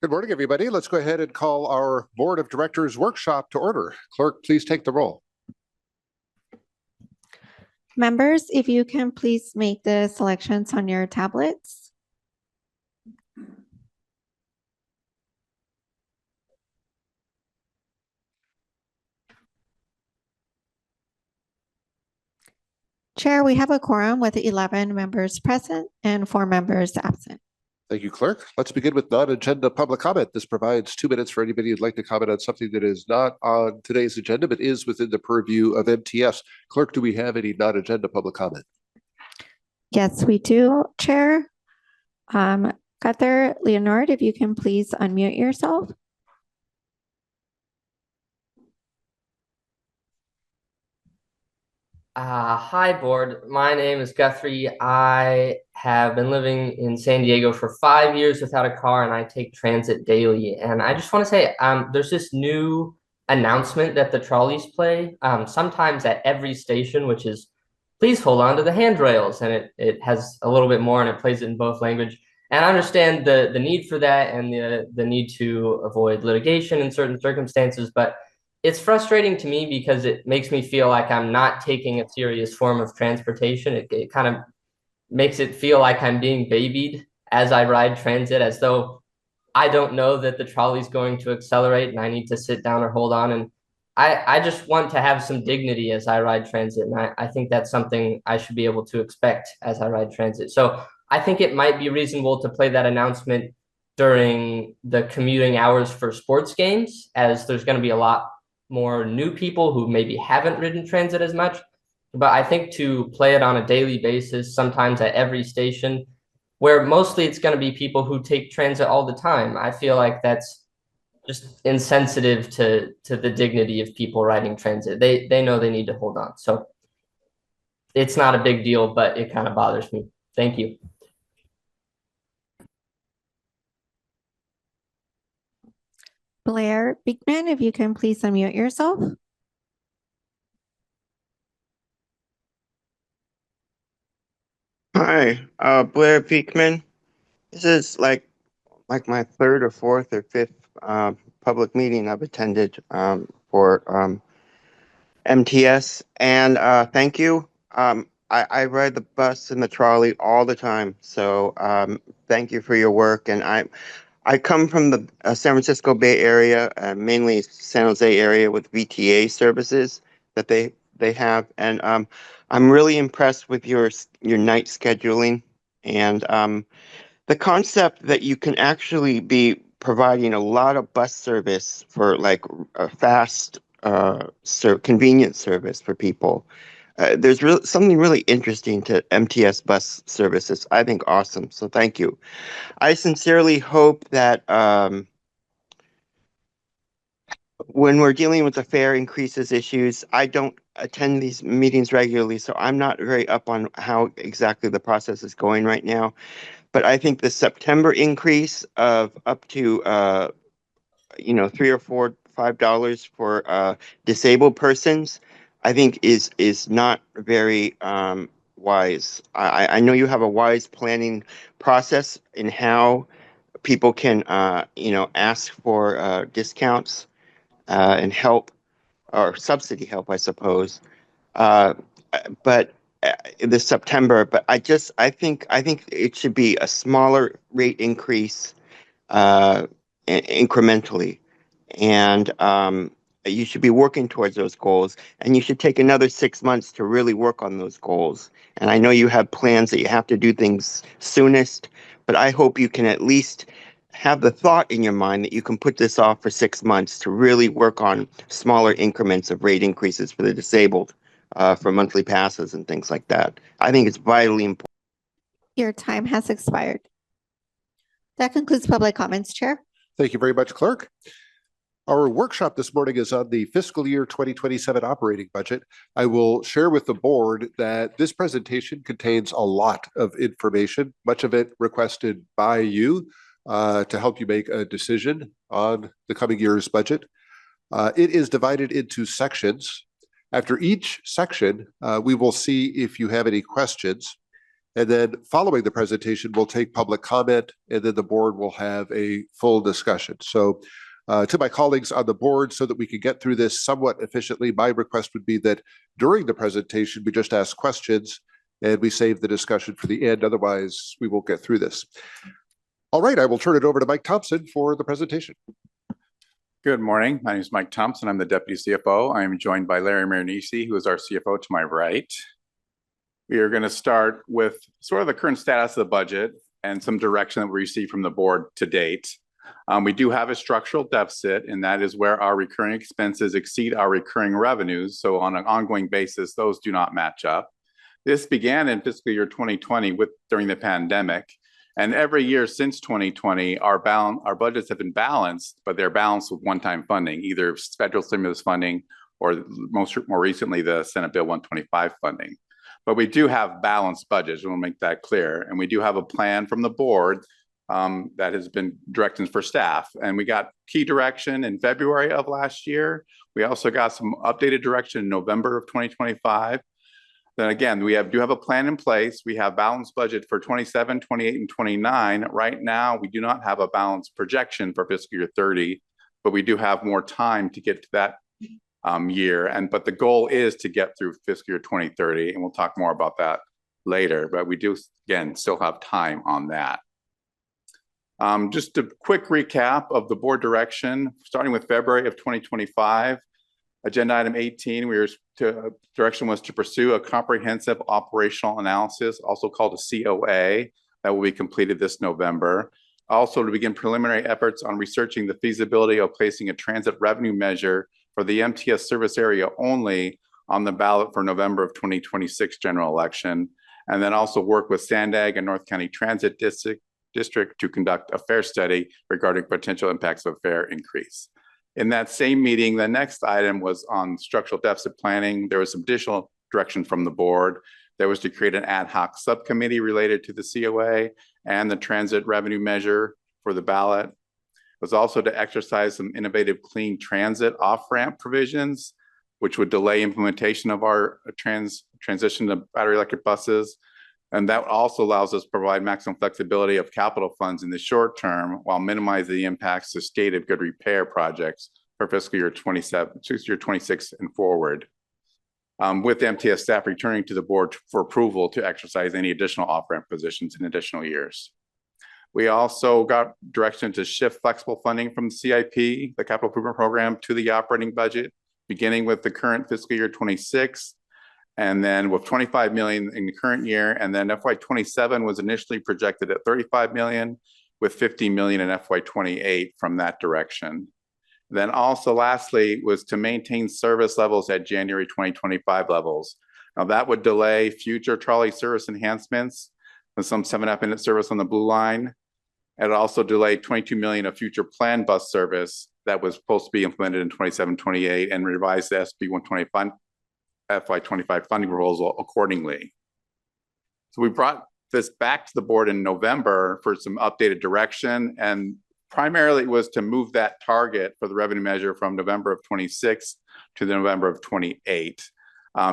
Good morning, everybody. Let's go ahead and call our Board of Directors workshop to order. Clerk, please take the roll. Members, if you can please make the selections on your tablets. Chair, we have a quorum with 11 members present and 4 members absent. Thank you, Clerk. Let's begin with non-agenda public comment. This provides 2 minutes for anybody who'd like to comment on something that is not on today's agenda, but is within the purview of MTS. Clerk, do we have any non-agenda public comment? Yes, we do, Chair. Gunther Leonard, if you can please unmute yourself. Hi, board. My name is Guthrie. I have been living in San Diego for 5 years without a car, and I take transit daily. And I just want to say, there's this new announcement that the trolleys play sometimes at every station, which is, please hold on to the handrails. And it has a little bit more, and it plays it in both language. And I understand the need for that and the need to avoid litigation in certain circumstances, but it's frustrating to me because it makes me feel like I'm not taking a serious form of transportation. It kind of makes it feel like I'm being babied as I ride transit, as though I don't know that the trolley's going to accelerate and I need to sit down or hold on. And I just want to have some dignity as I ride transit. And I think that's something I should be able to expect as I ride transit. So I think it might be reasonable to play that announcement during the commuting hours for sports games, as there's going to be a lot more new people who maybe haven't ridden transit as much. But I think to play it on a daily basis, sometimes at every station, where mostly it's going to be people who take transit all the time, I feel like that's just insensitive to the dignity of people riding transit. They know they need to hold on. So it's not a big deal, but it kind of bothers me. Thank you. Blair Beekman, if you can please unmute yourself. Hi, Blair Beekman. This is like my 3rd or 4th or 5th public meeting I've attended for MTS, and thank you. I ride the bus and the trolley all the time, so thank you for your work. And I come from the San Francisco Bay Area, mainly San Jose area, with VTA services that they have, and I'm really impressed with your night scheduling and the concept that you can actually be providing a lot of bus service for like a fast, convenient service for people. There's something really interesting to MTS bus services. I think awesome. So thank you. I sincerely hope that when we're dealing with the fare increases issues, I don't attend these meetings regularly, so I'm not very up on how exactly the process is going right now. But I think the September increase of up to $3 or $5 for disabled persons, I think is not very wise. I know you have a wise planning process in how people can ask for discounts and help, or subsidy help, I suppose. But this September, but I think it should be a smaller rate increase incrementally, and you should be working towards those goals, and you should take another 6 months to really work on those goals. And I know you have plans that you have to do things soonest, but I hope you can at least have the thought in your mind that you can put this off for 6 months to really work on smaller increments of rate increases for the disabled, for monthly passes and things like that. I think it's vitally important. Your time has expired. That concludes public comments, Chair. Thank you very much, Clerk. Our workshop this morning is on the fiscal year 2027 operating budget. I will share with the board that this presentation contains a lot of information, much of it requested by you to help you make a decision on the coming year's budget. It is divided into sections. After each section, we will see if you have any questions. And then following the presentation, we'll take public comment, and then the board will have a full discussion. So to my colleagues on the board, so that we can get through this somewhat efficiently, my request would be that during the presentation, we just ask questions and we save the discussion for the end. Otherwise, we won't get through this. All right, I will turn it over to Mike Thompson for the presentation. Good morning. My name is Mike Thompson. I'm the Deputy CFO. I am joined by Larry Marinisi, who is our CFO to my right. We are going to start with sort of the current status of the budget and some direction that we received from the board to date. We do have a structural deficit, and that is where our recurring expenses exceed our recurring revenues. So on an ongoing basis, those do not match up. This began in fiscal year 2020 during the pandemic. And every year since 2020, our budgets have been balanced, but they're balanced with one-time funding, either federal stimulus funding or more recently, the Senate Bill 125 funding. But we do have balanced budgets, and we'll make that clear. And we do have a plan from the board that has been directions for staff. And we got key direction in February of last year. We also got some updated direction in November of 2025. Then again, we do have a plan in place. We have balanced budget for 27, 28, and 29. Right now, we do not have a balanced projection for fiscal year 30, but we do have more time to get to that year. But the goal is to get through fiscal year 2030, and we'll talk more about that later. But we do, again, still have time on that. Just a quick recap of the board direction, starting with February of 2025. Agenda item 18, direction was to pursue a comprehensive operational analysis, also called a COA, that will be completed this November. Also, to begin preliminary efforts on researching the feasibility of placing a transit revenue measure for the MTS service area only on the ballot for November of 2026 general election, and then also work with Sandag and North County Transit District to conduct a fare study regarding potential impacts of fare increase. In that same meeting, the next item was on structural deficit planning. There was some additional direction from the board. There was to create an ad hoc subcommittee related to the COA and the transit revenue measure for the ballot. Was also to exercise some innovative clean transit off-ramp provisions, which would delay implementation of our transition to battery electric buses. And that also allows us to provide maximum flexibility of capital funds in the short term while minimizing the impacts to stated good repair projects for fiscal year 26 and forward. With MTS staff returning to the board for approval to exercise any additional off-ramp positions in additional years. We also got direction to shift flexible funding from the CIP, the capital improvement program, to the operating budget, beginning with the current fiscal year 26, and then with 25 million in the current year, and then FY27 was initially projected at 35 million, with 50 million in FY28 from that direction. Then also lastly was to maintain service levels at January 2025 levels. Now that would delay future trolley service enhancements and some 7.5 minute service on the Blue Line. And it also delayed 22 million of future planned bus service that was supposed to be implemented in 27, 28 and revised the SB 125 FY25 funding proposal accordingly. So we brought this back to the board in November for some updated direction, and primarily it was to move that target for the revenue measure from November of 26 to the November of 28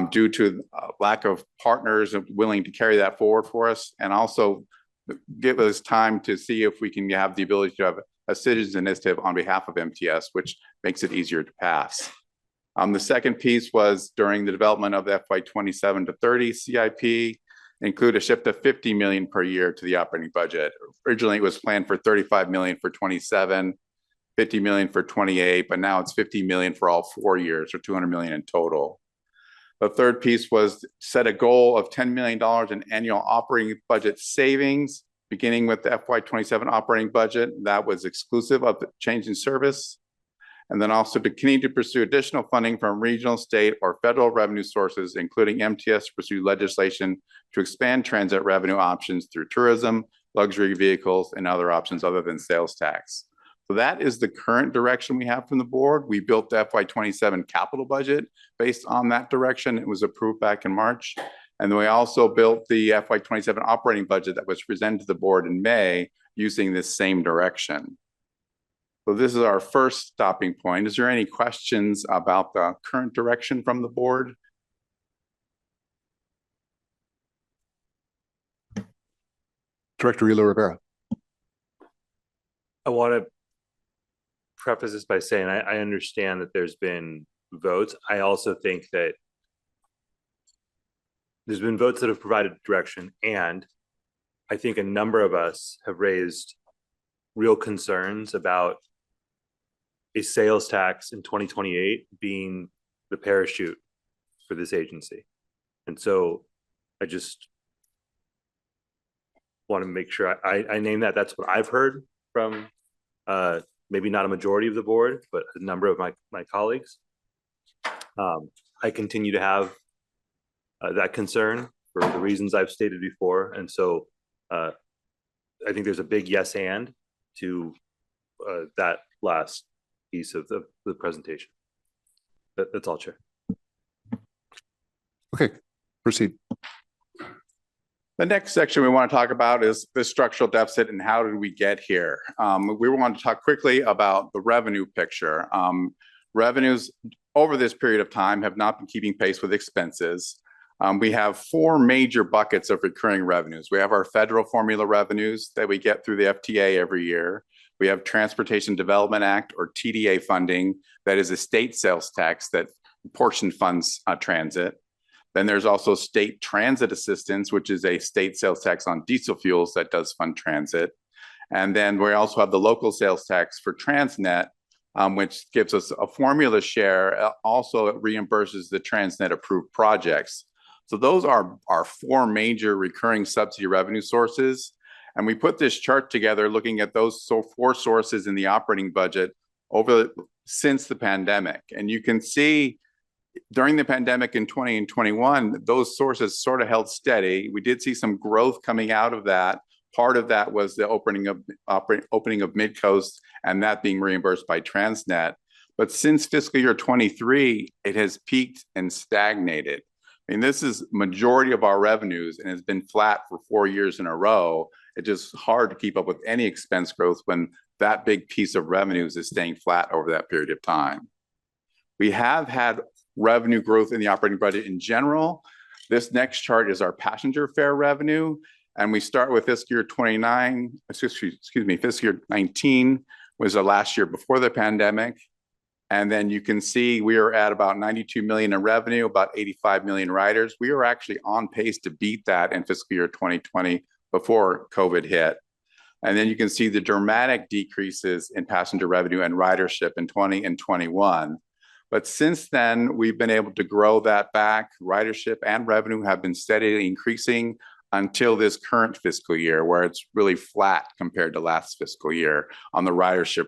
due to lack of partners willing to carry that forward for us, and also give us time to see if we can have the ability to have a citizens initiative on behalf of MTS, which makes it easier to pass. The second piece was during the development of the FY27 to 30 CIP, include a shift of 50 million per year to the operating budget. Originally, it was planned for 35 million for 27, 50 million for 28, but now it's 50 million for all 4 years, or 200 million in total. The third piece was set a goal of $10 million in annual operating budget savings, beginning with the FY27 operating budget. That was exclusive of the change in service. And then also to continue to pursue additional funding from regional, state, or federal revenue sources, including MTS to pursue legislation to expand transit revenue options through tourism, luxury vehicles, and other options other than sales tax. So that is the current direction we have from the board. We built the FY27 capital budget based on that direction. It was approved back in March. And then we also built the FY27 operating budget that was presented to the board in May using this same direction. So this is our first stopping point. Is there any questions about the current direction from the board? Director Hilo Rivera. I want to preface this by saying I understand that there's been votes. I also think that there's been votes that have provided direction, and I think a number of us have raised real concerns about a sales tax in 2028 being the parachute for this agency. And so I just want to make sure I name that. That's what I've heard from maybe not a majority of the board, but a number of my colleagues. I continue to have that concern for the reasons I've stated before. And so I think there's a big yes and to that last piece of the presentation. That's all, Chair. Okay, proceed. The next section we want to talk about is the structural deficit and how did we get here? We want to talk quickly about the revenue picture. Revenues over this period of time have not been keeping pace with expenses. We have four major buckets of recurring revenues. We have our federal formula revenues that we get through the FTA every year. We have Transportation Development Act, or TDA funding, that is a state sales tax that portion funds transit. Then there's also state transit assistance, which is a state sales tax on diesel fuels that does fund transit. And then we also have the local sales tax for Transnet, which gives us a formula share. Also, it reimburses the Transnet approved projects. So those are our four major recurring subsidy revenue sources. And we put this chart together looking at those four sources in the operating budget since the pandemic. And you can see during the pandemic in 20 and 21, those sources sort of held steady. We did see some growth coming out of that. Part of that was the opening of Midcoast and that being reimbursed by Transnet. But since fiscal year 23, it has peaked and stagnated. I mean, this is majority of our revenues and has been flat for 4 years in a row. It's just hard to keep up with any expense growth when that big piece of revenues is staying flat over that period of time. We have had revenue growth in the operating budget in general. This next chart is our passenger fare revenue. And we start with fiscal year 19 was the last year before the pandemic. And then you can see we are at about 92 million in revenue, about 85 million riders. We are actually on pace to beat that in fiscal year 2020 before COVID hit. And then you can see the dramatic decreases in passenger revenue and ridership in 20 and 21. But since then, we've been able to grow that back. Ridership and revenue have been steadily increasing until this current fiscal year, where it's really flat compared to last fiscal year on the ridership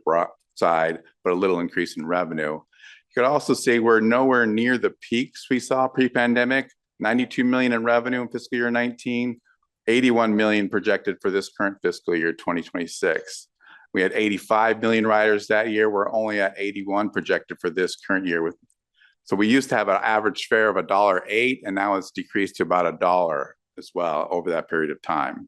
side, but a little increase in revenue. You could also say we're nowhere near the peaks we saw pre-pandemic, 92 million in revenue in fiscal year 19, 81 million projected for this current fiscal year 2026. We had 85 million riders that year. We're only at 81 projected for this current year. So we used to have an average fare of $1.08, and now it's decreased to about $1 as well over that period of time.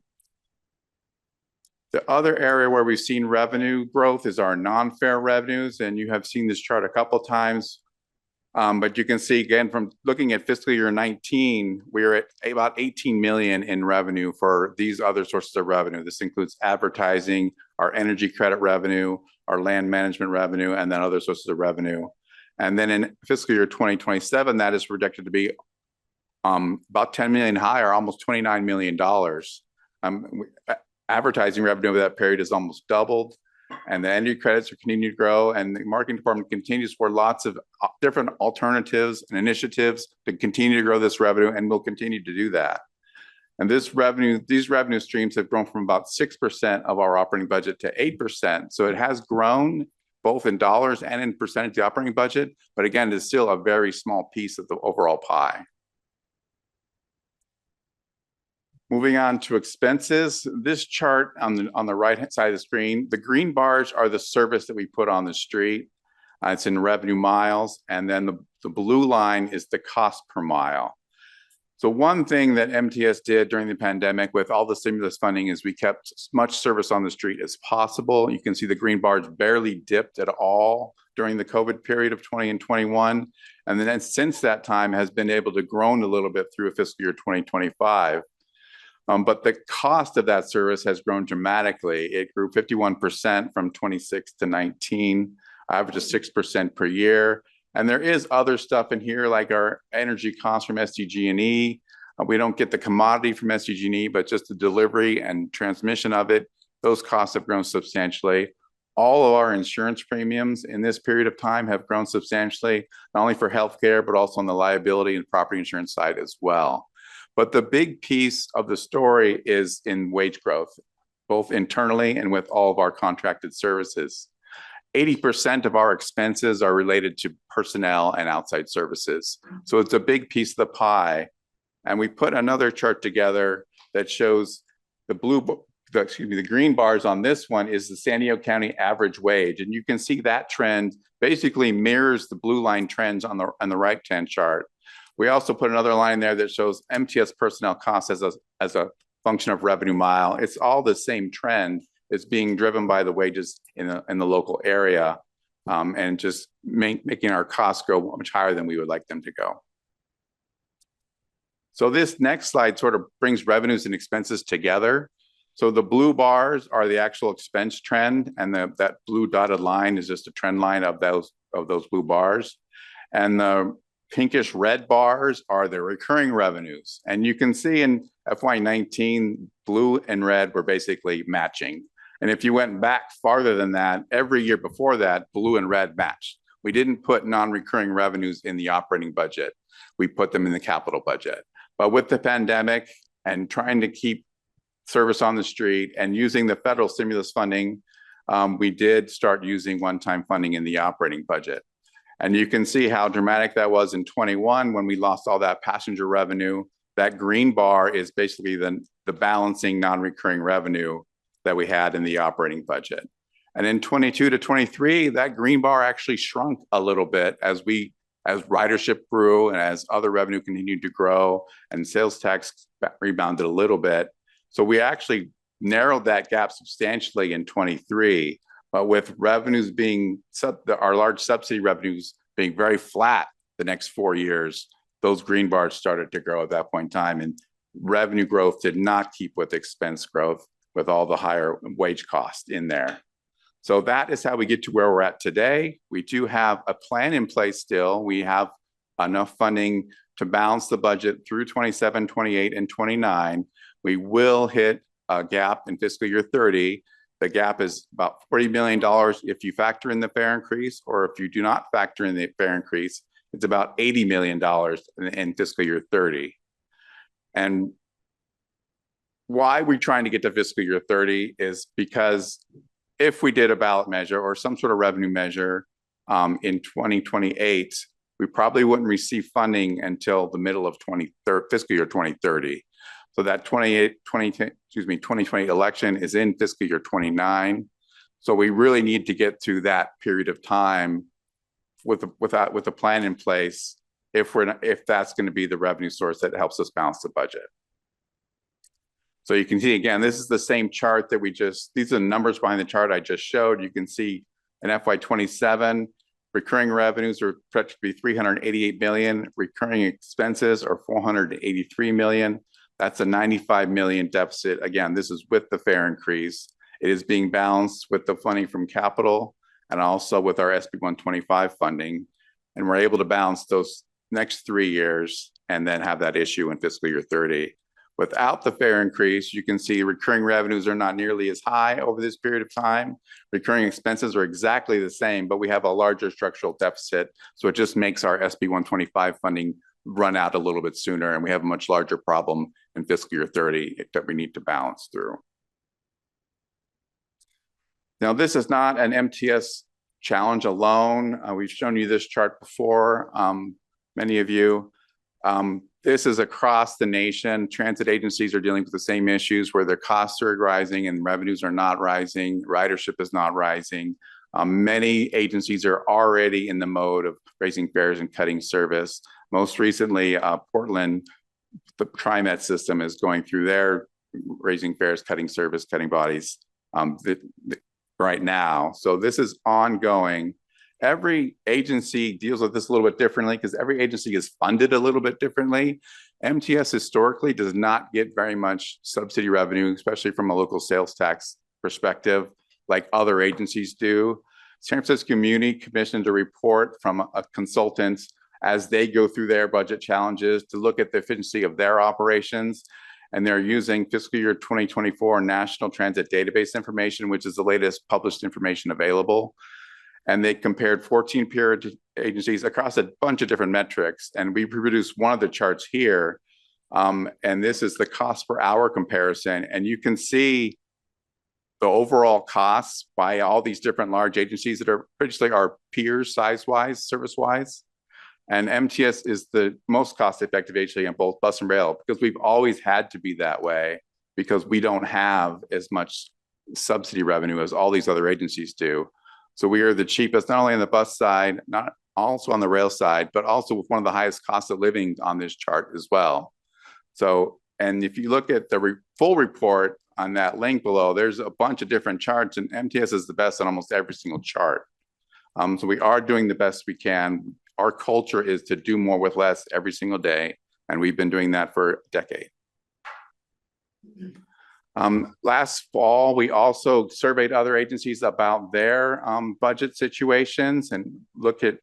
The other area where we've seen revenue growth is our non-fare revenues, and you have seen this chart a couple of times. But you can see again from looking at fiscal year 19, we are at about 18 million in revenue for these other sources of revenue. This includes advertising, our energy credit revenue, our land management revenue, and then other sources of revenue. And then in fiscal year 2027, that is projected to be about 10 million higher, almost $29 million. Advertising revenue over that period has almost doubled, and the energy credits are continuing to grow, and the marketing department continues for lots of different alternatives and initiatives to continue to grow this revenue, and we'll continue to do that. And these revenue streams have grown from about 6% of our operating budget to 8%. So it has grown both in dollars and in percentage of the operating budget, but again, it's still a very small piece of the overall pie. Moving on to expenses, this chart on the right-hand side of the screen, the green bars are the service that we put on the street. It's in revenue miles, and then the blue line is the cost per mile. So one thing that MTS did during the pandemic with all the stimulus funding is we kept as much service on the street as possible. You can see the green bars barely dipped at all during the COVID period of 20 and 21. And then since that time has been able to grow a little bit through fiscal year 2025. But the cost of that service has grown dramatically. It grew 51% from 26 to 19, average of 6% per year. And there is other stuff in here, like our energy costs from SDG&E. We don't get the commodity from SDG&E, but just the delivery and transmission of it. Those costs have grown substantially. All of our insurance premiums in this period of time have grown substantially, not only for healthcare, but also on the liability and property insurance side as well. But the big piece of the story is in wage growth, both internally and with all of our contracted services. 80% of our expenses are related to personnel and outside services. So it's a big piece of the pie. And we put another chart together that shows the green bars on this one is the San Diego County average wage. And you can see that trend basically mirrors the blue line trends on the right-hand chart. We also put another line there that shows MTS personnel costs as a function of revenue mile. It's all the same trend. It's being driven by the wages in the local area, and just making our costs go much higher than we would like them to go. So this next slide sort of brings revenues and expenses together. So the blue bars are the actual expense trend, and that blue dotted line is just a trend line of those blue bars. And the pinkish red bars are the recurring revenues. And you can see in FY19, blue and red were basically matching. And if you went back farther than that, every year before that, blue and red matched. We didn't put non-recurring revenues in the operating budget. We put them in the capital budget. But with the pandemic and trying to keep service on the street and using the federal stimulus funding, we did start using one-time funding in the operating budget. And you can see how dramatic that was in 21 when we lost all that passenger revenue. That green bar is basically the balancing non-recurring revenue that we had in the operating budget. And in 22 to 23, that green bar actually shrunk a little bit as ridership grew and as other revenue continued to grow and sales tax rebounded a little bit. So we actually narrowed that gap substantially in 23, but with revenues being, our large subsidy revenues being very flat the next 4 years, those green bars started to grow at that point in time, and revenue growth did not keep with expense growth with all the higher wage costs in there. So that is how we get to where we're at today. We do have a plan in place still. We have enough funding to balance the budget through 27, 28, and 29. We will hit a gap in fiscal year 30. The gap is about $40 million if you factor in the fare increase, or if you do not factor in the fare increase, it's about $80 million in fiscal year 30. And why we're trying to get to fiscal year 30 is because if we did a ballot measure or some sort of revenue measure in 2028, we probably wouldn't receive funding until the middle of fiscal year 2030. So that 2020 election is in fiscal year 29. So we really need to get through that period of time with a plan in place if that's going to be the revenue source that helps us balance the budget. So you can see, again, this is the same chart that these are the numbers behind the chart I just showed. You can see in FY27, recurring revenues are projected to be 388 million, recurring expenses are 483 million. That's a 95 million deficit. Again, this is with the fare increase. It is being balanced with the funding from capital and also with our SB 125 funding. And we're able to balance those next 3 years and then have that issue in fiscal year 30. Without the fare increase, you can see recurring revenues are not nearly as high over this period of time. Recurring expenses are exactly the same, but we have a larger structural deficit. So it just makes our SB 125 funding run out a little bit sooner, and we have a much larger problem in fiscal year 30 that we need to balance through. Now, this is not an MTS challenge alone. We've shown you this chart before, many of you. This is across the nation. Transit agencies are dealing with the same issues where their costs are rising and revenues are not rising. Ridership is not rising. Many agencies are already in the mode of raising fares and cutting service. Most recently, Portland, the TriMet system is going through their raising fares, cutting service, cutting bodies right now. So this is ongoing. Every agency deals with this a little bit differently because every agency is funded a little bit differently. MTS historically does not get very much subsidy revenue, especially from a local sales tax perspective, like other agencies do. San Francisco Community commissioned a report from a consultant as they go through their budget challenges to look at the efficiency of their operations. And they're using fiscal year 2024 National Transit Database information, which is the latest published information available. And they compared 14 peer agencies across a bunch of different metrics. And we produced one of the charts here. And this is the cost per hour comparison. And you can see the overall costs by all these different large agencies that are basically our peers size-wise, service-wise. And MTS is the most cost-effective agency on both bus and rail because we've always had to be that way because we don't have as much subsidy revenue as all these other agencies do. So we are the cheapest, not only on the bus side, not also on the rail side, but also with one of the highest costs of living on this chart as well. So, and if you look at the full report on that link below, there's a bunch of different charts, and MTS is the best on almost every single chart. So we are doing the best we can. Our culture is to do more with less every single day, and we've been doing that for a decade. Last fall, we also surveyed other agencies about their budget situations and look at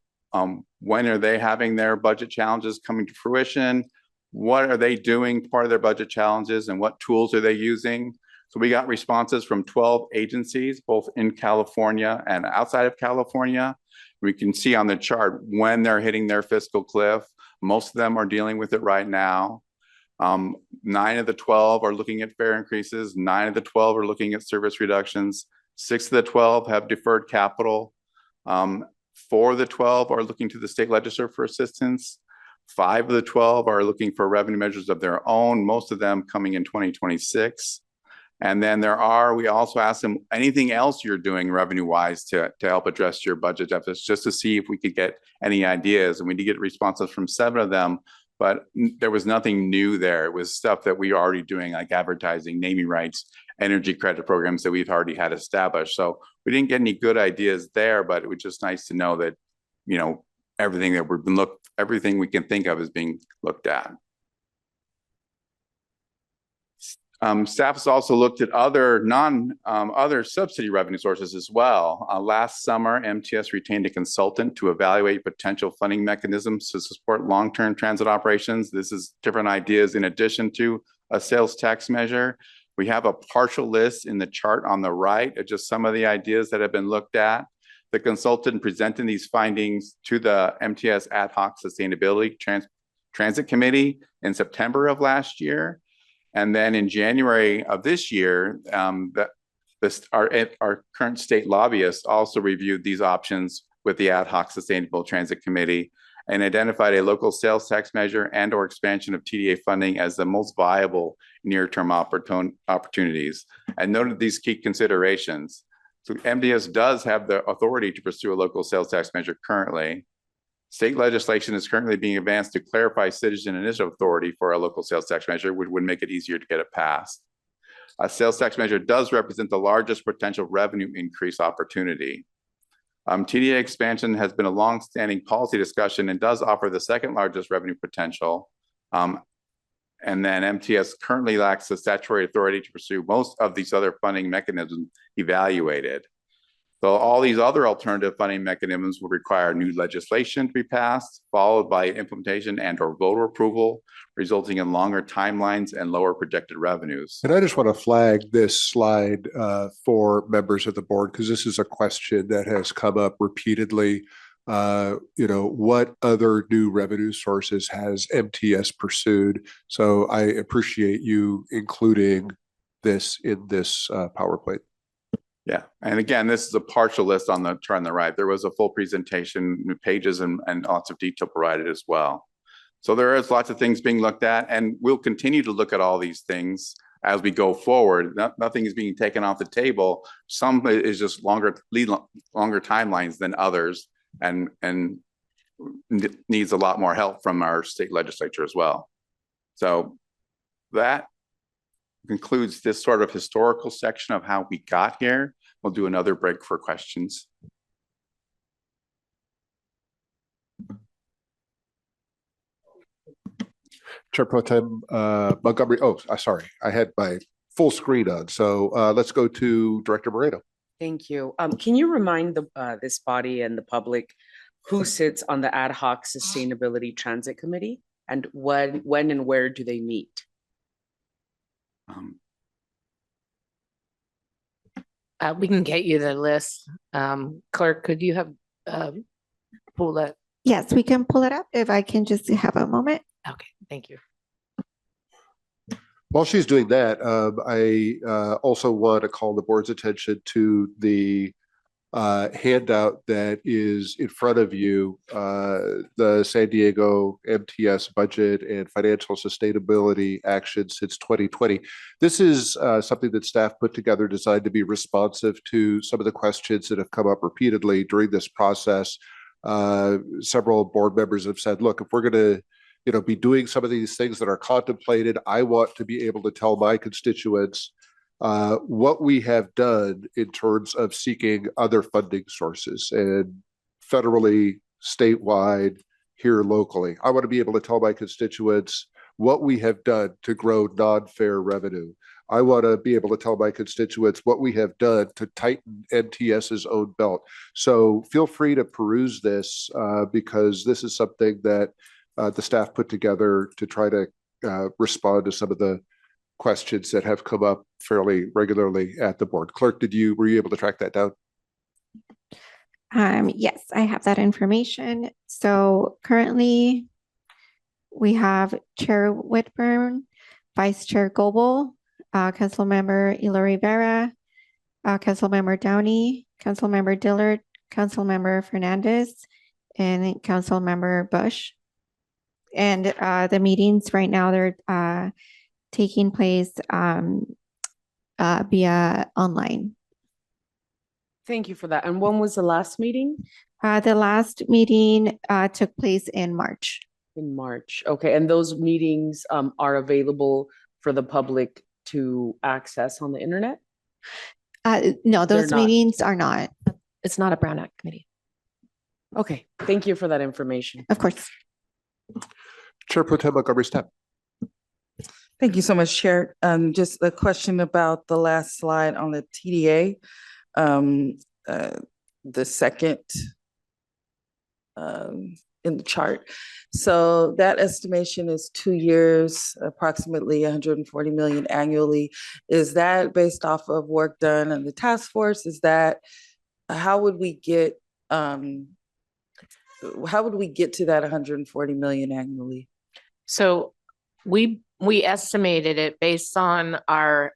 when are they having their budget challenges coming to fruition, what are they doing part of their budget challenges, and what tools are they using. So we got responses from 12 agencies, both in California and outside of California. We can see on the chart when they're hitting their fiscal cliff. Most of them are dealing with it right now. 9 of the 12 are looking at fare increases. 9 of the 12 are looking at service reductions. 6 of the 12 have deferred capital. 4 of the 12 are looking to the state legislature for assistance. 5 of the 12 are looking for revenue measures of their own, most of them coming in 2026. And then we also asked them, anything else you're doing revenue-wise to help address your budget deficits, just to see if we could get any ideas. And we did get responses from 7 of them, but there was nothing new there. It was stuff that we were already doing, like advertising, naming rights, energy credit programs that we've already had established. So we didn't get any good ideas there, but it was just nice to know that, you know, everything we can think of is being looked at. Staff has also looked at other subsidy revenue sources as well. Last summer, MTS retained a consultant to evaluate potential funding mechanisms to support long-term transit operations. This is different ideas in addition to a sales tax measure. We have a partial list in the chart on the right of just some of the ideas that have been looked at. The consultant presented these findings to the MTS Ad Hoc Sustainability Transit Committee in September of last year. And then in January of this year, our current state lobbyists also reviewed these options with the Ad Hoc Sustainable Transit Committee and identified a local sales tax measure and or expansion of TDA funding as the most viable near-term opportunities and noted these key considerations. So MTS does have the authority to pursue a local sales tax measure currently. State legislation is currently being advanced to clarify citizen initiative authority for a local sales tax measure, which would make it easier to get it passed. A sales tax measure does represent the largest potential revenue increase opportunity. TDA expansion has been a long-standing policy discussion and does offer the second largest revenue potential. And then MTS currently lacks the statutory authority to pursue most of these other funding mechanisms evaluated. So all these other alternative funding mechanisms will require new legislation to be passed, followed by implementation and or voter approval, resulting in longer timelines and lower projected revenues. And I just want to flag this slide for members of the board, because this is a question that has come up repeatedly. What other new revenue sources has MTS pursued? So I appreciate you including this in this PowerPoint. Yeah, and again, this is a partial list on the chart on the right. There was a full presentation, pages and lots of detail provided as well. So there is lots of things being looked at, and we'll continue to look at all these things as we go forward. Nothing is being taken off the table. Some is just longer timelines than others, and needs a lot more help from our state legislature as well. So that concludes this sort of historical section of how we got here. We'll do another break for questions. Chair Pro Tem Montgomery. Oh, sorry, I had my full screen on. So let's go to Director Moreno. Thank you. Can you remind this body and the public who sits on the Ad Hoc Sustainability Transit Committee and when and where do they meet? We can get you the list. Clerk, could you have pull that? Yes, we can pull it up if I can just have a moment. Okay, thank you. While she's doing that, I also want to call the board's attention to the handout that is in front of you, the San Diego MTS budget and financial sustainability action since 2020. This is something that staff put together designed to be responsive to some of the questions that have come up repeatedly during this process. Several board members have said, look, if we're going to be doing some of these things that are contemplated, I want to be able to tell my constituents what we have done in terms of seeking other funding sources, and federally, statewide, here locally. I want to be able to tell my constituents what we have done to grow non-fare revenue. I want to be able to tell my constituents what we have done to tighten MTS's own belt. So feel free to peruse this because this is something that the staff put together to try to respond to some of the questions that have come up fairly regularly at the board. Clerk, were you able to track that down? Yes, I have that information. So currently we have Chair Whitburn, Vice Chair Goebel, Councilmember Ilo Rivera, Councilmember Downey, Councilmember Dillard, Councilmember Fernandez, and Councilmember Bush. And the meetings right now, they're taking place via online. Thank you for that. And when was the last meeting? The last meeting took place in March. In March. Okay. And those meetings are available for the public to access on the internet? No, They're those not. meetings are not. It's not a Brown Act committee. Okay. Thank you for that information. Of course. Chair Pro Tem Montgomery Steppe. Thank you so much, Chair. Just a question about the last slide on the TDA. The second in the chart. So that estimation is 2 years, approximately 140 million annually. Is that based off of work done on the task force? Is that, how would we get to that 140 million annually? So we estimated it based on our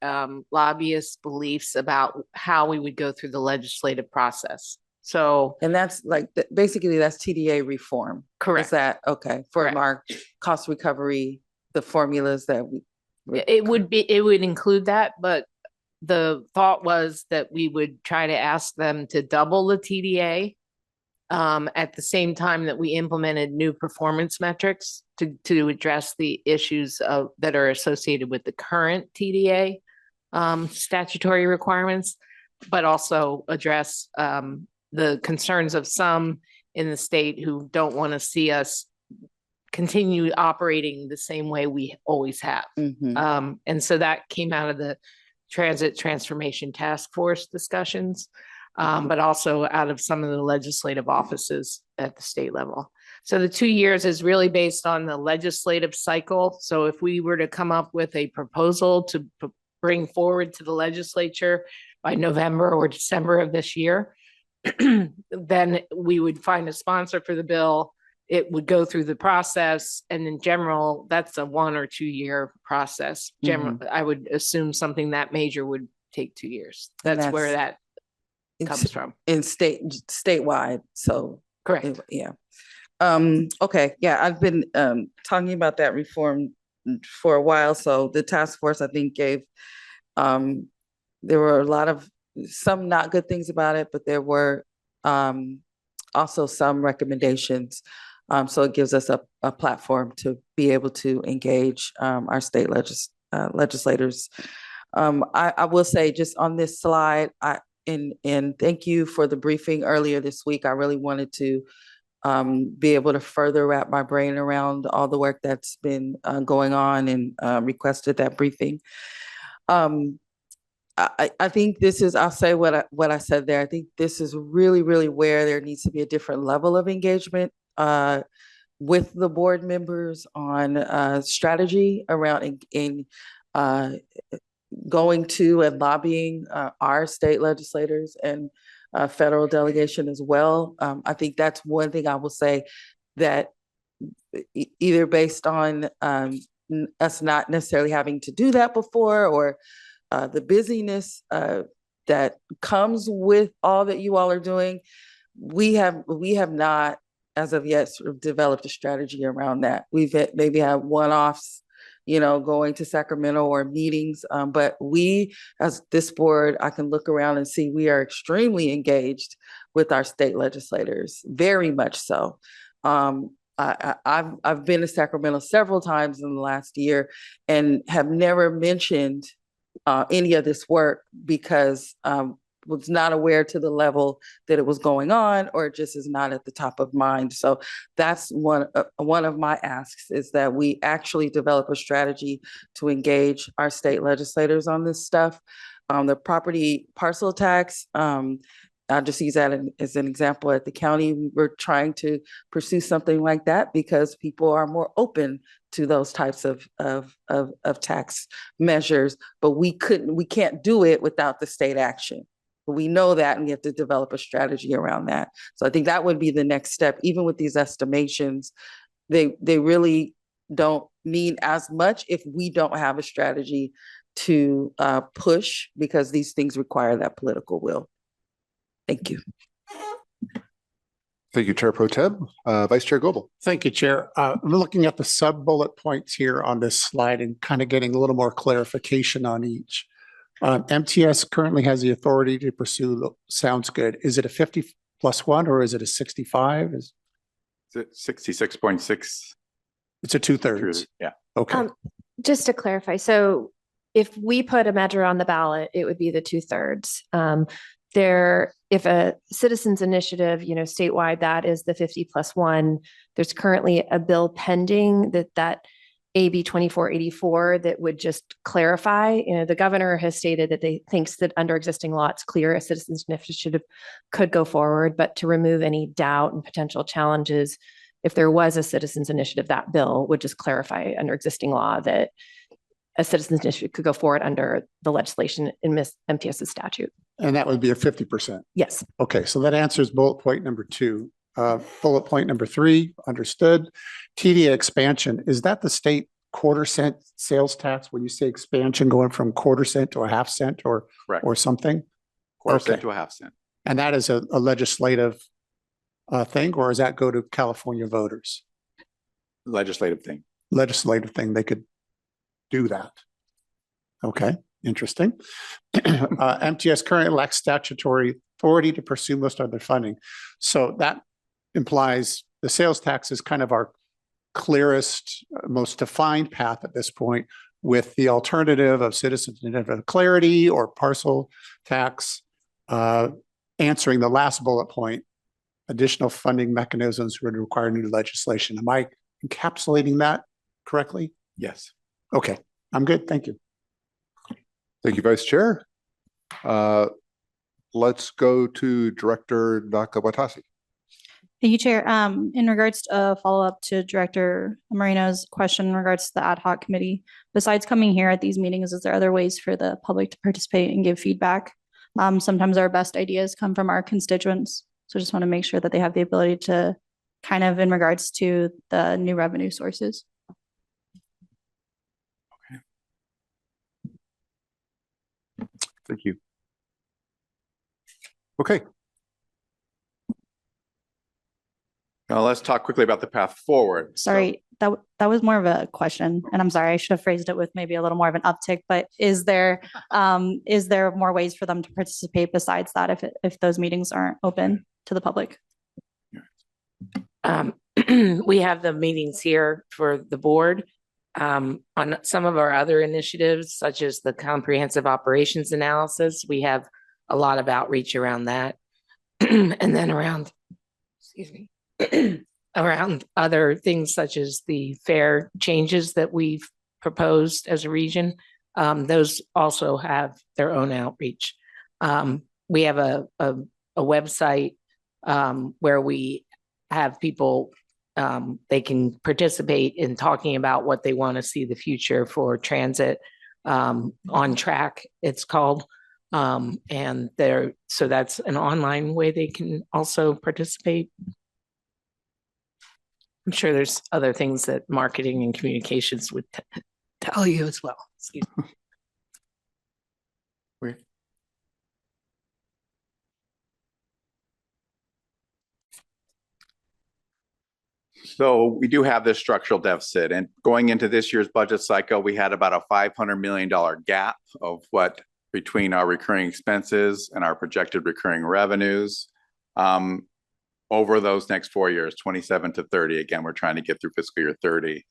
lobbyist beliefs about how we would go through the legislative process. So, And that's like, basically that's TDA reform. correct. Is that, okay, for Correct. our cost recovery, the formulas that we. It would include that, but the thought was that we would try to ask them to double the TDA at the same time that we implemented new performance metrics to address the issues that are associated with the current TDA statutory requirements, but also address the concerns of some in the state who don't want to see us continue operating the same way we always have. Mhm. And so that came out of the Transit Transformation Task Force discussions, but also out of some of the legislative offices at the state level. So the 2 years is really based on the legislative cycle. So if we were to come up with a proposal to bring forward to the legislature by November or December of this year, then we would find a sponsor for the bill. It would go through the process, and in general, that's a 1 or 2 year process. I would assume something that major would take 2 years. And That's where that comes It's from. in statewide, so. Correct. Yeah. Okay, yeah, I've been talking about that reform for a while. So the task force, I think, gave there were a lot of some not good things about it, but there were also some recommendations. So it gives us a platform to be able to engage our state legislators. I will say just on this slide, and thank you for the briefing earlier this week. I really wanted to be able to further wrap my brain around all the work that's been going on, and requested that briefing. I think this is, I'll say what I said there. I think this is really, really where there needs to be a different level of engagement with the board members on strategy around going to and lobbying our state legislators and federal delegation as well. I think that's one thing I will say, that either based on us not necessarily having to do that before, or the busyness that comes with all that you all are doing, we have not, as of yet, sort of developed a strategy around that. We've maybe had one-offs, going to Sacramento or meetings, but we, as this board, I can look around and see we are extremely engaged with our state legislators, very much so. I've been to Sacramento several times in the last year and have never mentioned any of this work because was not aware to the level that it was going on, or it just is not at the top of mind. So that's one of my asks, is that we actually develop a strategy to engage our state legislators on this stuff. The property parcel tax, I'll just use that as an example. At the county, we're trying to pursue something like that because people are more open to those types of tax measures, but we can't do it without the state action. But we know that, and we have to develop a strategy around that. So I think that would be the next step. Even with these estimations, they really don't mean as much if we don't have a strategy to push, because these things require that political will. Thank you. Thank you, Chair Pro Tem. Vice Chair Goebel. Thank you, Chair. I'm looking at the sub-bullet points here on this slide and kind of getting a little more clarification on each. MTS currently has the authority to pursue, sounds good. Is it a 50+1 or is it a 65? Is it 66.6? It's a 2/3. Yeah. Okay. Just to clarify, so if we put a measure on the ballot, it would be the 2/3. If a citizens initiative, statewide, that is the 50+1. There's currently a bill pending that AB 2484 that would just clarify. The governor has stated that they thinks that under existing law, it's clear a citizens initiative could go forward, but to remove any doubt and potential challenges, if there was a citizens initiative, that bill would just clarify under existing law that a citizens initiative could go forward under the legislation in MTS's statute. And that would be a 50%. Yes. Okay, so that answers bullet point number 2. Bullet point number 3, understood. TDA expansion, is that the state quarter-cent sales tax when you say expansion, going from quarter-cent to a half-cent or something? Quarter-cent to a half-cent. And that is a legislative thing, or does that go to California voters? Legislative thing. Legislative thing, they could do that. Okay, interesting. MTS currently lacks statutory authority to pursue most other funding. So that implies the sales tax is kind of our clearest, most defined path at this point, with the alternative of citizens clarity or parcel tax answering the last bullet point. Additional funding mechanisms would require new legislation. Am I encapsulating that correctly? Yes. Okay, I'm good. Thank you. Thank you, Vice Chair. Let's go to Director Nakawatasi. Thank you, Chair. In regards to a follow-up to Director Moreno's question in regards to the ad hoc committee, besides coming here at these meetings, is there other ways for the public to participate and give feedback? Sometimes our best ideas come from our constituents. So just want to make sure that they have the ability to kind of in regards to the new revenue sources. Thank you. Okay. Now let's talk quickly about the path forward. Sorry, that was more of a question, and I'm sorry, I should have phrased it with maybe a little more of an uptick, but is there more ways for them to participate besides that if those meetings aren't open to the public? We have the meetings here for the board. On some of our other initiatives, such as the comprehensive operations analysis, we have a lot of outreach around that. And then around, around other things such as the fare changes that we've proposed as a region. Those also have their own outreach. We have a website where we have people, they can participate in talking about what they want to see the future for transit. On Track, it's called. And so that's an online way they can also participate. I'm sure there's other things that marketing and communications would tell you as well. Excuse me. So we do have this structural deficit, and going into this year's budget cycle, we had about a $500 million gap of what between our recurring expenses and our projected recurring revenues over those next 4 years, 27 to 30. Again, we're trying to get through fiscal year 30.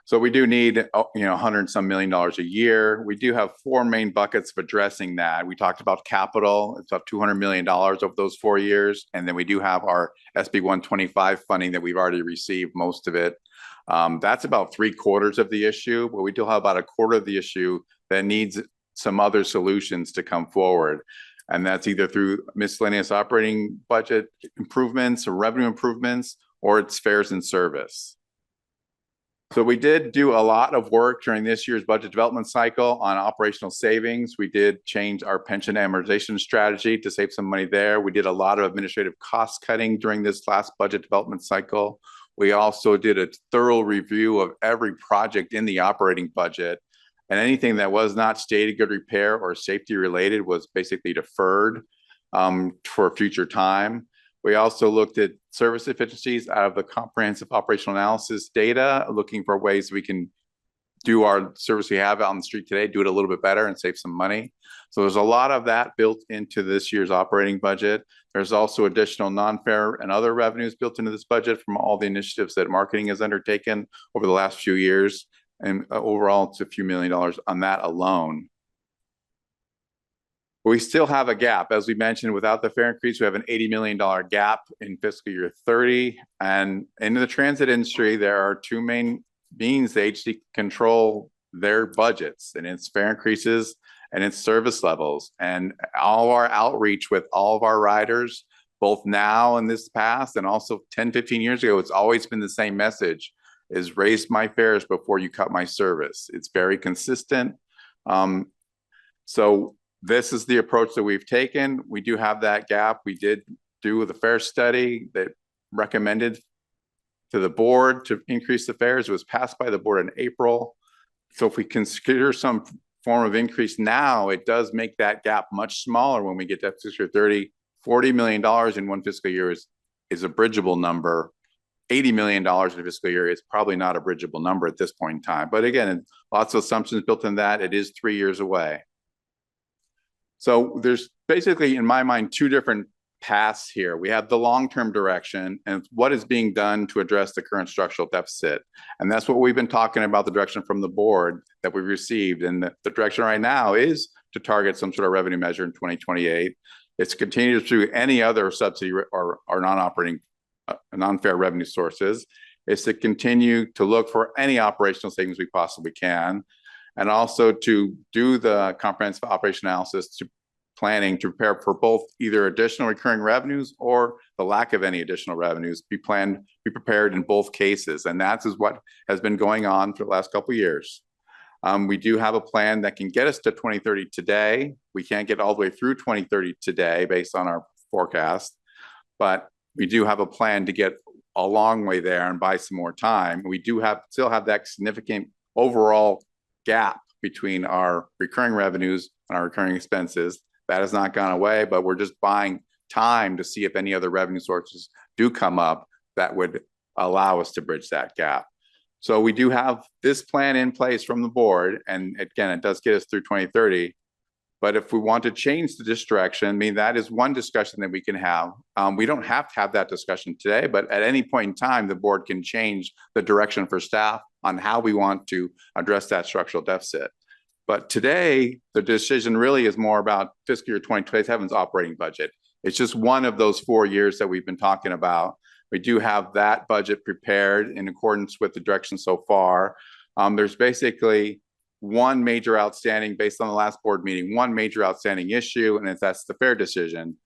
So we do need, $100 and some million a year. We do have four main buckets of addressing that. We talked about capital. It's about $200 million over those 4 years. And then we do have our SB 125 funding that we've already received, most of it. That's about 3/4 of the issue, but we do have about 1/4 of the issue that needs some other solutions to come forward. And that's either through miscellaneous operating budget improvements or revenue improvements, or it's fares and service. So we did do a lot of work during this year's budget development cycle on operational savings. We did change our pension amortization strategy to save some money there. We did a lot of administrative cost cutting during this last budget development cycle. We also did a thorough review of every project in the operating budget, and anything that was not stated good repair or safety related was basically deferred for future time. We also looked at service efficiencies out of the comprehensive operational analysis data, looking for ways we can do our service we have out on the street today, do it a little bit better and save some money. So there's a lot of that built into this year's operating budget. There's also additional non-fare and other revenues built into this budget from all the initiatives that marketing has undertaken over the last few years. And overall, it's a few $1 million on that alone. We still have a gap. As we mentioned, without the fare increase, we have an $80 million gap in fiscal year 30. And in the transit industry, there are two main means the agency control their budgets, and it's fare increases and it's service levels. And all our outreach with all of our riders, both now and this past, and also 10, 15 years ago, it's always been the same message, is raise my fares before you cut my service. It's very consistent. So this is the approach that we've taken. We do have that gap. We did do the fare study that recommended to the board to increase the fares. It was passed by the board in April. So if we consider some form of increase now, it does make that gap much smaller when we get to fiscal year 30. $40 million in one fiscal year is a bridgeable number. $80 million in a fiscal year is probably not a bridgeable number at this point in time. But again, lots of assumptions built in that. It is 3 years away. So there's basically, in my mind, two different paths here. We have the long-term direction and what is being done to address the current structural deficit. And that's what we've been talking about, the direction from the board that we've received. And the direction right now is to target some sort of revenue measure in 2028. It's continued through any other subsidy or non-operating, non-fare revenue sources. It's to continue to look for any operational savings we possibly can, and also to do the comprehensive operation analysis to planning to prepare for both either additional recurring revenues or the lack of any additional revenues, be prepared in both cases. And that is what has been going on for the last couple of years. We do have a plan that can get us to 2030 today. We can't get all the way through 2030 today based on our forecast, but we do have a plan to get a long way there and buy some more time. We do still have that significant overall gap between our recurring revenues and our recurring expenses. That has not gone away, but we're just buying time to see if any other revenue sources do come up that would allow us to bridge that gap. So we do have this plan in place from the board. And again, it does get us through 2030. But if we want to change this direction, I mean, that is one discussion that we can have. We don't have to have that discussion today, but at any point in time, the board can change the direction for staff on how we want to address that structural deficit. But today, the decision really is more about fiscal year 2027's operating budget. It's just one of those 4 years that we've been talking about. We do have that budget prepared in accordance with the direction so far. There's basically one major outstanding, based on the last board meeting, one major outstanding issue, and that's the fair decision.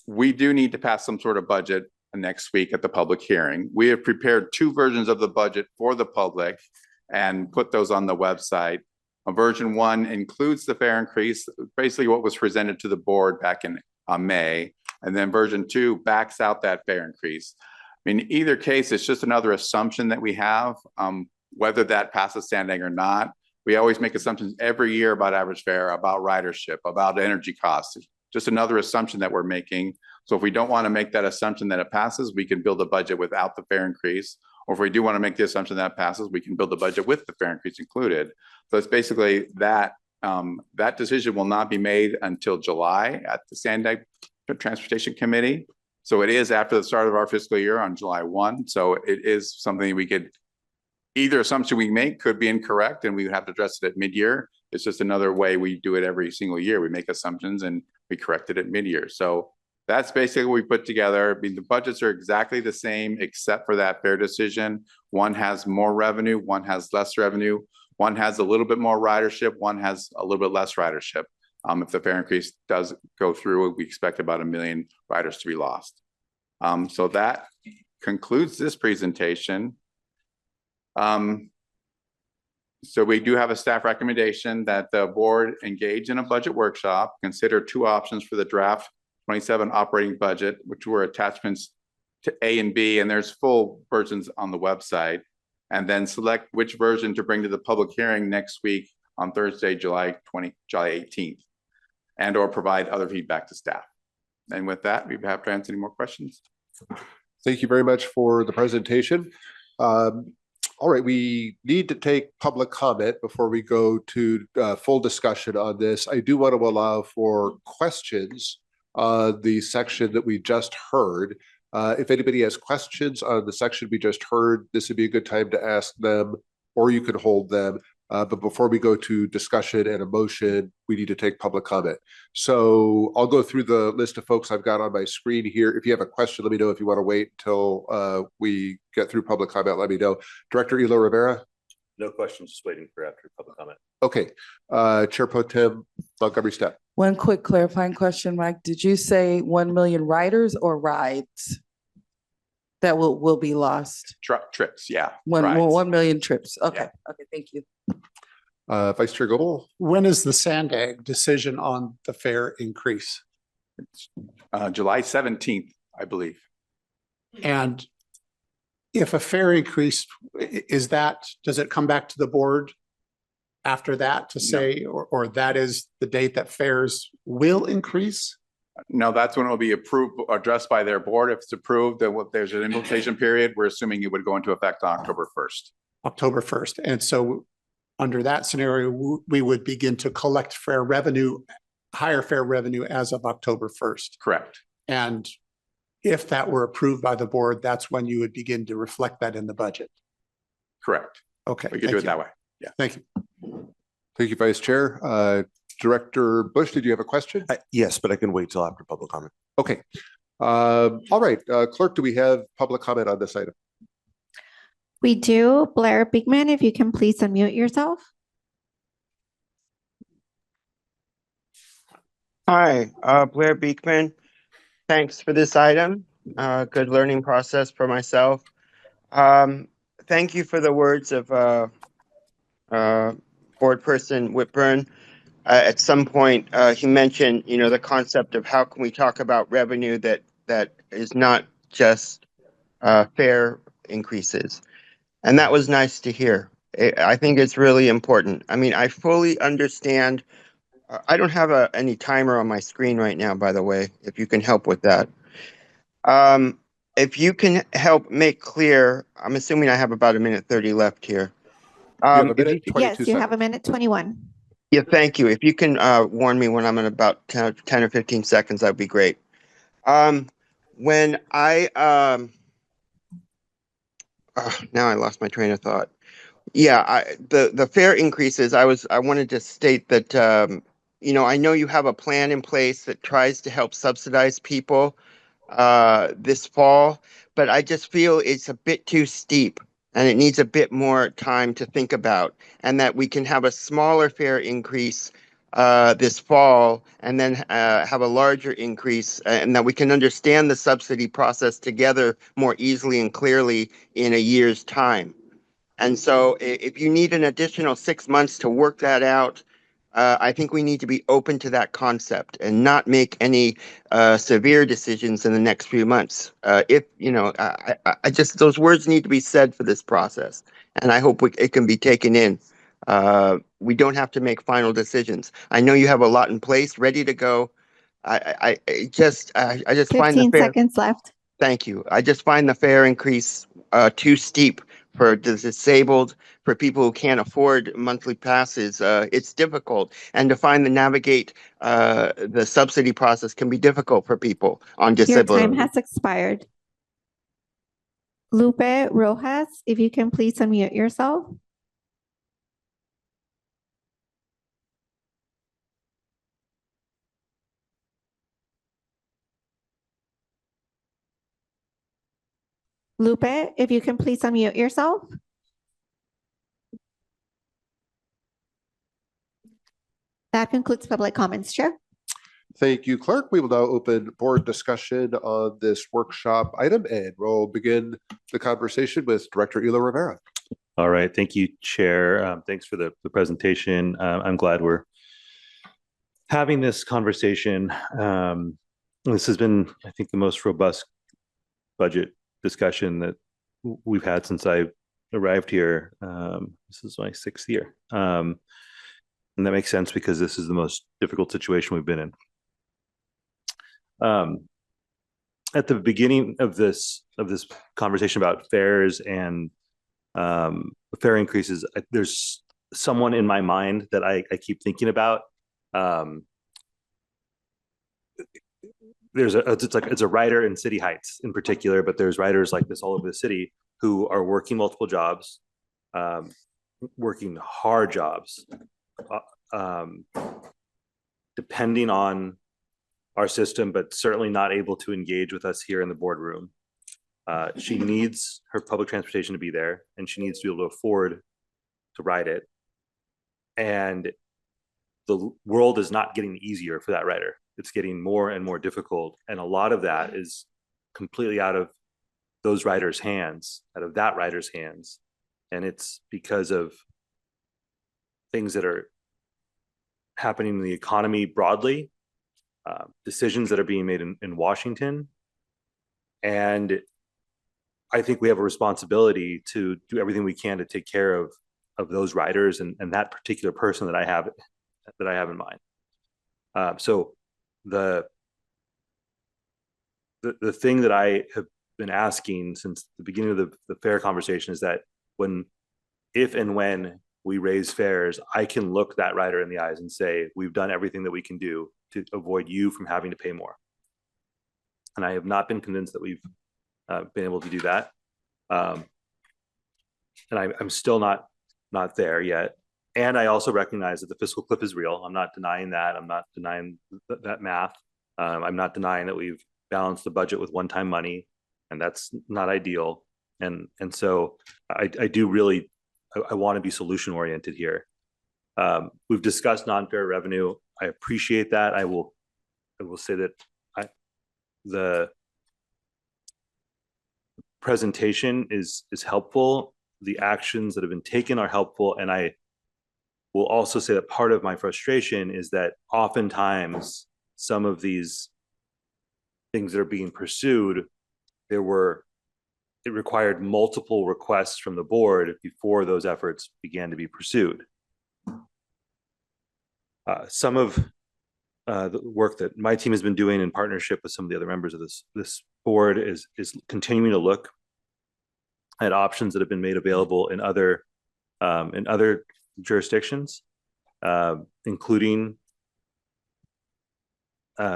We do need to pass some sort of budget next week at the public hearing. We have prepared two versions of the budget for the public and put those on the website. Version 1 includes the fare increase, basically what was presented to the board back in May, and then version 2 backs out that fare increase. In either case, it's just another assumption that we have, whether that passes standing or not. We always make assumptions every year about average fare, about ridership, about energy costs. Just another assumption that we're making. So if we don't want to make that assumption that it passes, we can build a budget without the fare increase. Or if we do want to make the assumption that passes, we can build a budget with the fare increase included. So it's basically that that decision will not be made until July at the Sandag Transportation Committee. So it is after the start of our fiscal year on July 1. So it is something we could, either assumption we make could be incorrect and we would have to address it at mid-year. It's just another way we do it every single year. We make assumptions and we correct it at mid-year. So that's basically what we put together. I mean, the budgets are exactly the same except for that fare decision. One has more revenue, one has less revenue. One has a little bit more ridership, one has a little bit less ridership. If the fare increase does go through, we expect about 1 million riders to be lost. So that concludes this presentation. So we do have a staff recommendation that the board engage in a budget workshop, consider two options for the draft 27 operating budget, which were attachments to A and B, and there's full versions on the website, and then select which version to bring to the public hearing next week on Thursday, July 18th, and or provide other feedback to staff. And with that, we'd be happy to answer any more questions. Thank you very much for the presentation. All right, we need to take public comment before we go to full discussion on this. I do want to allow for questions on the section that we just heard. If anybody has questions on the section we just heard, this would be a good time to ask them, or you can hold them. But before we go to discussion and a motion, we need to take public comment. So I'll go through the list of folks I've got on my screen here. If you have a question, let me know. If you want to wait until we get through public comment, let me know. Director Elo Rivera? No questions, just waiting for after public comment. Okay. Chair Pro Tem Montgomery Stepp. One quick clarifying question, Mike. Did you say 1 million riders or rides that will be lost? Trips, yeah. 1 million trips. Okay. Yeah. Okay, thank you. Vice Chair Goebel? When is the Sandag decision on the fare increase? It's July 17th, I believe. And if a fare increase, does it come back to the board after that to say, or that is the date that fares will increase? No, that's when it will be approved, addressed by their board. If it's approved, then there's an implementation period. We're assuming it would go into effect on October 1st. October 1st. And so under that scenario, we would begin to collect fare revenue, higher fare revenue as of October 1st. Correct. And if that were approved by the board, that's when you would begin to reflect that in the budget. Correct. Okay. We could do it that way. Yeah. Thank you. Thank you, Vice Chair. Director Bush, did you have a question? Yes, but I can wait till after public comment. Okay. All right. Clerk, do we have public comment on this item? We do. Blair Bigman, if you can please unmute yourself. Hi, Blair Beekman. Thanks for this item. Good learning process for myself. Thank you for the words of board person Whitburn. At some point, he mentioned, the concept of how can we talk about revenue that is not just fare increases. And that was nice to hear. I think it's really important. I mean, I fully understand. I don't have any timer on my screen right now, by the way, if you can help with that. If you can help make clear, I'm assuming I have about 1:30 left here. Yes, you have 1:21. Yeah, thank you. If you can warn me when I'm in about 10 or 15 seconds, that'd be great. When now I lost my train of thought. Yeah, the fare increases, I wanted to state that, I know you have a plan in place that tries to help subsidize people, this fall, but I just feel it's a bit too steep and it needs a bit more time to think about, and that we can have a smaller fare increase this fall and then have a larger increase, and that we can understand the subsidy process together more easily and clearly in a year's time. And so if you need an additional 6 months to work that out, I think we need to be open to that concept and not make any severe decisions in the next few months. If, you know, I just, those words need to be said for this process. And I hope it can be taken in. We don't have to make final decisions. I know you have a lot in place, ready to go. I just find the 15 fare. seconds left. Thank you. I just find the fare increase too steep for the disabled, for people who can't afford monthly passes. It's difficult, and to navigate the subsidy process can be difficult for people on Your disability. time has expired. Lupe Rojas, if you can please unmute yourself. Lupe, if you can please unmute yourself. That concludes public comments, Chair. Thank you, Clerk. We will now open board discussion on this workshop item, and we'll begin the conversation with Director Ela Rivera. All right, thank you, Chair. Thanks for the presentation. I'm glad we're having this conversation. This has been, I think, the most robust budget discussion that we've had since I arrived here. This is my 6th year. And that makes sense because this is the most difficult situation we've been in. At the beginning of this conversation about fares and fare increases, there's someone in my mind that I keep thinking about. It's a writer in City Heights in particular, but there's writers like this all over the city who are working multiple jobs, working hard jobs, depending on our system, but certainly not able to engage with us here in the boardroom. She needs her public transportation to be there, and she needs to be able to afford to ride it. And the world is not getting easier for that writer. It's getting more and more difficult. And a lot of that is completely out of those writers' hands, out of that writer's hands. And it's because of things that are happening in the economy broadly, decisions that are being made in Washington. And I think we have a responsibility to do everything we can to take care of those writers and that particular person that I have in mind. So the thing that I have been asking since the beginning of the fare conversation is that if and when we raise fares, I can look that writer in the eyes and say, we've done everything that we can do to avoid you from having to pay more. And I have not been convinced that we've been able to do that. And I'm still not there yet. And I also recognize that the fiscal cliff is real. I'm not denying that. I'm not denying that math. I'm not denying that we've balanced the budget with one-time money, and that's not ideal. And so I do really, I want to be solution oriented here. We've discussed non-fare revenue. I appreciate that. I will say that the presentation is helpful. The actions that have been taken are helpful. And I will also say that part of my frustration is that oftentimes some of these things that are being pursued, it required multiple requests from the board before those efforts began to be pursued. Some of the work that my team has been doing in partnership with some of the other members of this board is continuing to look at options that have been made available in other jurisdictions, including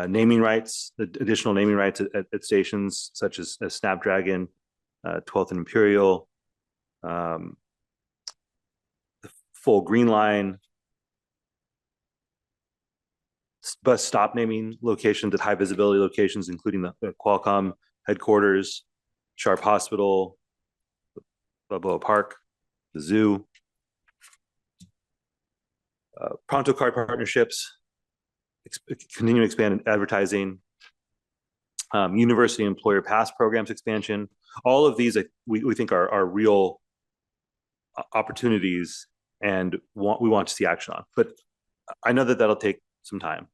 naming rights, additional naming rights at stations such as Snapdragon, 12th and Imperial, the full Green Line, bus stop naming locations at high visibility locations, including the Qualcomm headquarters, Sharp Hospital, Balboa Park, the zoo. Pronto card partnerships, continue to expand advertising, university employer pass programs expansion. All of these we think are real opportunities and we want to see action on. But I know that that'll take some time.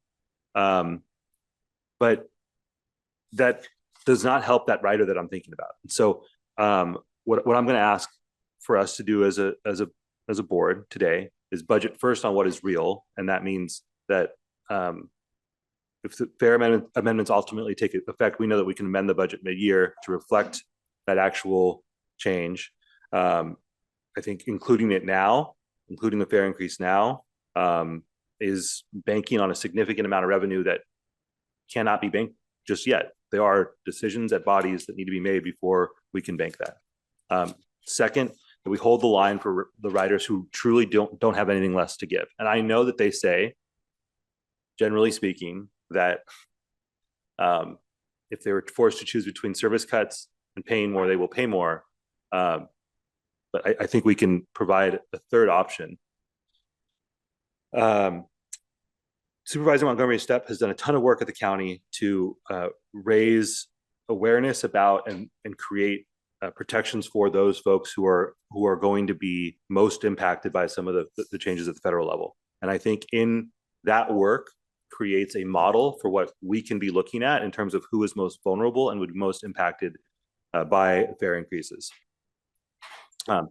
But that does not help that rider that I'm thinking about. So what I'm going to ask for us to do as a board today is budget first on what is real, and that means that if the fair amendments ultimately take effect, we know that we can amend the budget mid-year to reflect that actual change. I think including it now, including the fare increase now, is banking on a significant amount of revenue that cannot be banked just yet. There are decisions at bodies that need to be made before we can bank that. Second, that we hold the line for the riders who truly don't have anything less to give. And I know that they say, generally speaking, that if they were forced to choose between service cuts and paying more, they will pay more. But I think we can provide a third option. Supervisor Montgomery Stepp has done a ton of work at the county to raise awareness about and create protections for those folks who are going to be most impacted by some of the changes at the federal level. And I think in that work creates a model for what we can be looking at in terms of who is most vulnerable and would be most impacted by fare increases.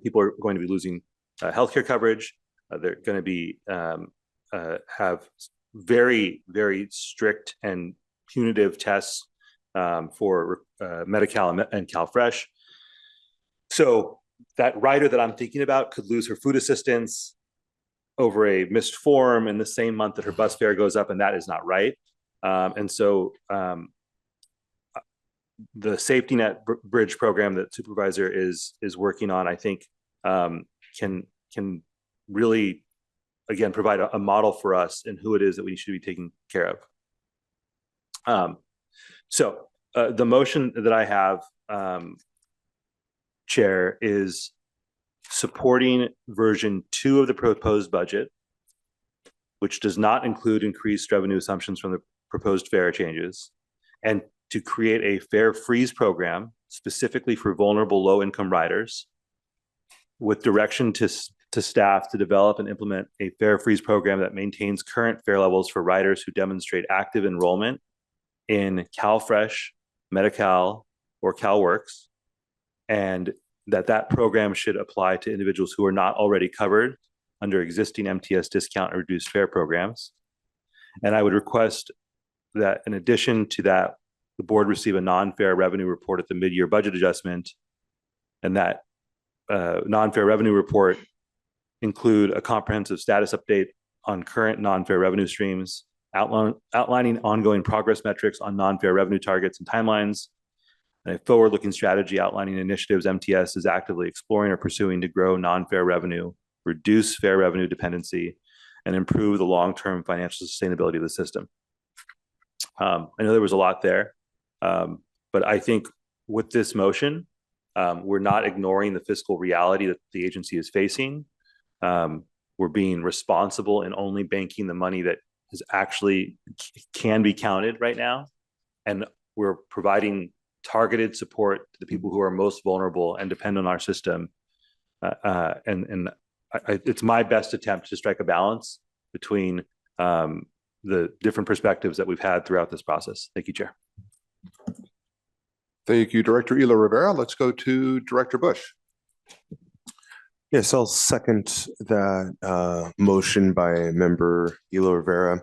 People are going to be losing healthcare coverage. They're going to be have very, very strict and punitive tests for Medi-Cal and CalFresh. So that rider that I'm thinking about could lose her food assistance over a missed form in the same month that her bus fare goes up, and that is not right. And so the safety net bridge program that supervisor is working on, I think can really, again, provide a model for us and who it is that we should be taking care of. So the motion that I have, Chair, is supporting version 2 of the proposed budget, which does not include increased revenue assumptions from the proposed fare changes, and to create a fare freeze program specifically for vulnerable low-income riders with direction to staff to develop and implement a fare freeze program that maintains current fare levels for riders who demonstrate active enrollment in CalFresh, Medi-Cal, or CalWorks, and that program should apply to individuals who are not already covered under existing MTS discount or reduced fare programs. And I would request that in addition to that, the board receive a non-fare revenue report at the mid-year budget adjustment, and that non-fare revenue report include a comprehensive status update on current non-fare revenue streams, outlining ongoing progress metrics on non-fare revenue targets and timelines, and a forward-looking strategy outlining initiatives MTS is actively exploring or pursuing to grow non-fare revenue, reduce fare revenue dependency, and improve the long-term financial sustainability of the system. I know there was a lot there, but I think with this motion, we're not ignoring the fiscal reality that the agency is facing. We're being responsible in only banking the money that is actually can be counted right now. And we're providing targeted support to the people who are most vulnerable and depend on our system. It's my best attempt to strike a balance between the different perspectives that we've had throughout this process. Thank you, Chair. Thank you, Director Ela Rivera. Let's go to Director Bush. Yes, I'll second that motion by Member Ela Rivera.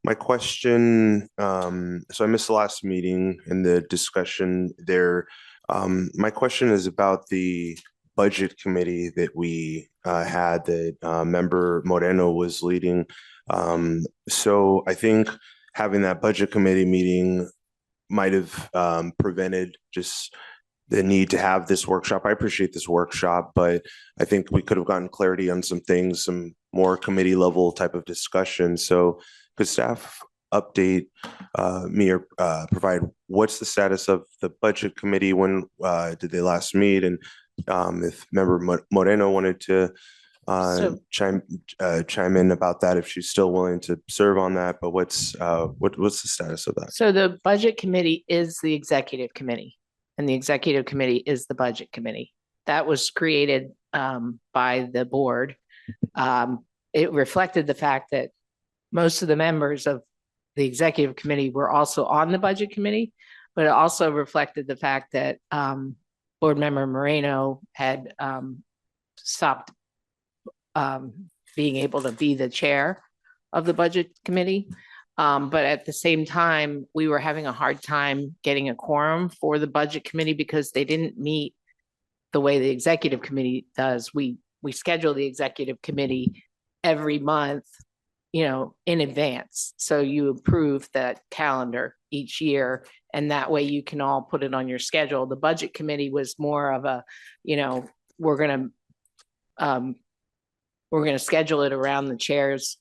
My question, so I missed the last meeting and the discussion there. My question is about the budget committee that we had that Member Moreno was leading. So I think having that budget committee meeting might have prevented just the need to have this workshop. I appreciate this workshop, but I think we could have gotten clarity on some things, some more committee level type of discussion. So could staff update me or provide what's the status of the budget committee? When did they last meet? And if member Moreno wanted to chime in about that, if she's still willing to serve on that, but what's the status of that? So the budget committee is the executive committee, and the executive committee is the budget committee. That was created by the board. It reflected the fact that most of the members of the executive committee were also on the budget committee, but it also reflected the fact that board member Moreno had stopped being able to be the chair of the budget committee. But at the same time, we were having a hard time getting a quorum for the budget committee because they didn't meet the way the executive committee does. We schedule the executive committee every month, in advance. So you approve that calendar each year, and that way you can all put it on your schedule. The budget committee was more of a, we're going to schedule it around the chair's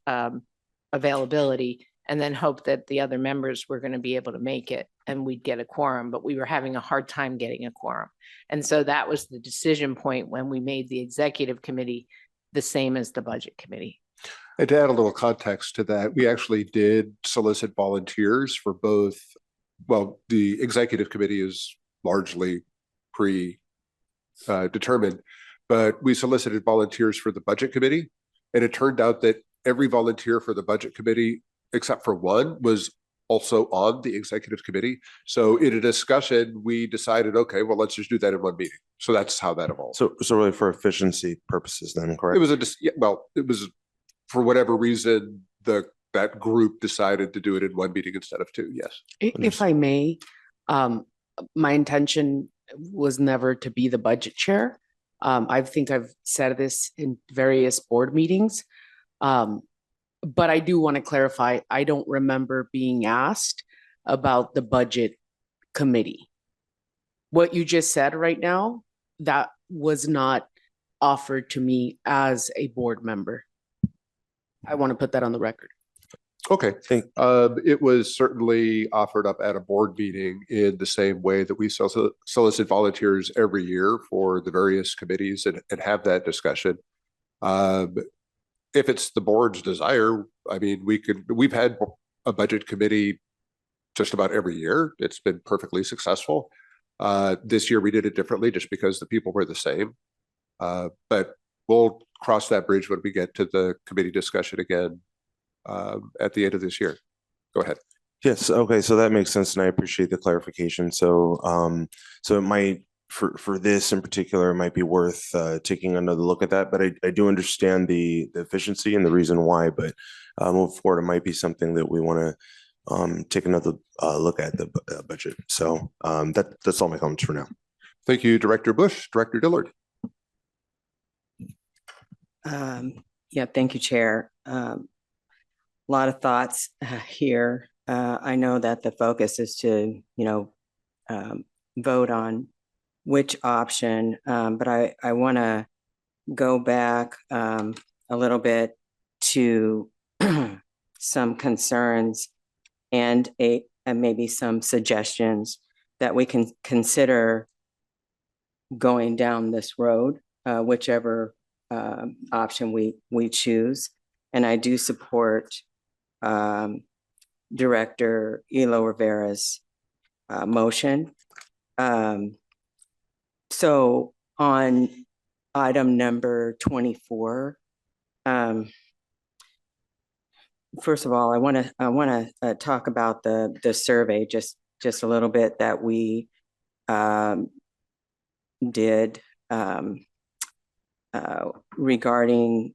availability, and then hope that the other members were going to be able to make it and we'd get a quorum, but we were having a hard time getting a quorum. And so that was the decision point when we made the executive committee the same as the budget committee. And to add a little context to that, we actually did solicit volunteers for both. Well, the executive committee is largely determined, but we solicited volunteers for the budget committee. And it turned out that every volunteer for the budget committee, except for one, was also on the executive committee. So in a discussion, we decided, okay, well, let's just do that in one meeting. So that's how that evolved. So really for efficiency purposes then, correct? It was it was for whatever reason, that group decided to do it in one meeting instead of two. Yes. If I may, my intention was never to be the budget chair. I think I've said this in various board meetings. But I do want to clarify, I don't remember being asked about the budget committee. What you just said right now, that was not offered to me as a board member. I want to put that on the record. Okay. It was certainly offered up at a board meeting in the same way that we solicit volunteers every year for the various committees and have that discussion. If it's the board's desire, I mean, we've had a budget committee just about every year. It's been perfectly successful. This year we did it differently just because the people were the same. But we'll cross that bridge when we get to the committee discussion again at the end of this year. Go ahead. Yes. Okay. So that makes sense, and I appreciate the clarification. So, so it might, for this in particular, it might be worth taking another look at that. But I do understand the efficiency and the reason why. But moving forward, it might be something that we want to take another look at the budget. So that's all my comments for now. Thank you, Director Bush. Director Dillard. Yeah, thank you, Chair. A lot of thoughts here. I know that the focus is to, vote on which option, but I want to go back a little bit to some concerns and maybe some suggestions that we can consider going down this road, whichever option we choose. And I do support Director Elo Rivera's motion. So on item number 24, first of all, I want to talk about the survey just a little bit that we did regarding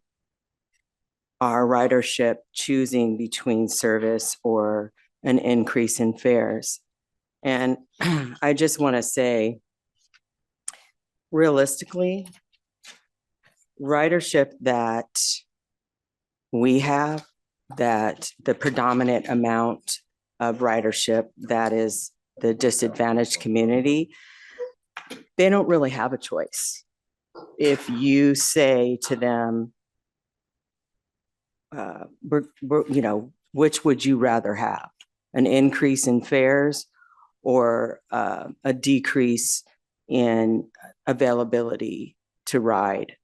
our ridership choosing between service or an increase in fares. And I just want to say, realistically, ridership that we have, that the predominant amount of ridership that is the disadvantaged community, they don't really have a choice. If you say to them, which would you rather have? An increase in fares or a decrease in availability to ride?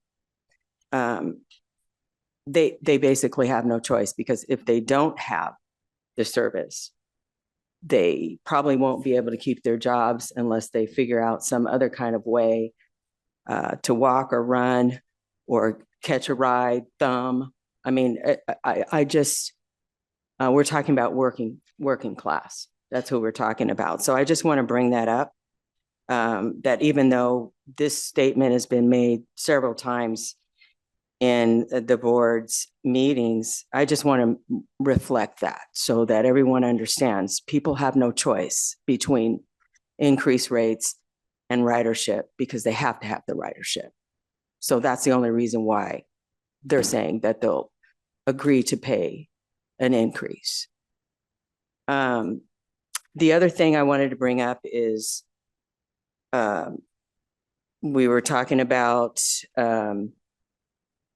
They basically have no choice, because if they don't have the service, they probably won't be able to keep their jobs unless they figure out some other kind of way to walk or run or catch a ride, thumb. I mean, I just, we're talking about working class. That's who we're talking about. So I just want to bring that up, that even though this statement has been made several times in the board's meetings, I just want to reflect that so that everyone understands people have no choice between increased rates and ridership, because they have to have the ridership. So that's the only reason why they're saying that they'll agree to pay an increase. The other thing I wanted to bring up is we were talking about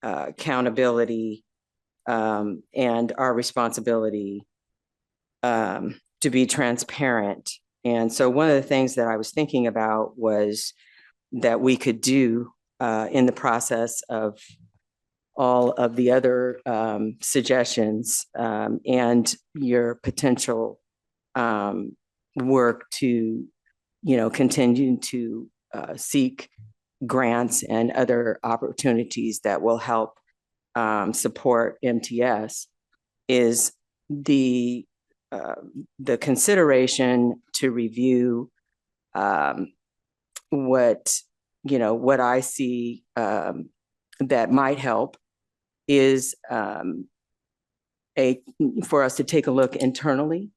accountability and our responsibility to be transparent. And so one of the things that I was thinking about was that we could do in the process of all of the other suggestions and your potential work to, continue to seek grants and other opportunities that will help support MTS, is the consideration to review what I see that might help is for us to take a look internally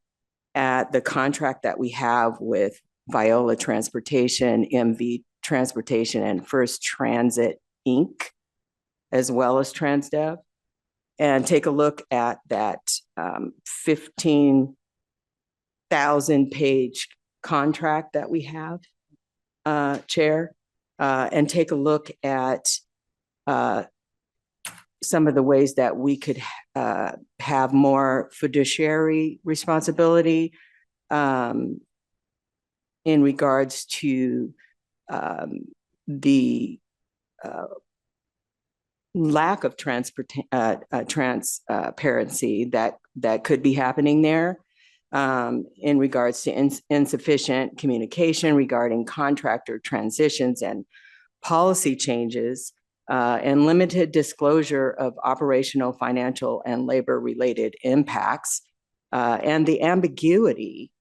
at the contract that we have with Viola Transportation, MV Transportation, and First Transit Inc., as well as TransDev, and take a look at that 15,000-page contract that we have, Chair, and take a look at some of the ways that we could have more fiduciary responsibility in regards to the lack of transparency that could be happening there, in regards to insufficient communication regarding contractor transitions and policy changes, and limited disclosure of operational, financial, and labor-related impacts, and the ambiguity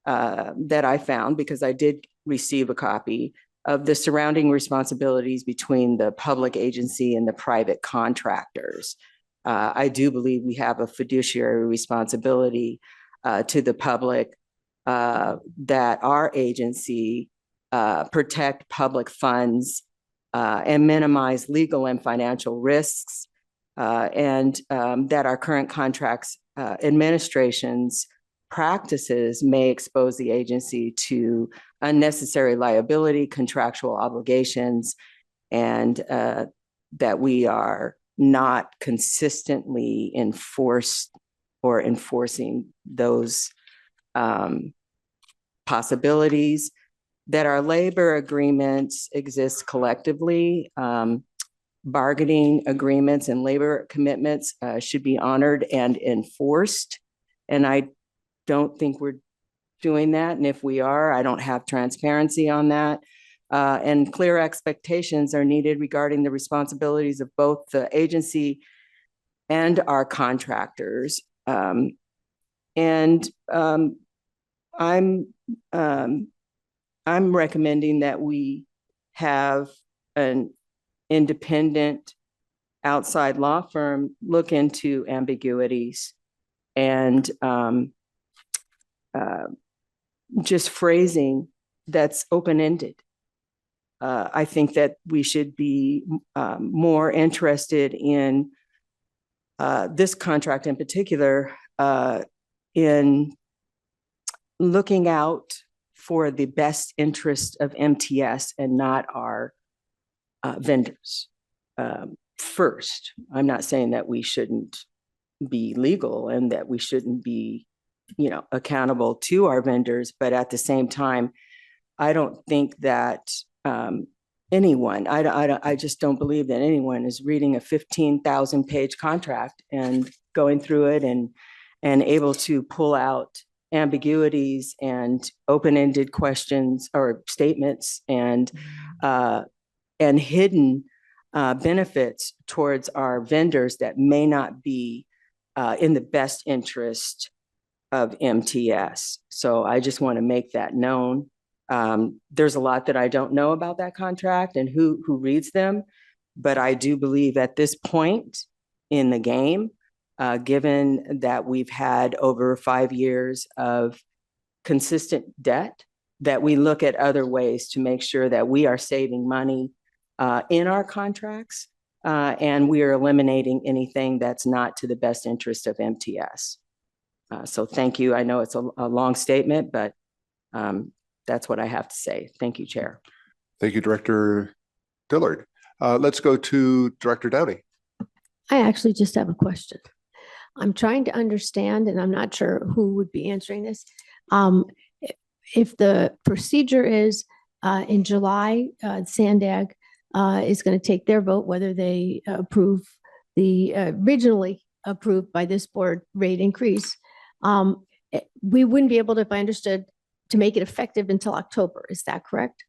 that I found, because I did receive a copy of the surrounding responsibilities between the public agency and the private contractors. I do believe we have a fiduciary responsibility to the public that our agency protect public funds and minimize legal and financial risks, and that our current contracts administration's practices may expose the agency to unnecessary liability, contractual obligations, and that we are not consistently enforcing those possibilities, that our labor agreements exist collectively. Bargaining agreements and labor commitments should be honored and enforced. And I don't think we're doing that. And if we are, I don't have transparency on that. And clear expectations are needed regarding the responsibilities of both the agency and our contractors. I'm recommending that we have an independent outside law firm look into ambiguities and just phrasing that's open-ended. I think that we should be more interested in this contract in particular, in looking out for the best interest of MTS and not our vendors first. I'm not saying that we shouldn't be legal and that we shouldn't be, you know, accountable to our vendors. But at the same time, I don't think that I just don't believe that anyone is reading a 15,000 page contract and going through it and able to pull out ambiguities and open-ended questions or statements and hidden benefits towards our vendors that may not be in the best interest of MTS. So I just want to make that known. There's a lot that I don't know about that contract and who reads them, but I do believe at this point in the game, given that we've had over 5 years of consistent debt, that we look at other ways to make sure that we are saving money in our contracts and we are eliminating anything that's not to the best interest of MTS. So thank you. I know it's a long statement, but that's what I have to say. Thank you, Chair. Thank you, Director Dillard. Let's go to Director Downey. I actually just have a question. I'm trying to understand, and I'm not sure who would be answering this. If the procedure is in July, Sandag is going to take their vote, whether they approve the originally approved by this board rate increase. We wouldn't be able to, if I understood, to make it effective until October. Is that correct?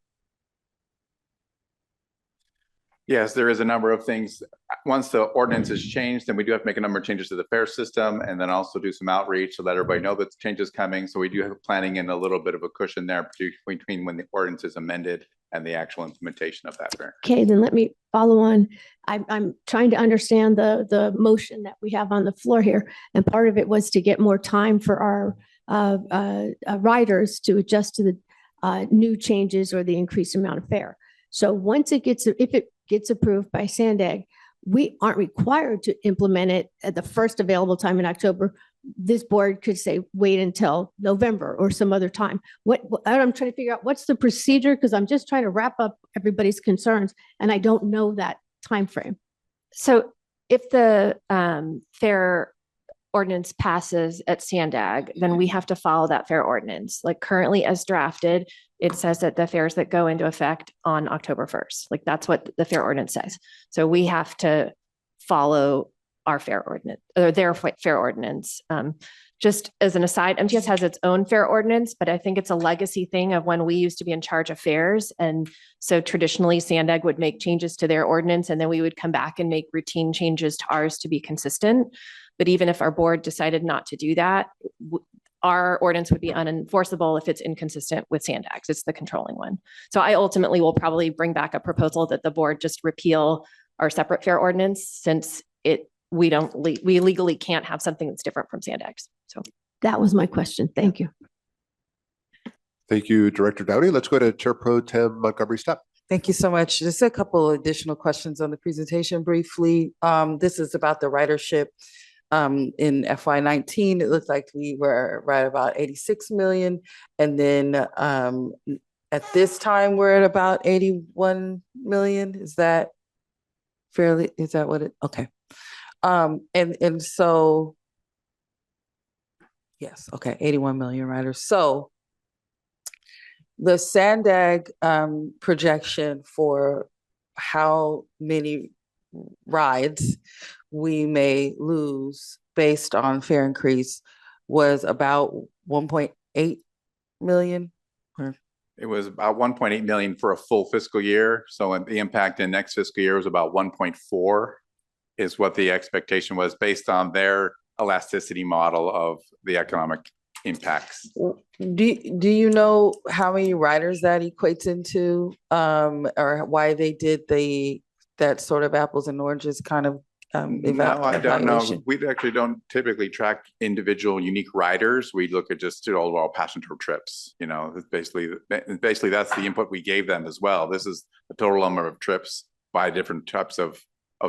Yes, there is a number of things. Once the ordinance is changed, then we do have to make a number of changes to the fare system and then also do some outreach to let everybody know that the change is coming. So we do have planning and a little bit of a cushion there between when the ordinance is amended and the actual implementation of that fare. Okay, then let me follow on. I'm trying to understand the motion that we have on the floor here. And part of it was to get more time for our riders to adjust to the new changes or the increased amount of fare. So once if it gets approved by Sandag, we aren't required to implement it at the first available time in October. This board could say, wait until November or some other time. I'm trying to figure out what's the procedure, because I'm just trying to wrap up everybody's concerns and I don't know that time frame. So if the fare ordinance passes at Sandag, then we have to follow that fare ordinance. Like currently as drafted, it says that the fares that go into effect on October 1st, like that's what the fare ordinance says. So we have to follow our fare ordinance or their fare ordinance. Just as an aside, MTS has its own fare ordinance, but I think it's a legacy thing of when we used to be in charge of fares. And so traditionally Sandag would make changes to their ordinance and then we would come back and make routine changes to ours to be consistent. But even if our board decided not to do that, our ordinance would be unenforceable if it's inconsistent with Sandag's. It's the controlling one. So I ultimately will probably bring back a proposal that the board just repeal our separate fare ordinance, since we legally can't have something that's different from Sandag's. So that was my question. Thank you. Thank you, Director Downey. Let's go to Chair Pro Tem Montgomery Stepp. Thank you so much. Just a couple additional questions on the presentation briefly. This is about the ridership. In FY19, it looked like we were right about 86 million. And then at this time, we're at about 81 million. Is that what it, okay. And so, yes, okay, 81 million riders. So the Sandag projection for how many rides we may lose based on fare increase was about 1.8 million. It was about 1.8 million for a full fiscal year. So the impact in next fiscal year was about 1.4 is what the expectation was based on their elasticity model of the economic impacts. Do you know how many riders that equates into, or why they did that sort of apples and oranges kind of No, I don't know. We actually don't typically track individual unique riders. We look at just overall passenger trips. You know, it's basically that's the input we gave them as well. This is the total number of trips by different types of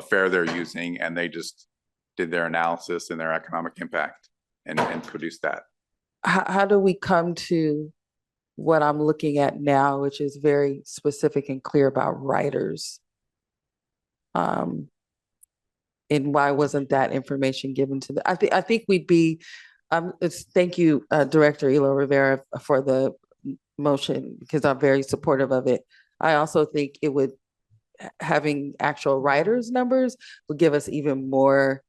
fare they're using, and they just did their analysis and their economic impact and produced that. How do we come to what I'm looking at now, which is very specific and clear about riders? and why wasn't that information given to the, I think we'd be, thank you, Director Elo Rivera for the motion, because I'm very supportive of it. I also think it would, having actual writers' numbers would give us even more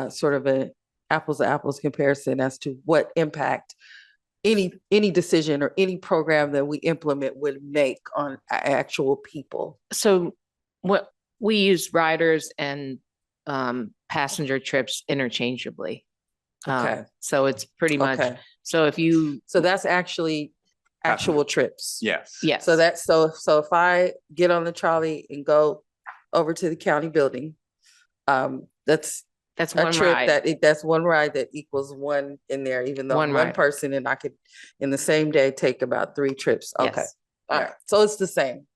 sort of a apples to apples comparison as to what impact any decision or any program that we implement would make on actual people. So what we use riders and passenger trips interchangeably. Okay. So it's pretty much, Okay. so if you, So that's actually actual trips. Yes. yes. So that's, so if I get on the trolley and go over to the county building, that's That's a one trip ride. that's one ride that equals one in there, even though One I'm one ride. person and I could in the same day take about 3 trips. Okay. Yes. All right. So it's the same.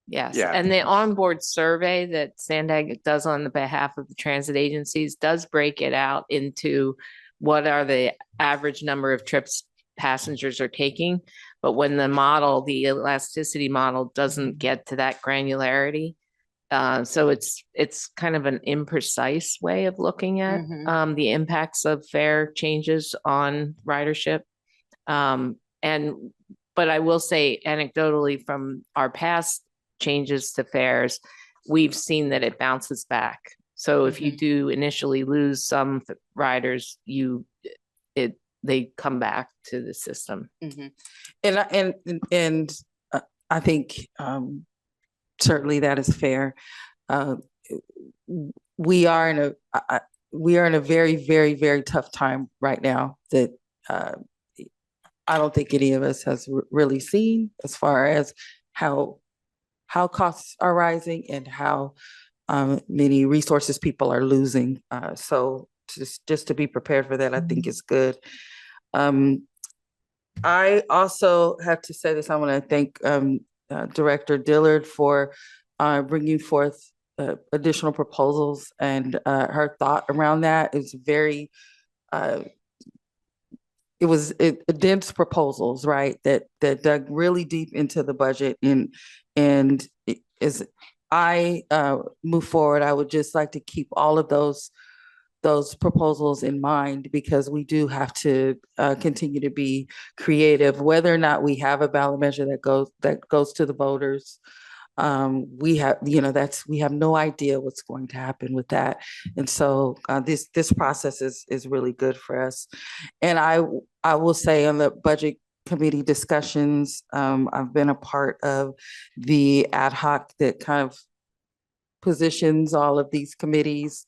Yes, Yeah. and the onboard survey that Sandag does on the behalf of the transit agencies does break it out into what are the average number of trips passengers are taking. But when the model, the elasticity model, doesn't get to that granularity, so it's kind of an imprecise way of looking at the impacts of fare changes on ridership. But I will say anecdotally from our past changes to fares, we've seen that it bounces back. So if you do initially lose some riders, they come back to the system. And I think certainly that is fair. We are in a very, very, very tough time right now that I don't think any of us has really seen, as far as how costs are rising and how many resources people are losing. So just to be prepared for that, I think is good. I also have to say this. I want to thank Director Dillard for bringing forth additional proposals, and her thought around that is very, it was dense proposals, right? That dug really deep into the budget. And as I move forward, I would just like to keep all of those proposals in mind, because we do have to continue to be creative, whether or not we have a ballot measure that goes to the voters. We have, we have no idea what's going to happen with that. And so this process is really good for us. And I will say, on the budget committee discussions, I've been a part of the ad hoc that kind of positions all of these committees.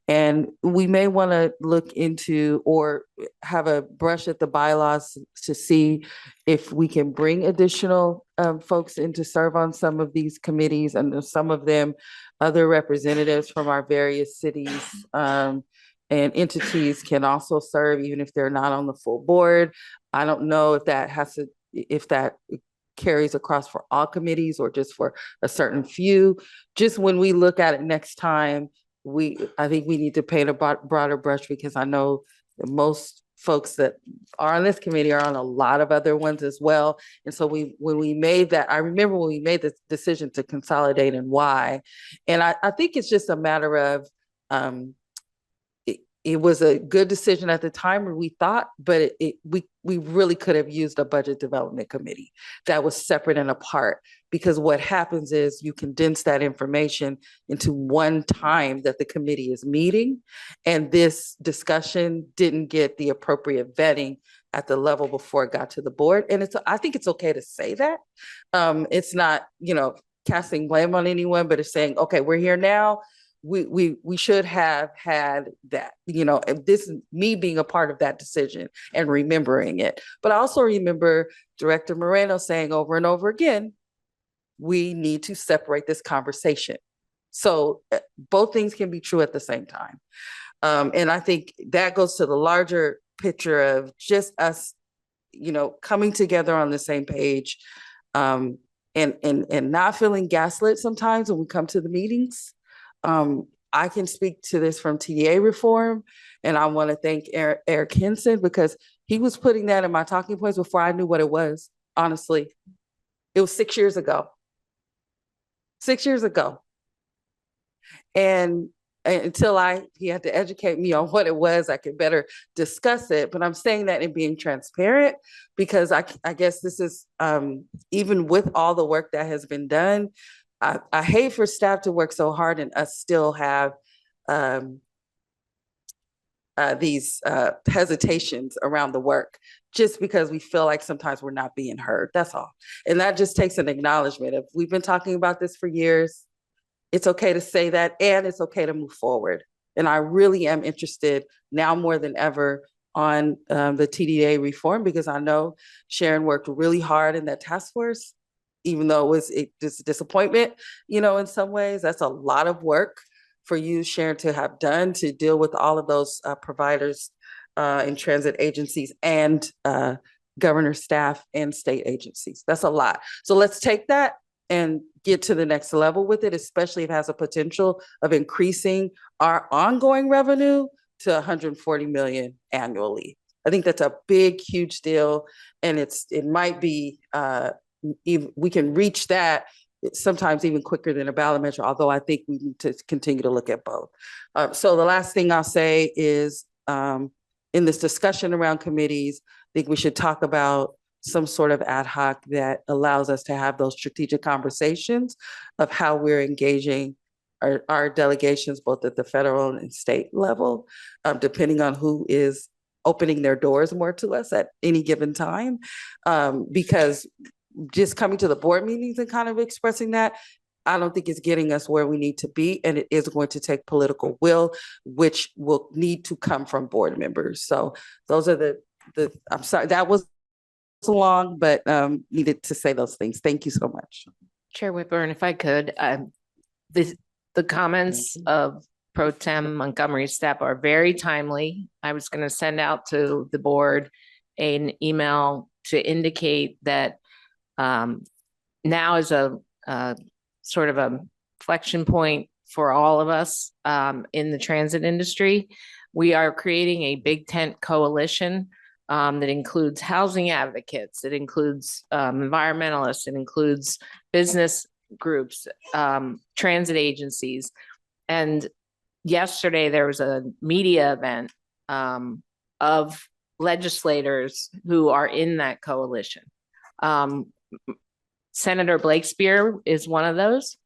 And we may want to look into or have a brush at the bylaws to see if we can bring additional folks in to serve on some of these committees, and some of them other representatives from our various cities and entities can also serve, even if they're not on the full board. I don't know if that carries across for all committees or just for a certain few. Just when we look at it next time, I think we need to paint a broader brush, because I know that most folks that are on this committee are on a lot of other ones as well. And so when we made that, I remember when we made the decision to consolidate, and why. And I think it's just a matter of, it was a good decision at the time, or we thought, but we really could have used a budget development committee that was separate and apart, because what happens is you condense that information into one time that the committee is meeting, and this discussion didn't get the appropriate vetting at the level before it got to the board. And I think it's okay to say that. It's not, casting blame on anyone, but it's saying, okay, we're here now. We should have had that, and this is me being a part of that decision and remembering it. But I also remember Director Moreno saying over and over again, we need to separate this conversation. So both things can be true at the same time. And I think that goes to the larger picture of just us, coming together on the same page, and not feeling gaslit sometimes when we come to the meetings. I can speak to this from TDA reform, and I want to thank Eric Henson, because he was putting that in my talking points before I knew what it was. Honestly, it was 6 years ago. 6 years ago. And until he had to educate me on what it was, I could better discuss it. But I'm saying that in being transparent, because I guess this is, even with all the work that has been done, I hate for staff to work so hard and us still have these hesitations around the work, just because we feel like sometimes we're not being heard. That's all. And that just takes an acknowledgement of, we've been talking about this for years. It's okay to say that, and it's okay to move forward. And I really am interested now more than ever on the TDA reform, because I know Sharon worked really hard in that task force, even though it was just a disappointment, in some ways. That's a lot of work for you, Sharon, to have done, to deal with all of those providers in transit agencies and governor staff and state agencies. That's a lot. So let's take that and get to the next level with it, especially if it has a potential of increasing our ongoing revenue to 140 million annually. I think that's a big, huge deal. And it might be, we can reach that sometimes even quicker than a ballot measure, although I think we need to continue to look at both. So the last thing I'll say is, in this discussion around committees, I think we should talk about some sort of ad hoc that allows us to have those strategic conversations of how we're engaging our delegations, both at the federal and state level, depending on who is opening their doors more to us at any given time. Because just coming to the board meetings and kind of expressing that, I don't think it's getting us where we need to be. And it is going to take political will, which will need to come from board members. So those are I'm sorry, that was long, but needed to say those things. Thank you so much. Chair Whitburn, if I could, the comments of Pro Tem Montgomery Stepp are very timely. I was going to send out to the board an email to indicate that now is a sort of a inflection point for all of us in the transit industry. We are creating a big tent coalition that includes housing advocates, it includes environmentalists, it includes business groups, transit agencies. And yesterday there was a media event of legislators who are in that coalition. Senator Blakespear is one of those,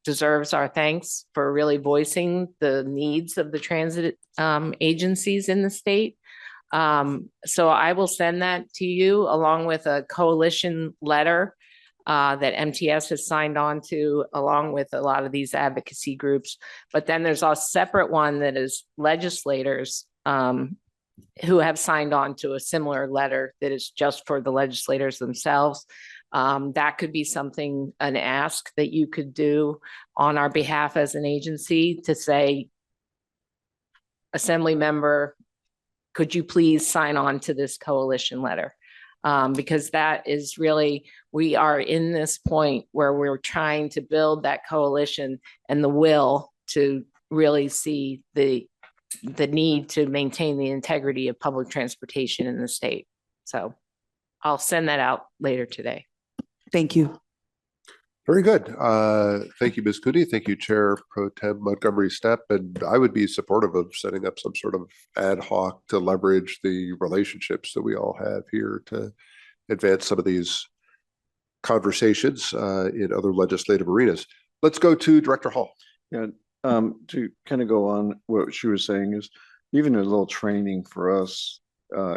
deserves our thanks for really voicing the needs of the transit agencies in the state. So I will send that to you along with a coalition letter that MTS has signed on to, along with a lot of these advocacy groups. But then there's a separate one that is legislators who have signed on to a similar letter that is just for the legislators themselves. That could be something, an ask that you could do on our behalf as an agency to say, Assembly member, could you please sign on to this coalition letter? Because that is really, we are in this point where we're trying to build that coalition and the will to really see the need to maintain the integrity of public transportation in the state. So I'll send that out later today. Thank you. Very good. Thank you, Ms. Cooney. Thank you, Chair Pro Tem Montgomery Stepp. And I would be supportive of setting up some sort of ad hoc to leverage the relationships that we all have here to advance some of these conversations in other legislative arenas. Let's go to Director Hall. Yeah, to kind of go on what she was saying is even a little training for us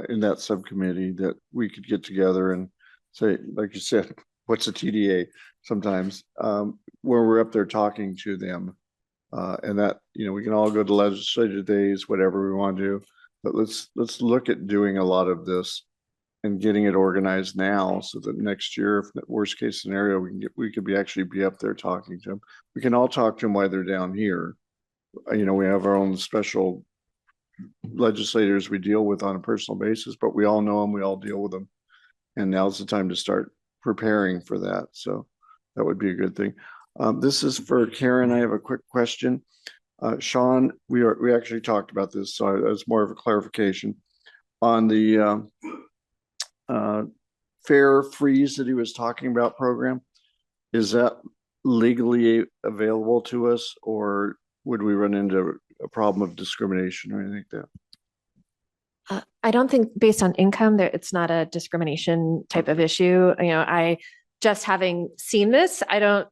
in that subcommittee that we could get together and say, like you said, what's a TDA sometimes, where we're up there talking to them. And that, we can all go to legislative days, whatever we want to do, but let's look at doing a lot of this and getting it organized now so that next year, if the worst case scenario, we could actually be up there talking to them. We can all talk to them while they're down here. We have our own special legislators we deal with on a personal basis, but we all know them, we all deal with them. And now's the time to start preparing for that. So that would be a good thing. This is for Karen. I have a quick question. Sean, we actually talked about this, so that's more of a clarification on the fare freeze that he was talking about program. Is that legally available to us, or would we run into a problem of discrimination or anything like that? I don't think based on income that it's not a discrimination type of issue. I just having seen this, I don't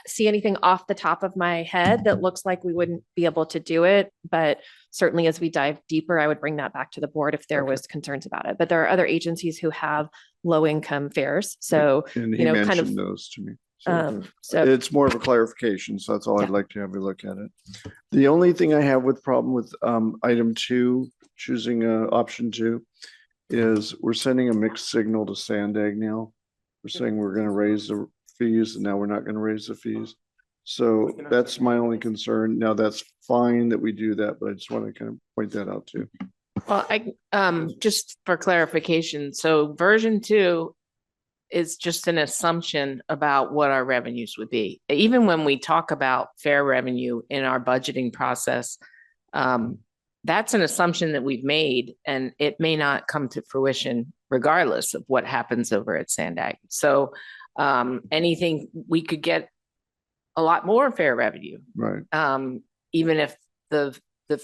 see anything off the top of my head that looks like we wouldn't be able to do it. But certainly as we dive deeper, I would bring that back to the board if there was concerns about it. But there are other agencies who have low income fares. So, And he mentioned those to me. So it's more of a clarification. So that's all I'd like to have a look at it. The only thing I have with problem with item 2, choosing option 2, is we're sending a mixed signal to Sandag now. We're saying we're going to raise the fees, and now we're not going to raise the fees. So that's my only concern. Now that's fine that we do that, but I just want to kind of point that out too. Well, just for clarification, so version 2 is just an assumption about what our revenues would be. Even when we talk about fair revenue in our budgeting process, that's an assumption that we've made, and it may not come to fruition regardless of what happens over at Sandag. So anything, we could get a lot more fair revenue, right? Even if the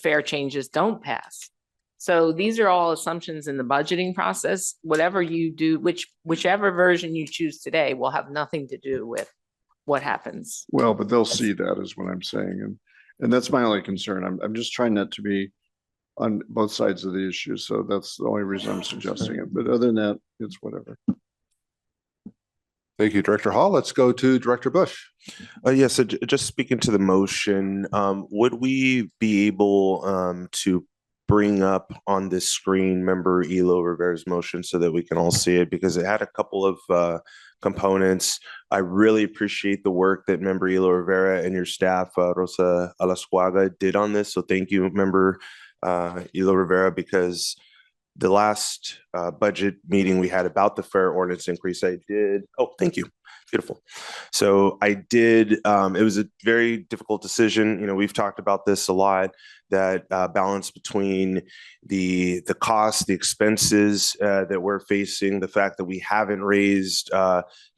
fare changes don't pass. So these are all assumptions in the budgeting process. Whatever you do, whichever version you choose today will have nothing to do with what happens. Well, but they'll see that is what I'm saying. And that's my only concern. I'm just trying not to be on both sides of the issue. So that's the only reason I'm suggesting it. But other than that, it's whatever. Thank you, Director Hall. Let's go to Director Bush. Yes, so just speaking to the motion, would we be able to bring up on this screen Member Elo Rivera's motion so that we can all see it, because it had a couple of components. I really appreciate the work that Member Elo Rivera and your staff, Rosa Alascuaga, did on this. So thank you, Member Elo Rivera, because the last budget meeting we had about the fare ordinance increase, thank you. Beautiful. So I did, it was a very difficult decision. We've talked about this a lot, that balance between the cost, the expenses that we're facing, the fact that we haven't raised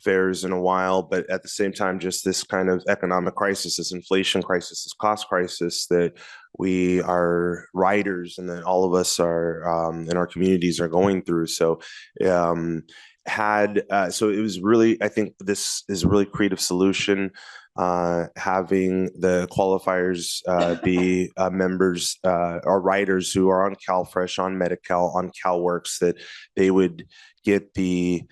fares in a while, but at the same time, just this kind of economic crisis, this inflation crisis, this cost crisis that we are riders and that all of us are in our communities are going through. So so it was really, I think this is a really creative solution, having the qualifiers be members or riders who are on CalFresh, on Medi-Cal, on CalWorks, that they would get the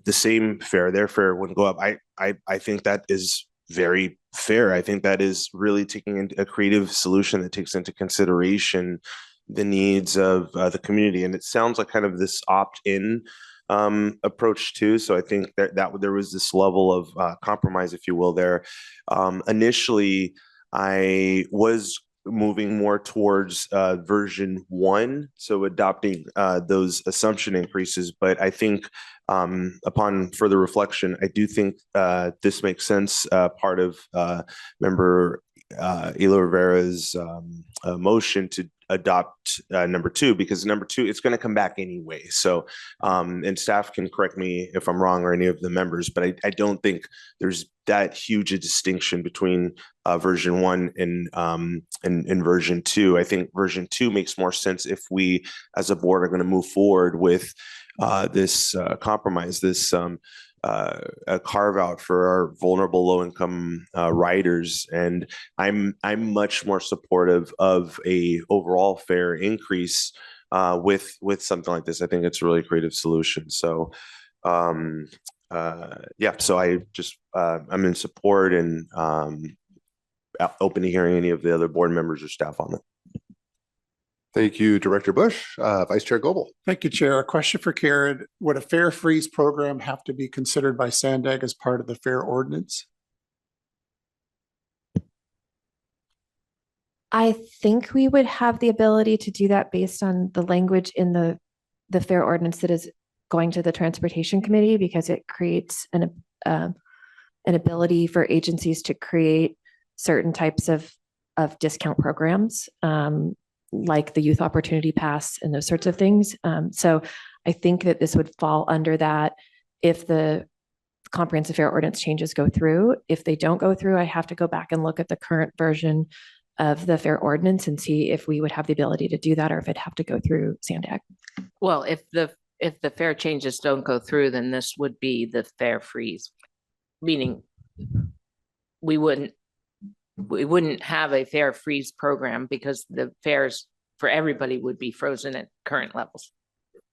same fare. Their fare wouldn't go up. I think that is very fair. I think that is really taking a creative solution that takes into consideration the needs of the community. And it sounds like kind of this opt-in approach too. So I think that there was this level of compromise, if you will, there. Initially, I was moving more towards version 1, so adopting those assumption increases. But I think upon further reflection, I do think this makes sense. Part of Member Elo Rivera's motion to adopt number 2, because number 2, it's going to come back anyway. So, and staff can correct me if I'm wrong, or any of the members, but I don't think there's that huge a distinction between version 1 and version 2. I think version 2 makes more sense if we, as a board, are going to move forward with this compromise, this a carve out for our vulnerable low-income riders. And I'm much more supportive of a overall fare increase with something like this. I think it's a really creative solution. So so I just I'm in support and open to hearing any of the other board members or staff on it. Thank you, Director Bush. Vice Chair Goebel. Thank you, Chair. A question for Karen. Would a fare freeze program have to be considered by Sandag as part of the fare ordinance? I think we would have the ability to do that based on the language in the fare ordinance that is going to the Transportation Committee, because it creates an ability for agencies to create certain types of discount programs, like the Youth Opportunity Pass and those sorts of things. So I think that this would fall under that if the comprehensive fair ordinance changes go through. If they don't go through, I have to go back and look at the current version of the fair ordinance and see if we would have the ability to do that or if it'd have to go through Sandag. Well, if the fair changes don't go through, then this would be the fair freeze, meaning we wouldn't have a fair freeze program because the fares for everybody would be frozen at current levels.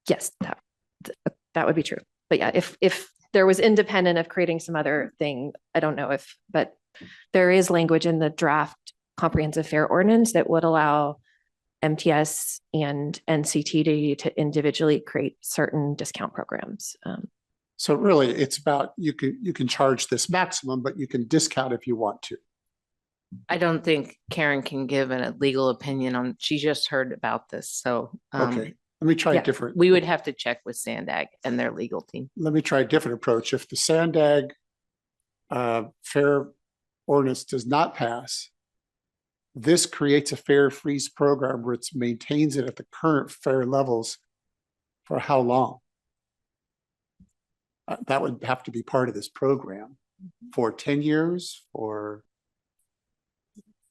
Yes, that would be true. But yeah, if there was independent of creating some other thing, I don't know if, but there is language in the draft comprehensive fair ordinance that would allow MTS and NCTD to individually create certain discount programs. So really, it's about you can charge this maximum, but you can discount if you want to. I don't think Karen can give a legal opinion on, she just heard about this, so. Okay, let me try a different. We would have to check with Sandag and their legal team. Let me try a different approach. If the Sandag fair ordinance does not pass, this creates a fair freeze program where it maintains it at the current fair levels for how long? That would have to be part of this program for 10 years or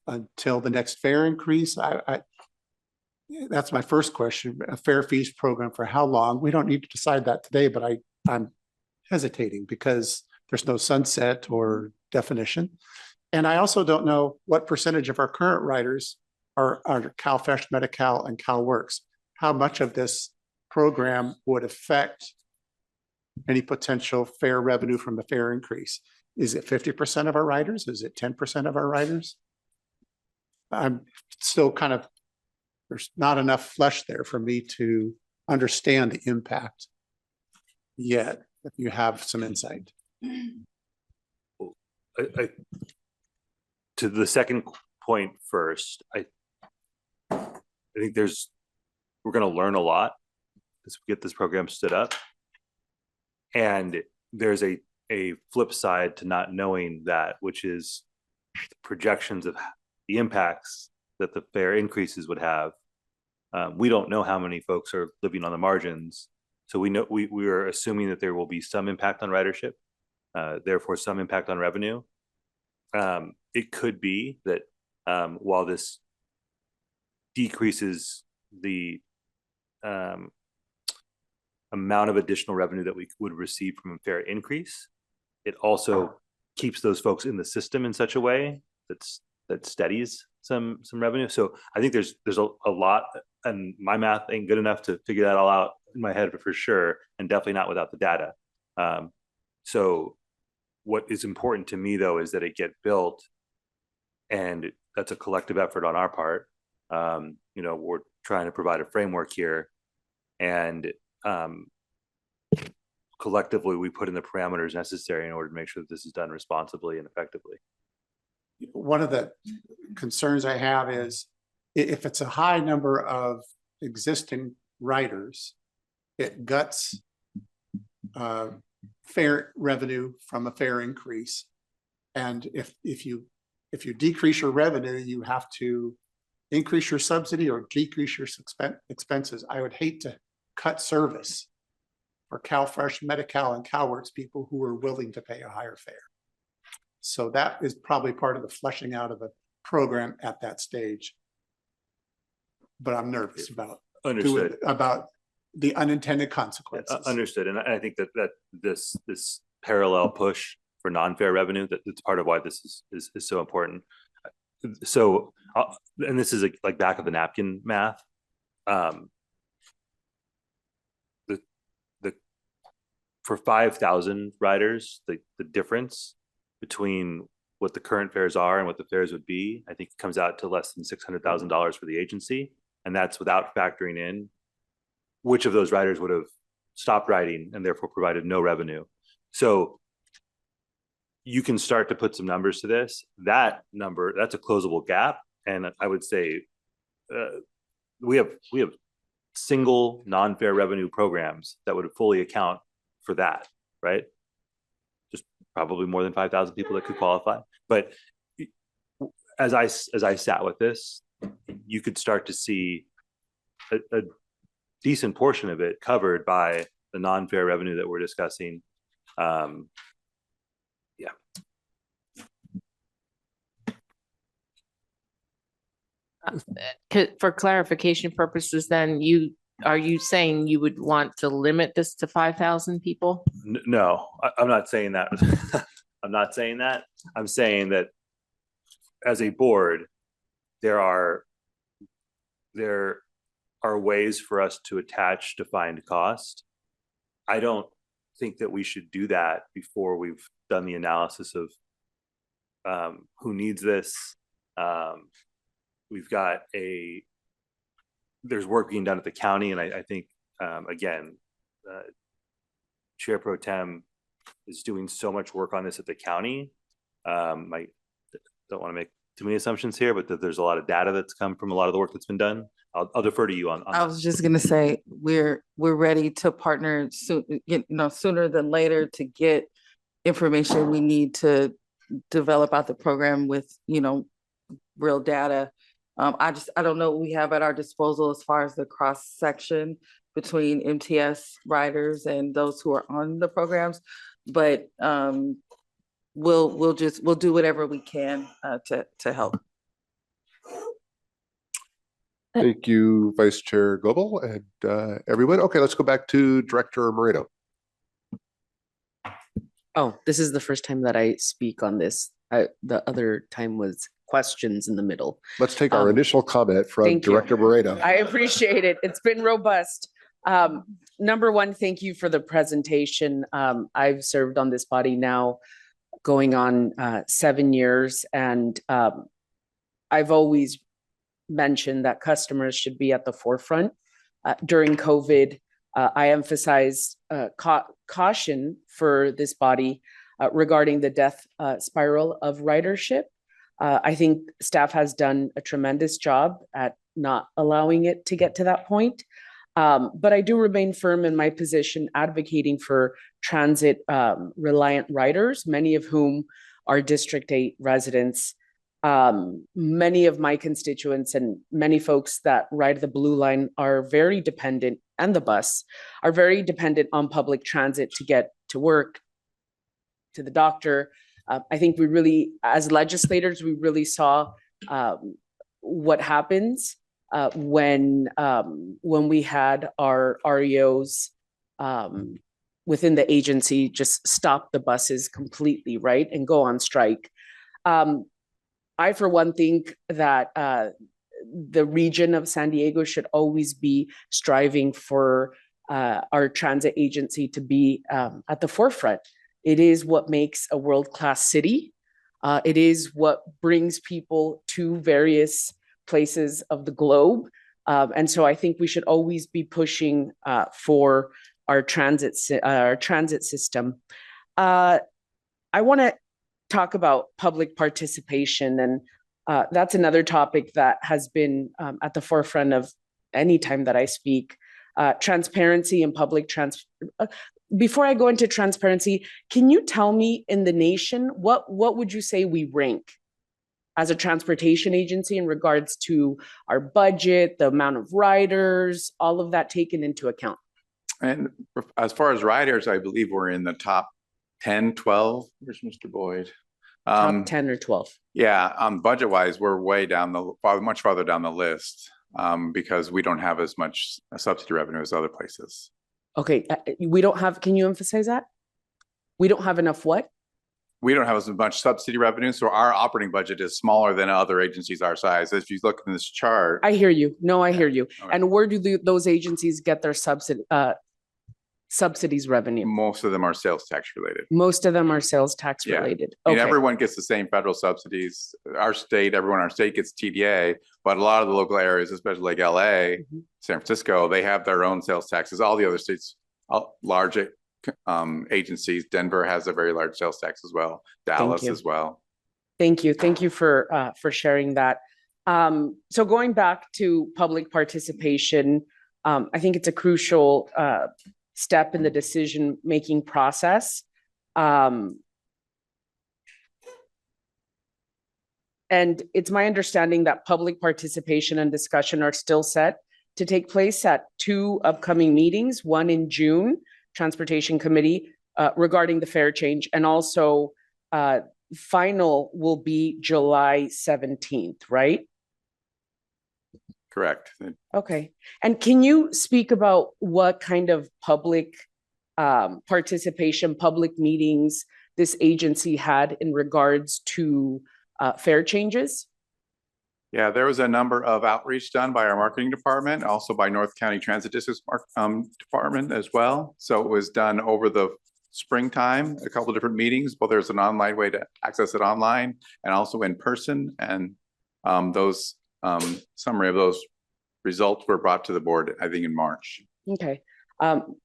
until the next fair increase. That's my first question. A fair fees program for how long? We don't need to decide that today, but I'm hesitating because there's no sunset or definition. And I also don't know what percentage of our current writers are CalFresh, Medi-Cal, and CalWorks. How much of this program would affect any potential fair revenue from the fair increase? Is it 50% of our writers? Is it 10% of our writers? I'm still kind of, there's not enough flesh there for me to understand the impact yet, if you have some insight. To the second point first, I think we're going to learn a lot as we get this program stood up. And there's a flip side to not knowing that, which is the projections of the impacts that the fare increases would have. We don't know how many folks are living on the margins. So we know we are assuming that there will be some impact on ridership, therefore some impact on revenue. It could be that while this decreases the amount of additional revenue that we would receive from a fare increase, it also keeps those folks in the system in such a way that steadies some revenue. So I think there's a lot, and my math ain't good enough to figure that all out in my head for sure, and definitely not without the data. So what is important to me though is that it get built, and that's a collective effort on our part. We're trying to provide a framework here, and collectively we put in the parameters necessary in order to make sure that this is done responsibly and effectively. One of the concerns I have is if it's a high number of existing writers, it guts fair revenue from a fair increase. And if you decrease your revenue, you have to increase your subsidy or decrease your expenses. I would hate to cut service for CalFresh, Medi-Cal, and CalWorks people who are willing to pay a higher fare. So that is probably part of the fleshing out of the program at that stage. But I'm nervous about the unintended consequences. Understood. And I think that this parallel push for non-fare revenue, that's part of why this is so important. So, and this is like back of the napkin math. For 5,000 riders, the difference between what the current fares are and what the fares would be, I think it comes out to less than $600,000 for the agency. And that's without factoring in which of those riders would have stopped riding and therefore provided no revenue. So you can start to put some numbers to this. That number, that's a closable gap. And I would say we have single non-fare revenue programs that would fully account for that, right? Just probably more than 5,000 people that could qualify. But as I sat with this, you could start to see a decent portion of it covered by the non-fare revenue that we're discussing. For clarification purposes, then are you saying you would want to limit this to 5,000 people? No, I'm not saying that. I'm not saying that. I'm saying that as a board, there are ways for us to attach defined cost. I don't think that we should do that before we've done the analysis of who needs this. There's work being done at the county, and I think, again, Chair Pro Tem is doing so much work on this at the county. I don't want to make too many assumptions here, but that there's a lot of data that's come from a lot of the work that's been done. I'll defer to you on I was just gonna say, we're ready to partner soon, sooner than later to get information we need to develop out the program with, real data. I don't know what we have at our disposal as far as the cross section between MTS riders and those who are on the programs, but we'll do whatever we can to help. Thank you, Vice Chair Goebel and everyone. Okay, let's go back to Director Moreno. Oh, this is the first time that I speak on this. The other time was questions in the middle. Let's take our initial comment from thank you. Director Moreno. I appreciate it. It's been robust. Number one, thank you for the presentation. I've served on this body now going on 7 years, and I've always mentioned that customers should be at the forefront. During COVID, I emphasized caution for this body regarding the death spiral of ridership. I think staff has done a tremendous job at not allowing it to get to that point. But I do remain firm in my position advocating for transit reliant riders, many of whom are District 8 residents. Many of my constituents and many folks that ride the Blue Line are very dependent, and the bus are very dependent on public transit to get to work, to the doctor. I think we really, as legislators, we really saw what happens when we had our REOs within the agency just stop the buses completely, right, and go on strike. I, for one, think that the region of San Diego should always be striving for our transit agency to be at the forefront. It is what makes a world-class city. It is what brings people to various places of the globe. And so I think we should always be pushing for our transit system. I want to talk about public participation, and that's another topic that has been at the forefront of any time that I speak. Transparency and public before I go into transparency, can you tell me in the nation, what would you say we rank as a transportation agency in regards to our budget, the amount of riders, all of that taken into account? And as far as riders, I believe we're in the top 10, 12. Where's Mr. Boyd? Top 10 or 12. Yeah, budget wise, we're way much farther down the list because we don't have as much subsidy revenue as other places. Okay, we don't have, can you emphasize that? We don't have enough what? We don't have as much subsidy revenue, so our operating budget is smaller than other agencies our size. If you look in this chart. I hear you. No, I hear you. Okay. And where do those agencies get their subsidies revenue? Most of them are sales tax related. Most of them are sales tax related. I mean, Okay. everyone gets the same federal subsidies. Everyone in our state gets TDA, but a lot of the local areas, especially like LA, San Francisco, they have their own sales taxes. All the other states, large agencies, Denver has a very large sales tax as well, Dallas as well. Thank you. Thank you for sharing that. So going back to public participation, I think it's a crucial step in the decision-making process. And it's my understanding that public participation and discussion are still set to take place at 2 upcoming meetings, one in June, Transportation Committee, regarding the fare change, and also final will be July 17th, right? Correct. Okay. And can you speak about what kind of public participation, public meetings this agency had in regards to fare changes? Yeah, there was a number of outreach done by our marketing department, also by North County Transit District's department as well. So it was done over the springtime, a couple of different meetings, but there's an online way to access it online and also in person. And those summary of those results were brought to the board, I think, in March. Okay.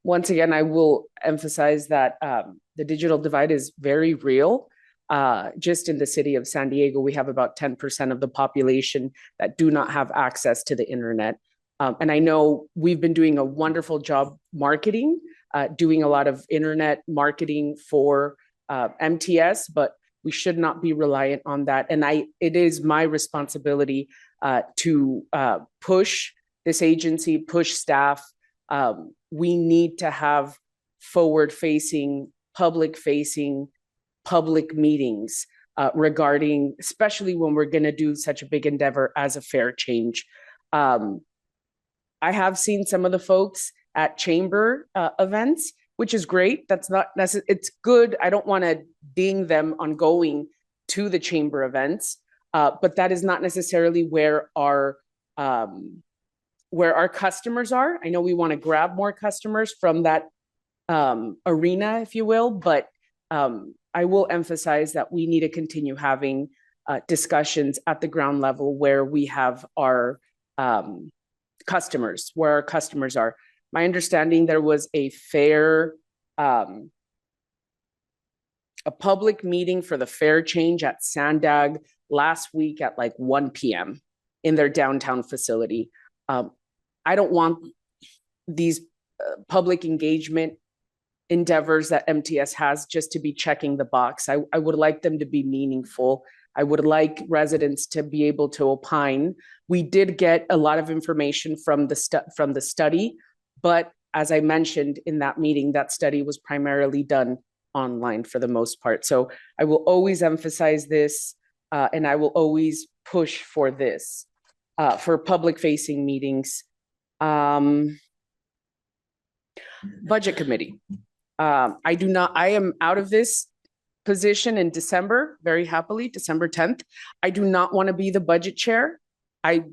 Once again, I will emphasize that the digital divide is very real. Just in the city of San Diego, we have about 10% of the population that do not have access to the internet. And I know we've been doing a wonderful job marketing, doing a lot of internet marketing for MTS, but we should not be reliant on that. And it is my responsibility to push this agency, push staff. We need to have forward-facing, public-facing, public meetings regarding, especially when we're going to do such a big endeavor as a fare change. I have seen some of the folks at chamber events, which is great. That's not necessarily, it's good. I don't want to ding them on going to the chamber events, but that is not necessarily where our customers are. I know we want to grab more customers from that arena, if you will, but I will emphasize that we need to continue having discussions at the ground level where we have our customers, where our customers are. My understanding, there was a public meeting for the fare change at Sandag last week at like 1 p.m. in their downtown facility. I don't want these public engagement endeavors that MTS has just to be checking the box. I would like them to be meaningful. I would like residents to be able to opine. We did get a lot of information from the study, but as I mentioned in that meeting, that study was primarily done online for the most part. So I will always emphasize this, and I will always push for this, for public-facing meetings. Budget committee. I am out of this position in December, very happily, December 10th. I do not want to be the budget chair. I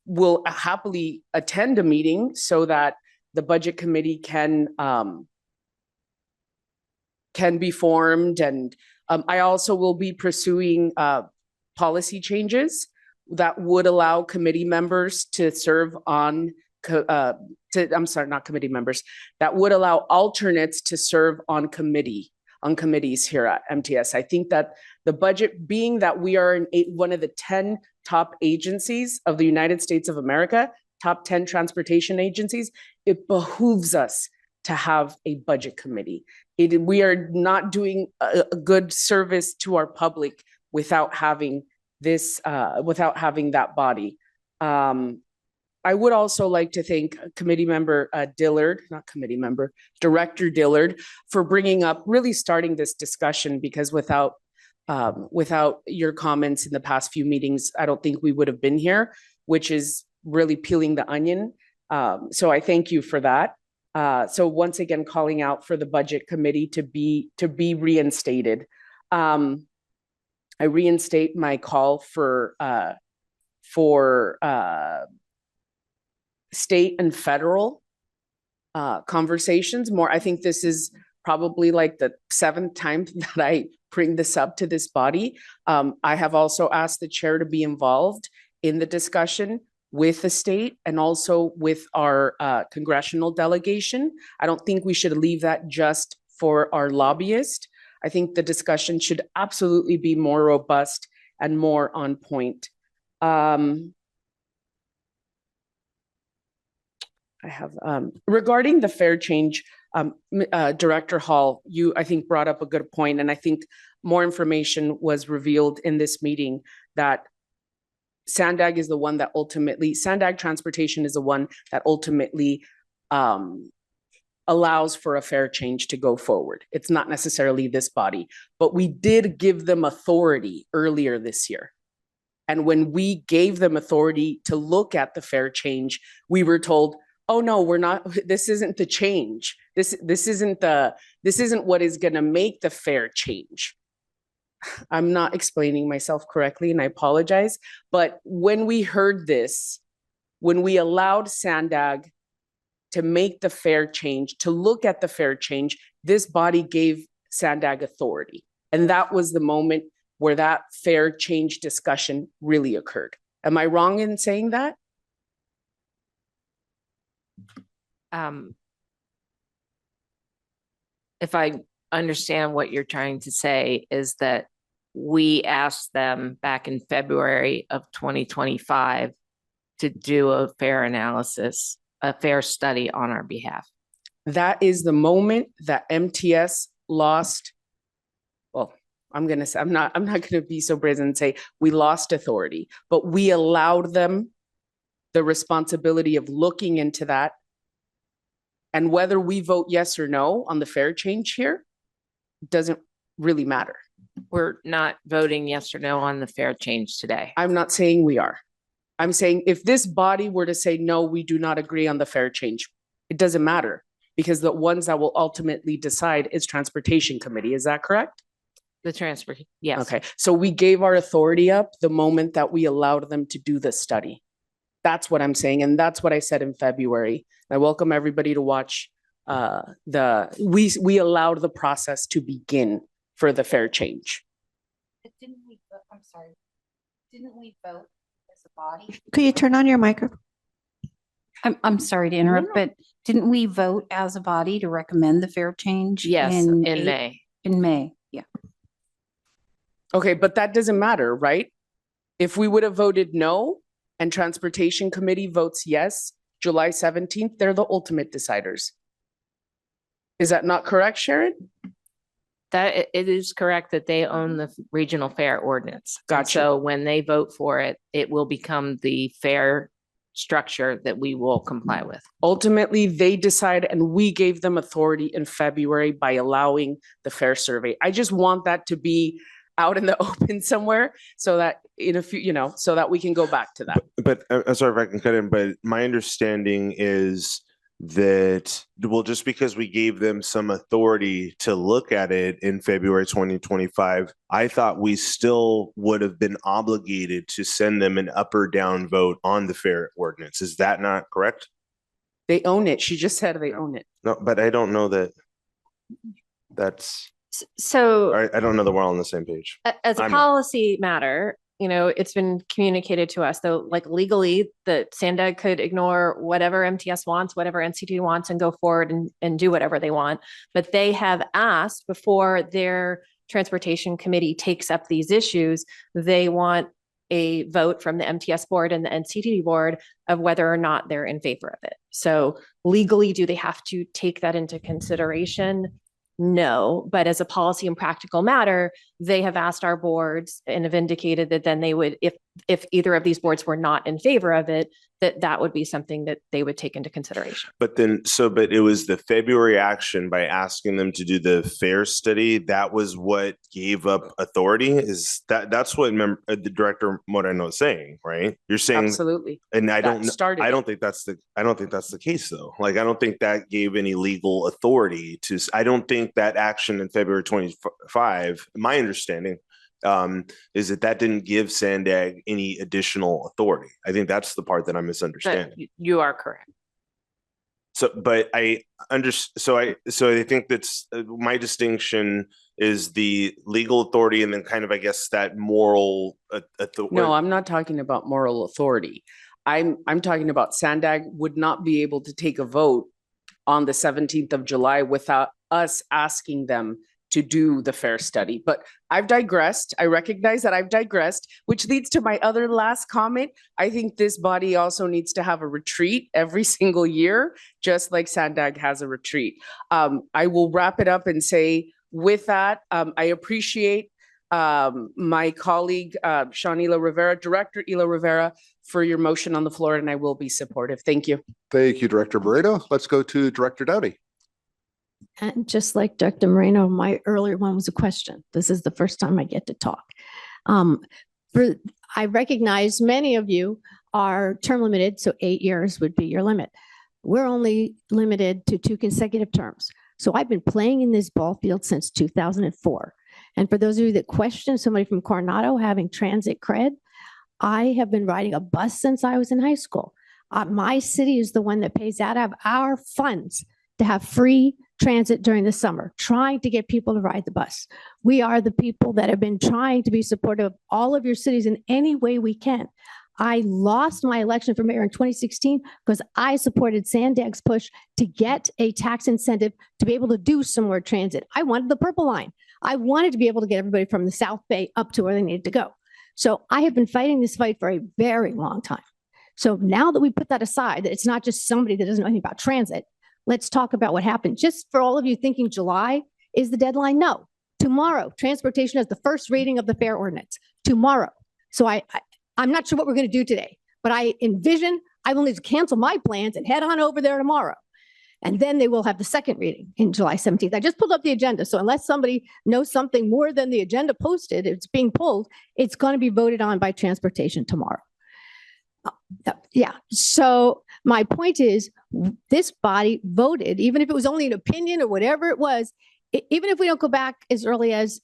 will happily attend a meeting so that the budget committee can be formed. And I also will be pursuing policy changes that would allow committee members to serve on not committee members, that would allow alternates to serve on committees here at MTS. I think that the budget, being that we are one of the 10 top agencies of the United States of America, top 10 transportation agencies, it behooves us to have a budget committee. We are not doing a good service to our public without having this, without having that body. I would also like to thank committee member Director Dillard for bringing up, really starting this discussion, because without your comments in the past few meetings, I don't think we would have been here, which is really peeling the onion. So I thank you for that. So once again, calling out for the budget committee to be reinstated. I reinstate my call for state and federal conversations more. I think this is probably like the 7th time that I bring this up to this body. I have also asked the chair to be involved in the discussion with the state and also with our congressional delegation. I don't think we should leave that just for our lobbyist. I think the discussion should absolutely be more robust and more on point. I have, regarding the fare change, Director Hall, you, I think, brought up a good point, and I think more information was revealed in this meeting that Sandag is the one that ultimately, Sandag Transportation is the one that ultimately allows for a fair change to go forward. It's not necessarily this body, but we did give them authority earlier this year. And when we gave them authority to look at the fair change, we were told, oh no, we're not, this isn't the change. This isn't what is gonna make the fair change. I'm not explaining myself correctly and I apologize. But when we heard this, when we allowed SANDAG to make the fair change, to look at the fair change, this body gave SANDAG authority. And that was the moment where that fair change discussion really occurred. Am I wrong in saying that? If I understand what you're trying to say is that we asked them back in February of 2025 to do a fair analysis, a fair study on our behalf. That is the moment that MTS lost. Well, I'm not gonna be so brazen and say we lost authority, but we allowed them the responsibility of looking into that. And whether we vote yes or no on the fair change here doesn't really matter. We're not voting yes or no on the fair change today. I'm not saying we are. I'm saying if this body were to say, no, we do not agree on the fair change, it doesn't matter because the ones that will ultimately decide is Transportation Committee. Is that correct? The transfer, yes. Okay, so we gave our authority up the moment that we allowed them to do the study. That's what I'm saying. And that's what I said in February. I welcome everybody to watch we allowed the process to begin for the fair change. Didn't we, I'm sorry, didn't we vote as a body? Could you turn on your microphone? I'm sorry to interrupt, but didn't we vote as a body to recommend the fair change? Yes, in May. In May, yeah. Okay, but that doesn't matter, right? If we would have voted no and Transportation Committee votes yes, July 17th, they're the ultimate deciders. Is that not correct, Sharon? That it is correct that they own the regional fair ordinance. Gotcha. So when they vote for it, it will become the fair structure that we will comply with. Ultimately, they decide and we gave them authority in February by allowing the fair survey. I just want that to be out in the open somewhere so that in a few, so that we can go back to that. But I'm sorry if I can cut in, but my understanding is that, well, just because we gave them some authority to look at it in February 2025, I thought we still would have been obligated to send them an up or down vote on the fair ordinance. Is that not correct? They own it. She just said they own it. No, but I don't know that that's, So I don't know that we're all on the same page. as a I'm not. policy matter, it's been communicated to us, though, like legally, that SANDAG could ignore whatever MTS wants, whatever NCT wants, and go forward and do whatever they want. But they have asked before their Transportation Committee takes up these issues, they want a vote from the MTS board and the NCT board of whether or not they're in favor of it. So legally, do they have to take that into consideration? No, but as a policy and practical matter, they have asked our boards and have indicated that then they would, if either of these boards were not in favor of it, that would be something that they would take into consideration. But but it was the February action by asking them to do the fair study. That was what gave up authority. Is that's what the director Moreno is saying, right? You're saying absolutely. And I don't think that's the case though. Like, I don't think that gave any legal authority to, I don't think that action in February 25, my understanding is that didn't give SANDAG any additional authority. I think that's the part that I'm misunderstanding. You are correct. So, but I think that's my distinction is the legal authority and then kind of, I guess, that moral authority. No, I'm not talking about moral authority. I'm talking about SANDAG would not be able to take a vote on the 17th of July without us asking them to do the fair study. But I've digressed. I recognize that I've digressed, which leads to my other last comment. I think this body also needs to have a retreat every single year, just like SANDAG has a retreat. I will wrap it up and say, with that, I appreciate my colleague, Sean Ela Rivera, Director Ela Rivera, for your motion on the floor, and I will be supportive. Thank you. Thank you, Director Moreno. Let's go to Director Downey. And just like Dr. Moreno, my earlier one was a question. This is the first time I get to talk. I recognize many of you are term limited, so 8 years would be your limit. We're only limited to 2 consecutive terms. So I've been playing in this ball field since 2004. And for those of you that question somebody from Coronado having transit cred, I have been riding a bus since I was in high school. My city is the one that pays out of our funds to have free transit during the summer, trying to get people to ride the bus. We are the people that have been trying to be supportive of all of your cities in any way we can. I lost my election for mayor in 2016 because I supported Sandag's push to get a tax incentive to be able to do some more transit. I wanted the purple line. I wanted to be able to get everybody from the South Bay up to where they needed to go. So I have been fighting this fight for a very long time. So now that we put that aside, that it's not just somebody that doesn't know anything about transit, let's talk about what happened. Just for all of you thinking July is the deadline, no. Tomorrow, transportation has the first reading of the fare ordinance. Tomorrow. So I'm not sure what we're going to do today, but I envision I will need to cancel my plans and head on over there tomorrow. And then they will have the second reading in July 17th. I just pulled up the agenda. So unless somebody knows something more than the agenda posted, it's being pulled, it's going to be voted on by transportation tomorrow. Yeah. So my point is this body voted, even if it was only an opinion or whatever it was, even if we don't go back as early as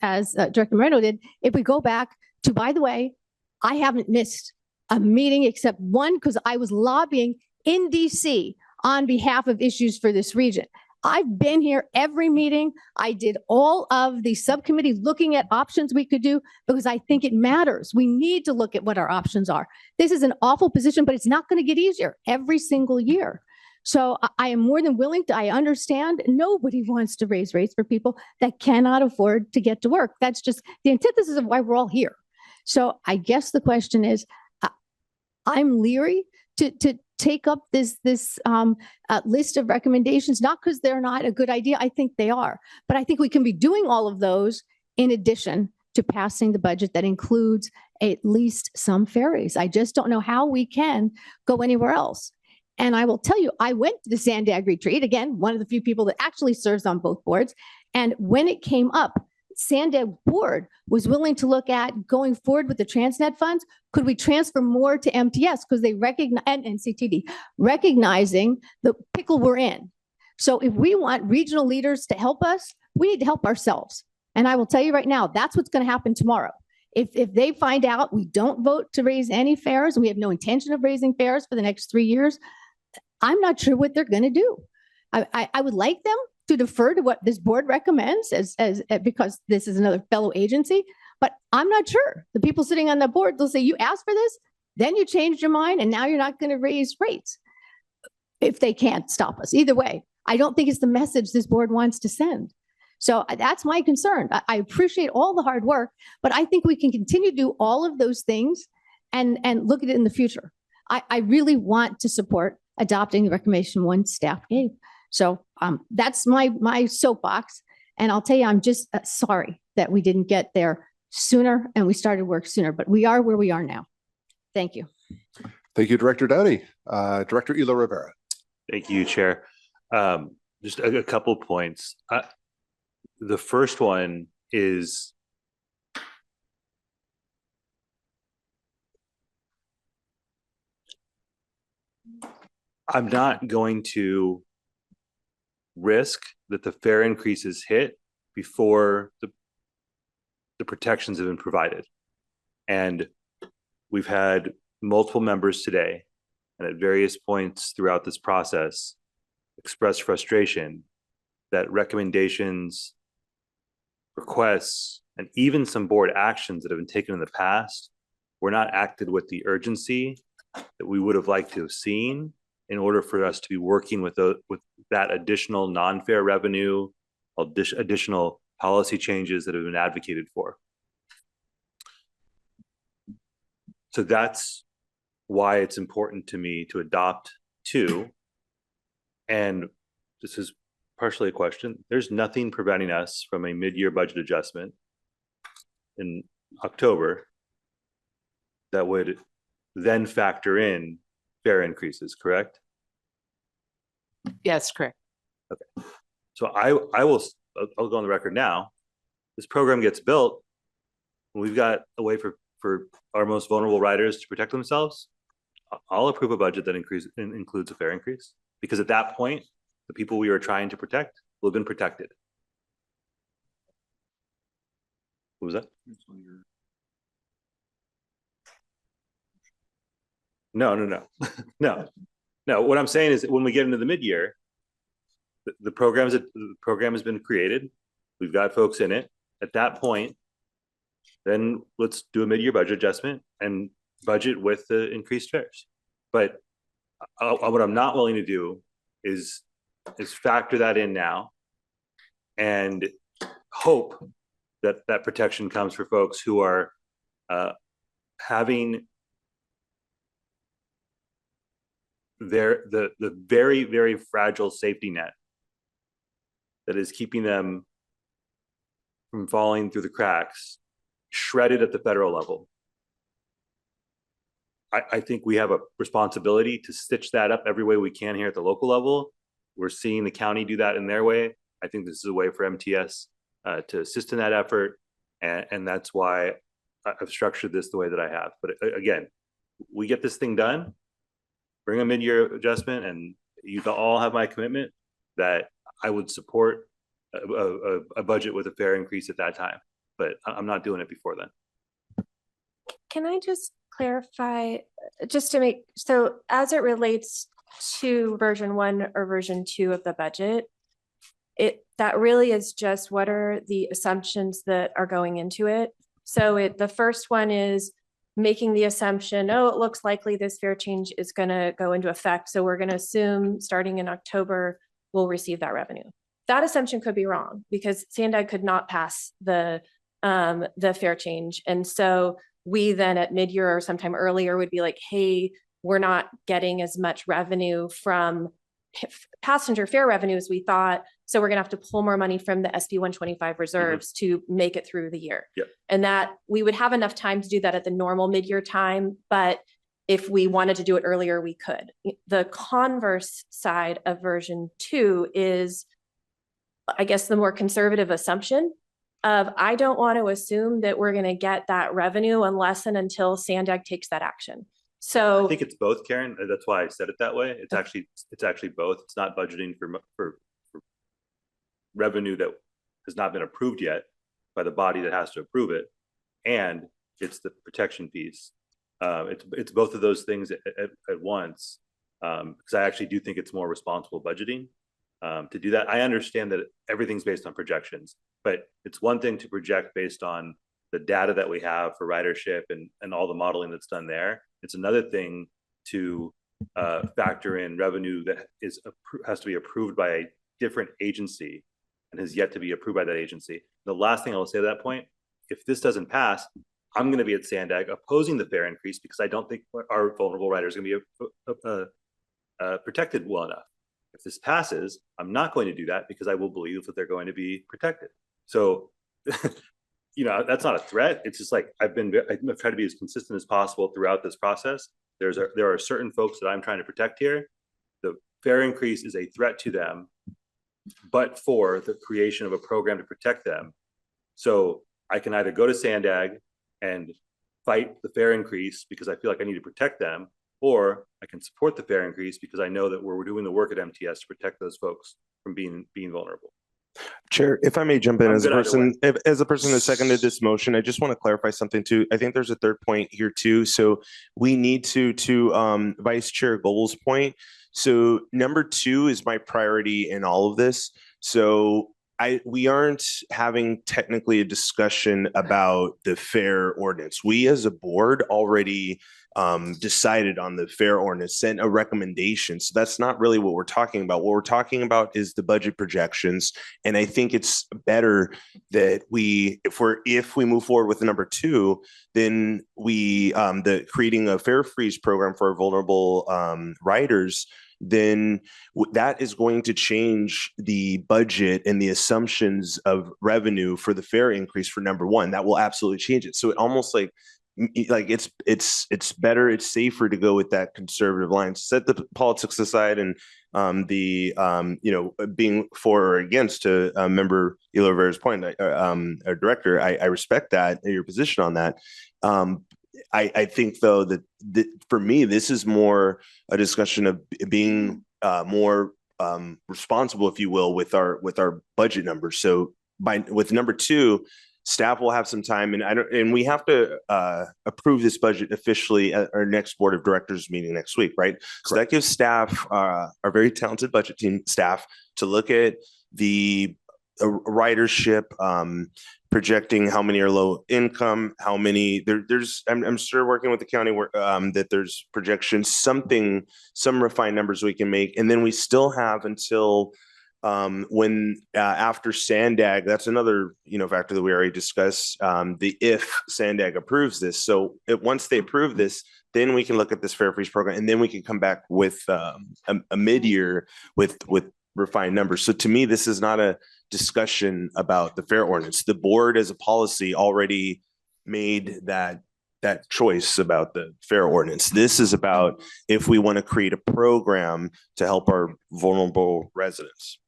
Director Moreno did, if we go back to, by the way, I haven't missed a meeting except one because I was lobbying in DC on behalf of issues for this region. I've been here every meeting. I did all of the subcommittee looking at options we could do because I think it matters. We need to look at what our options are. This is an awful position, but it's not going to get easier every single year. So I am more than willing to, I understand nobody wants to raise rates for people that cannot afford to get to work. That's just the antithesis of why we're all here. So I guess the question is, I'm leery to take up this list of recommendations, not because they're not a good idea. I think they are, but I think we can be doing all of those in addition to passing the budget that includes at least some ferries. I just don't know how we can go anywhere else. And I will tell you, I went to the Sandag retreat, again, one of the few people that actually serves on both boards. And when it came up, Sandag board was willing to look at going forward with the Transnet funds. Could we transfer more to MTS? Because they recognize, and CTD, recognizing the pickle we're in. So if we want regional leaders to help us, we need to help ourselves. And I will tell you right now, that's what's going to happen tomorrow. If they find out we don't vote to raise any fares, and we have no intention of raising fares for the next 3 years, I'm not sure what they're going to do. I would like them to defer to what this board recommends as because this is another fellow agency, but I'm not sure. The people sitting on the board, they'll say, you asked for this, then you changed your mind, and now you're not going to raise rates if they can't stop us. Either way, I don't think it's the message this board wants to send. So that's my concern. I appreciate all the hard work, but I think we can continue to do all of those things and look at it in the future. I really want to support adopting the recommendation one staff gave. So that's my soapbox. And I'll tell you, I'm just sorry that we didn't get there sooner and we started work sooner, but we are where we are now. Thank you. Thank you, Director Downey. Director Elo Rivera. Thank you, Chair. Just a couple points. The first one is I'm not going to risk that the fare increases hit before the protections have been provided. And we've had multiple members today and at various points throughout this process express frustration that recommendations, requests, and even some board actions that have been taken in the past were not acted with the urgency that we would have liked to have seen in order for us to be working with that additional non-fare revenue, additional policy changes that have been advocated for. So that's why it's important to me to adopt two. And this is partially a question. There's nothing preventing us from a mid-year budget adjustment in October that would then factor in fare increases, correct? Yes, correct. Okay. So I'll go on the record now. This program gets built, we've got a way for our most vulnerable riders to protect themselves. I'll approve a budget that includes a fare increase, because at that point, the people we are trying to protect will have been protected. What was that? No. No. What I'm saying is that when we get into the mid-year, the program has been created. We've got folks in it. At that point, then let's do a mid-year budget adjustment and budget with the increased fares. But what I'm not willing to do is factor that in now and hope that that protection comes for folks who are having the very, very fragile safety net that is keeping them from falling through the cracks, shredded at the federal level. I think we have a responsibility to stitch that up every way we can here at the local level. We're seeing the county do that in their way. I think this is a way for MTS to assist in that effort. And that's why I've structured this the way that I have. But again, we get this thing done, bring a mid-year adjustment, and you all have my commitment that I would support a budget with a fare increase at that time. But I'm not doing it before then. Can I just clarify, just to make, so as it relates to version 1 or version 2 of the budget, that really is just what are the assumptions that are going into it. So the first one is making the assumption, oh, it looks likely this fare change is going to go into effect. So we're going to assume starting in October, we'll receive that revenue. That assumption could be wrong because Sandag could not pass the fare change. And so we then at mid-year or sometime earlier would be like, hey, we're not getting as much revenue from passenger fare revenue as we thought. So we're going to have to pull more money from the SB 125 reserves to make it through the year. Yep. And that we would have enough time to do that at the normal mid-year time. But if we wanted to do it earlier, we could. The converse side of version 2 is, I guess, the more conservative assumption of I don't want to assume that we're going to get that revenue unless and until Sandag takes that action. So I think it's both, Karen. That's why I said it that way. It's actually both. It's not budgeting for revenue that has not been approved yet by the body that has to approve it, and it's the protection piece. It's both of those things at once, because I actually do think it's more responsible budgeting to do that. I understand that everything's based on projections, but it's one thing to project based on the data that we have for ridership and all the modeling that's done there. It's another thing to factor in revenue that has to be approved by a different agency and has yet to be approved by that agency. The last thing I will say at that point, if this doesn't pass, I'm going to be at Sandag opposing the fare increase because I don't think our vulnerable riders are going to be protected well enough. If this passes, I'm not going to do that because I will believe that they're going to be protected. So, that's not a threat. It's just like I've tried to be as consistent as possible throughout this process. There are certain folks that I'm trying to protect here. The fare increase is a threat to them, but for the creation of a program to protect them. So I can either go to Sandag and fight the fare increase because I feel like I need to protect them, or I can support the fare increase because I know that we're doing the work at MTS to protect those folks from being vulnerable. Chair, if I may jump in I'm as a good either person, as a person who seconded this motion, I just want to clarify something too. I think there's a third point here too. So we need to Vice Chair Gold's point. So number 2 is my priority in all of this. So we aren't having technically a discussion about the fare ordinance. We as a board already decided on the fare ordinance, sent a recommendation. So that's not really what we're talking about. What we're talking about is the budget projections. And I think it's better that if we move forward with number 2, then the creating a fare freeze program for vulnerable riders, then that is going to change the budget and the assumptions of revenue for the fare increase for number 1. That will absolutely change it. So it almost like it's better, it's safer to go with that conservative line. Set the politics aside and being for or against to member Elo Rivera's point, director, I respect that, your position on that. I think though that for me, this is more a discussion of being more responsible, if you will, with our budget numbers. So with number 2, staff will have some time, and we have to approve this budget officially at our next board of directors meeting next week, right? So that gives staff, our very talented budget team staff, to look at the ridership, projecting how many are low income, how many I'm sure working with the county where that there's projections, some refined numbers we can make, and then we still have until when after Sandag, that's another factor that we already discussed, if Sandag approves this. So once they approve this, then we can look at this fair freeze program, and then we can come back with a mid-year with refined numbers. So to me, this is not a discussion about the fair ordinance. The board as a policy already made that choice about the fair ordinance. This is about if we want to create a program to help our vulnerable residents.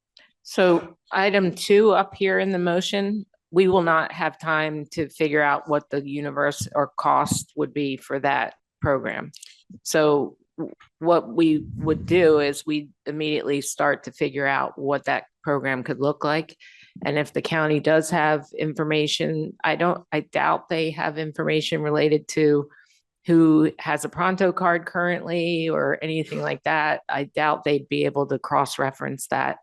So item 2 up here in the motion, we will not have time to figure out what the universe or cost would be for that program. So what we would do is we immediately start to figure out what that program could look like. And if the county does have information, I doubt they have information related to who has a Pronto card currently or anything like that. I doubt they'd be able to cross-reference that,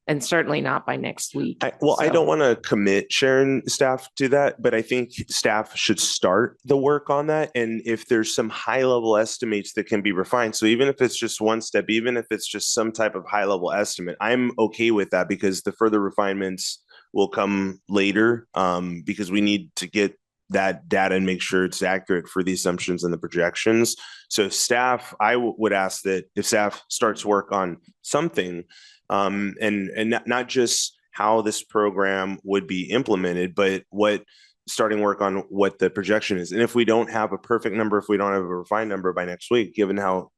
and certainly not by next week. I don't want to commit Sharon staff to that, but I think staff should start the work on that. And if there's some high level estimates that can be refined, so even if it's just one step, even if it's just some type of high level estimate, I'm okay with that, because the further refinements will come later, because we need to get that data and make sure it's accurate for the assumptions and the projections. So staff, I would ask that if staff starts work on something, and not just how this program would be implemented, but starting work on what the projection is. And if we don't have a perfect number, if we don't have a refined number by next week, given how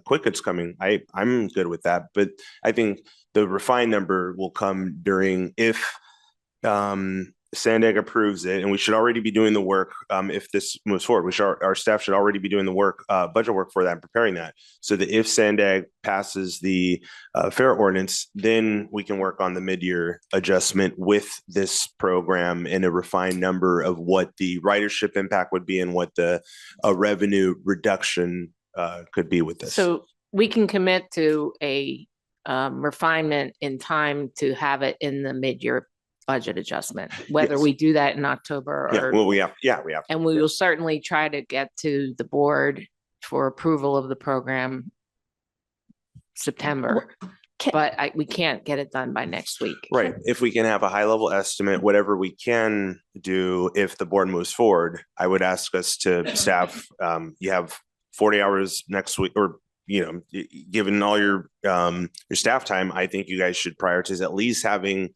quick it's coming, I'm good with that. But I think the refined number will come if Sandag approves it, and we should already be doing the work if this moves forward. Our staff should already be doing the work, budget work for that, and preparing that, so that if Sandag passes the fair ordinance, then we can work on the mid-year adjustment with this program and a refined number of what the ridership impact would be and what the revenue reduction could be with this. So we can commit to a refinement in time to have it in the mid-year budget adjustment, whether Yes. we do that in October or. We have. And we will certainly try to get to the board for approval of the program September, but we can't get it done by next week. Right. If we can have a high level estimate, whatever we can do, if the board moves forward, I would ask us to staff, you have 40 hours next week, or given all your staff time, I think you guys should prioritize at least having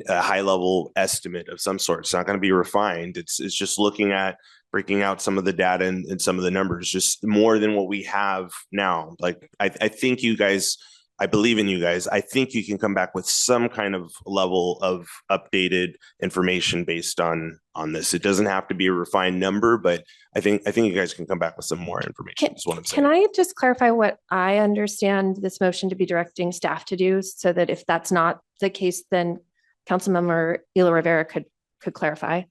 a high level estimate of some sort. It's not going to be refined. It's just looking at breaking out some of the data and some of the numbers, just more than what we have now. Like, I think you guys, I believe in you guys. I think you can come back with some kind of level of updated information based on this. It doesn't have to be a refined number, but I think you guys can come back with some more information. Is what I'm saying. Can I just clarify what I understand this motion to be directing staff to do, so that if that's not the case, then Councilmember Elo Rivera could clarify?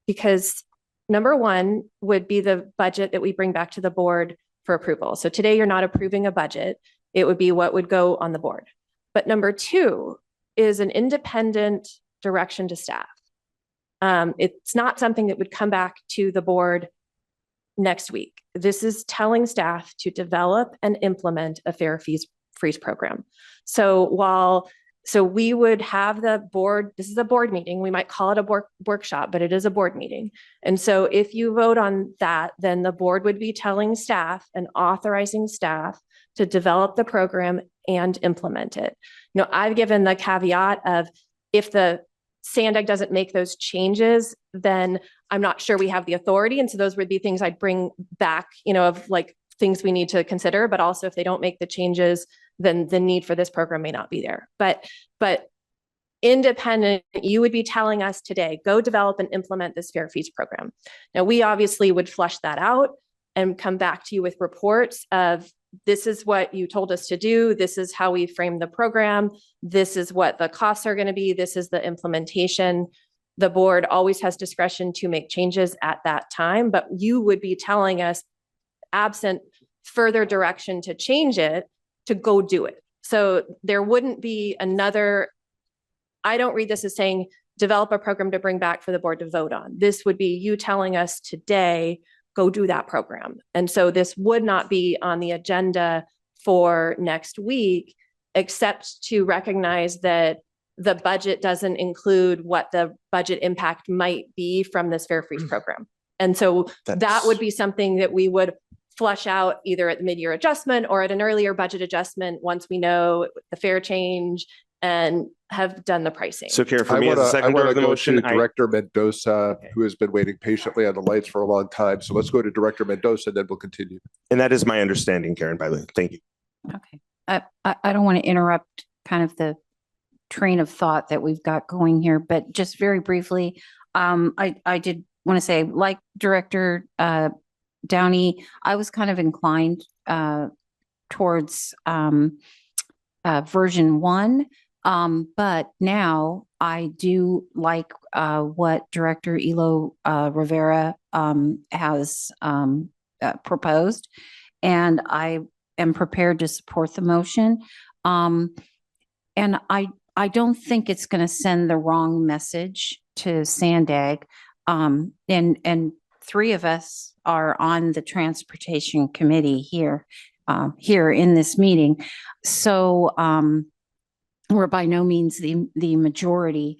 Because number 1 would be the budget that we bring back to the board for approval. So today you're not approving a budget. It would be what would go on the board. But number 2 is an independent direction to staff. It's not something that would come back to the board next week. This is telling staff to develop and implement a fair freeze program. So we would have the board, this is a board meeting, we might call it a workshop, but it is a board meeting. And so if you vote on that, then the board would be telling staff and authorizing staff to develop the program and implement it. I've given the caveat of, if the Sandag doesn't make those changes, then I'm not sure we have the authority. And so those would be things I'd bring back, of like things we need to consider, but also if they don't make the changes, then the need for this program may not be there. But independent, you would be telling us today, go develop and implement this fair fees program. Now, we obviously would flush that out and come back to you with reports of this is what you told us to do. This is how we frame the program. This is what the costs are going to be. This is the implementation. The board always has discretion to make changes at that time, but you would be telling us, absent further direction to change it, to go do it. So there wouldn't be another, I don't read this as saying, develop a program to bring back for the board to vote on. This would be you telling us today, go do that program. And so this would not be on the agenda for next week, except to recognize that the budget doesn't include what the budget impact might be from this fair fees program. And so that would be something that we would flush out either at the mid-year adjustment or at an earlier budget adjustment once we know the fair change and have done the pricing. So Kara, for me as a seconder of the motion, Director Mendoza, who has been waiting patiently on the lights for a long time. So let's go to Director Mendoza, and then we'll continue. And that is my understanding, Karen, by the way. Thank you. Okay. I don't want to interrupt kind of the train of thought that we've got going here, but just very briefly, I did want to say, like Director Downey, I was kind of inclined towards version 1. But now I do like what Director Elo Rivera has proposed, and I am prepared to support the motion. And I don't think it's going to send the wrong message to Sandag. And 3 of us are on the transportation committee here in this meeting. So we're by no means the majority.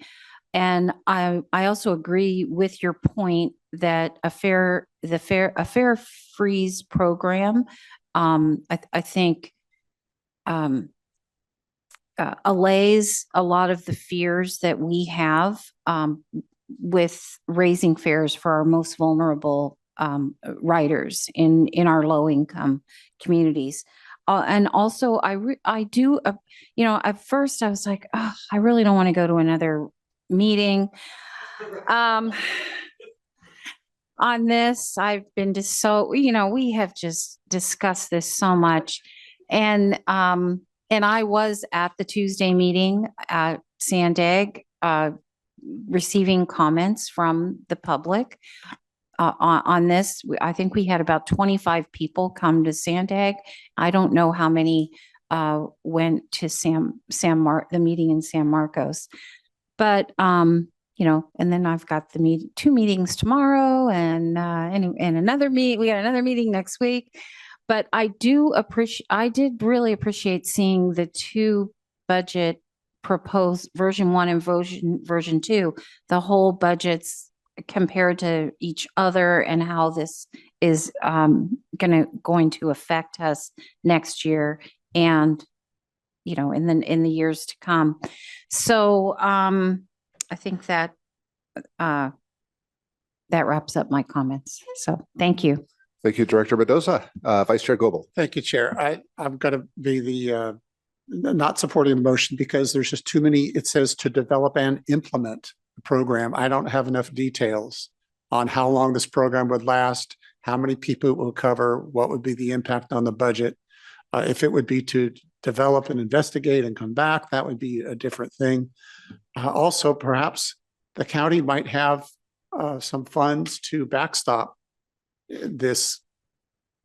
And I also agree with your point that a fair freeze program, I think allays a lot of the fears that we have with raising fares for our most vulnerable riders in our low income communities. And also I do, at first I was like, oh, I really don't want to go to another meeting. On this, I've been just so, we have just discussed this so much. And I was at the Tuesday meeting at Sandag, receiving comments from the public on this. I think we had about 25 people come to Sandag. I don't know how many went to the meeting in San Marcos, but and then I've got the 2 meetings tomorrow and another meet. We got another meeting next week. But I did really appreciate seeing the 2 budget proposed, version 1 and version 2, the whole budgets compared to each other and how this is going to affect us next year and in the years to come. So I think that wraps up my comments. So thank you. Thank you, Director Mendoza. Vice Chair Goebel. Thank you, Chair. I'm going to be the not supporting the motion because there's just too many. It says to develop and implement the program. I don't have enough details on how long this program would last, how many people it will cover, what would be the impact on the budget. If it would be to develop and investigate and come back, that would be a different thing. Also, perhaps the county might have some funds to backstop this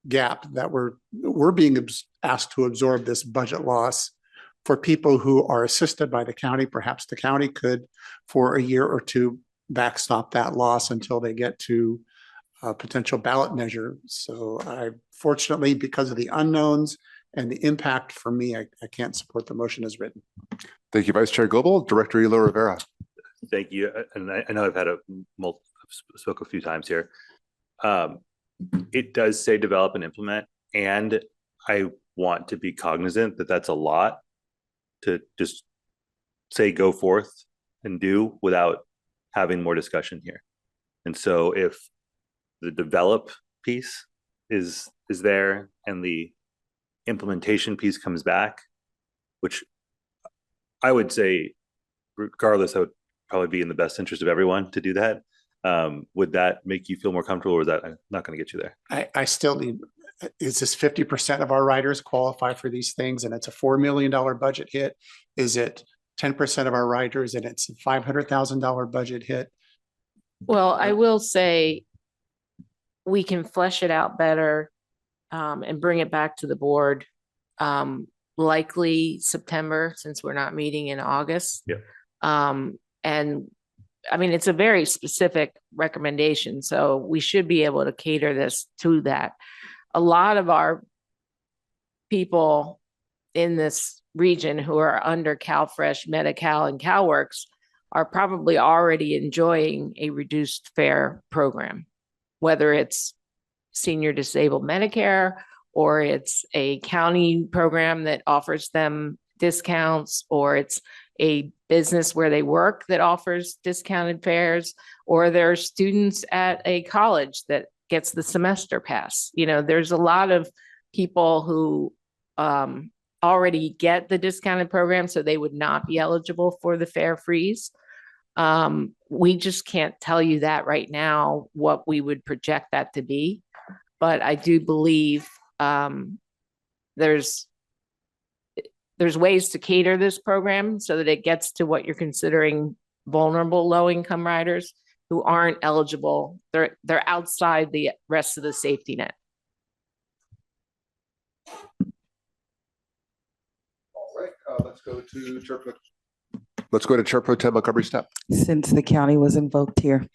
gap that we're being asked to absorb this budget loss for people who are assisted by the county. Perhaps the county could, for a year or 2, backstop that loss until they get to a potential ballot measure. So fortunately, because of the unknowns and the impact for me, I can't support the motion as written. Thank you, Vice Chair Goebel. Director Elo Rivera. Thank you. And I know I've had spoke a few times here. It does say develop and implement, and I want to be cognizant that that's a lot to just say go forth and do without having more discussion here. And so if the develop piece is there and the implementation piece comes back, which I would say regardless, that would probably be in the best interest of everyone to do that. Would that make you feel more comfortable, or is that not going to get you there? I still need, is this 50% of our riders qualify for these things and it's a $4 million budget hit? Is it 10% of our riders and it's a $500,000 budget hit? Well, I will say we can flesh it out better and bring it back to the board. Likely September, since we're not meeting in August. Yeah. And I mean, it's a very specific recommendation, so we should be able to cater this to that. A lot of our people in this region who are under CalFresh, Medi-Cal, and CalWorks are probably already enjoying a reduced fare program, whether it's senior disabled Medicare or it's a county program that offers them discounts, or it's a business where they work that offers discounted fares, or there are students at a college that gets the semester pass. You know, there's a lot of people who already get the discounted program, so they would not be eligible for the fare freeze. We just can't tell you that right now, what we would project that to be. But I do believe there's ways to cater this program so that it gets to what you're considering vulnerable low-income riders who aren't eligible. They're outside the rest of the safety net. All right, let's go to Chair Pro Tem Montgomery Stepp. Since the county was invoked here.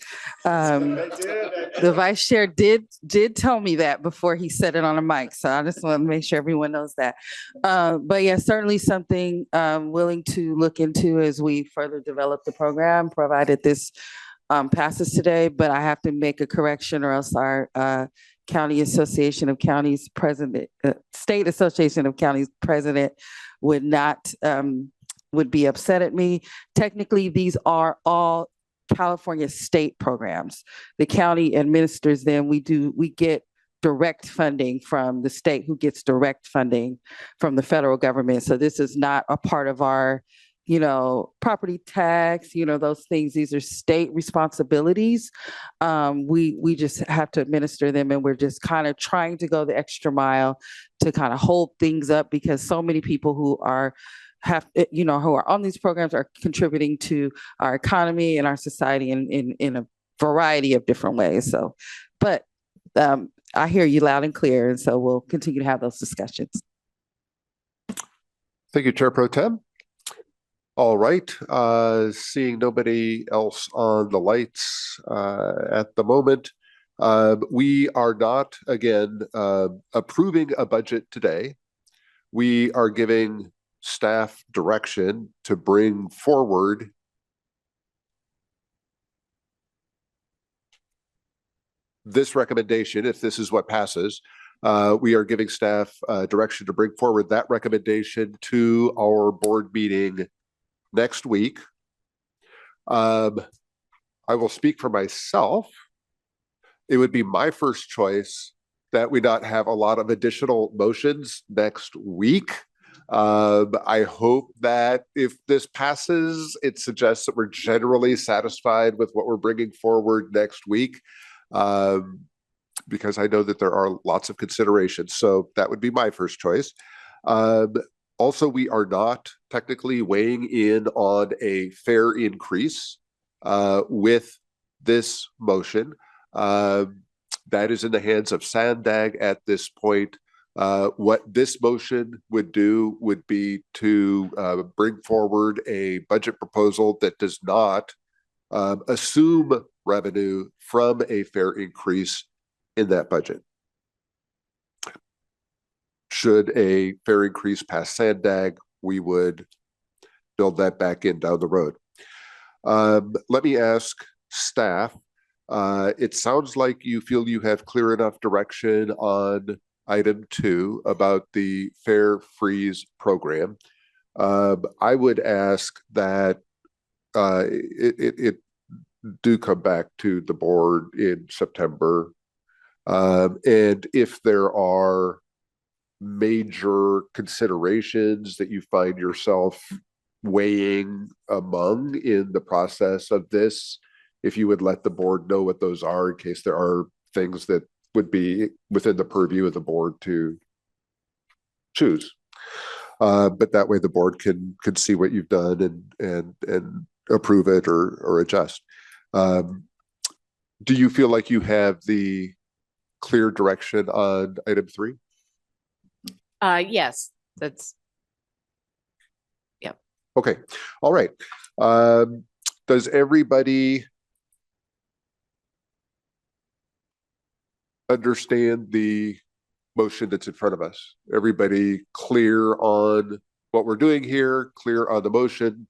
The vice chair did tell me that before he said it on a mic. So I just want to make sure everyone knows that. But yeah, certainly something willing to look into as we further develop the program, provided this passes today. But I have to make a correction, or else our County Association of Counties president, State Association of Counties president would not would be upset at me. Technically, these are all California state programs. The county administers them. We get direct funding from the state, who gets direct funding from the federal government. So this is not a part of our, property tax, those things. These are state responsibilities. We just have to administer them, and we're just kind of trying to go the extra mile to kind of hold things up, because so many people who are on these programs are contributing to our economy and our society in a variety of different ways. So, but I hear you loud and clear, and so we'll continue to have those discussions. Thank you, Chair Pro Tem. All right, seeing nobody else on the lights at the moment, we are not, again, approving a budget today. We are giving staff direction to bring forward this recommendation. If this is what passes, we are giving staff direction to bring forward that recommendation to our board meeting next week. I will speak for myself. It would be my first choice that we not have a lot of additional motions next week. I hope that if this passes, it suggests that we're generally satisfied with what we're bringing forward next week, because I know that there are lots of considerations. So that would be my first choice. Also, we are not technically weighing in on a fare increase with this motion. That is in the hands of Sandag at this point. What this motion would do would be to bring forward a budget proposal that does not assume revenue from a fare increase in that budget. Should a fare increase pass Sandag, we would build that back in down the road. Let me ask staff. It sounds like you feel you have clear enough direction on item 2 about the fare freeze program. I would ask that it do come back to the board in September And if there are major considerations that you find yourself weighing among in the process of this, if you would let the board know what those are in case there are things that would be within the purview of the board to choose. But that way the board can see what you've done and approve it or adjust. Do you feel like you have the clear direction on item 3? Yes, that's. Yep. Okay. All right. Does everybody understand the motion that's in front of us? Everybody clear on what we're doing here, clear on the motion?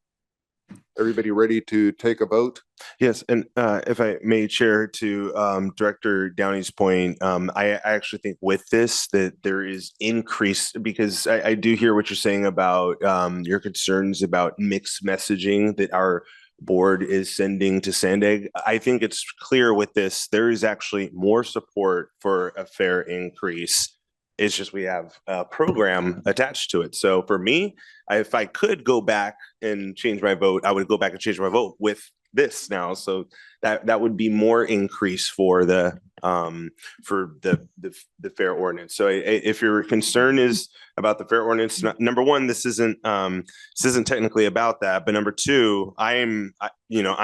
Everybody ready to take a vote? Yes, and if I may, Chair, to Director Downey's point, I actually think with this that there is increase, because I do hear what you're saying about your concerns about mixed messaging that our board is sending to Sandag. I think it's clear with this, there is actually more support for a fair increase. It's just we have a program attached to it. So for me, if I could go back and change my vote, I would go back and change my vote with this now. So that would be more increase for the fair ordinance. So if your concern is about the fair ordinance, number one, this isn't technically about that. But number two, I'm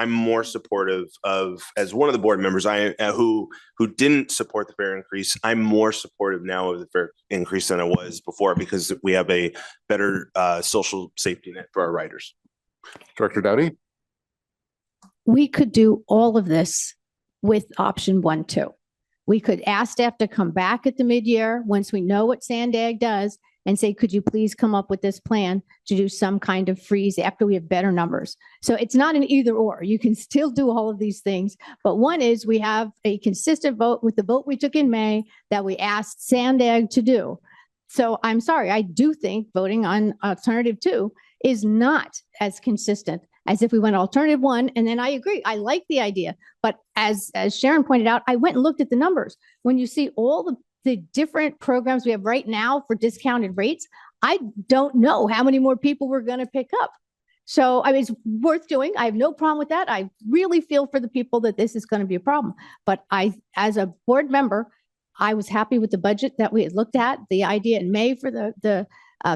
more supportive of, as one of the board members, who didn't support the fair increase. I'm more supportive now of the fair increase than I was before, because we have a better social safety net for our riders. Director Downey? We could do all of this with option 1, 2. We could ask staff to come back at the mid-year once we know what Sandag does and say, could you please come up with this plan to do some kind of freeze after we have better numbers? So it's not an either or. You can still do all of these things. But one is we have a consistent vote with the vote we took in May that we asked Sandag to do. So I'm sorry, I do think voting on alternative 2 is not as consistent as if we went alternative 1. And then I agree, I like the idea. But as Sharon pointed out, I went and looked at the numbers. When you see all the different programs we have right now for discounted rates, I don't know how many more people we're going to pick up. So I mean, it's worth doing. I have no problem with that. I really feel for the people that this is going to be a problem. But as a board member, I was happy with the budget that we had looked at, the idea in May for the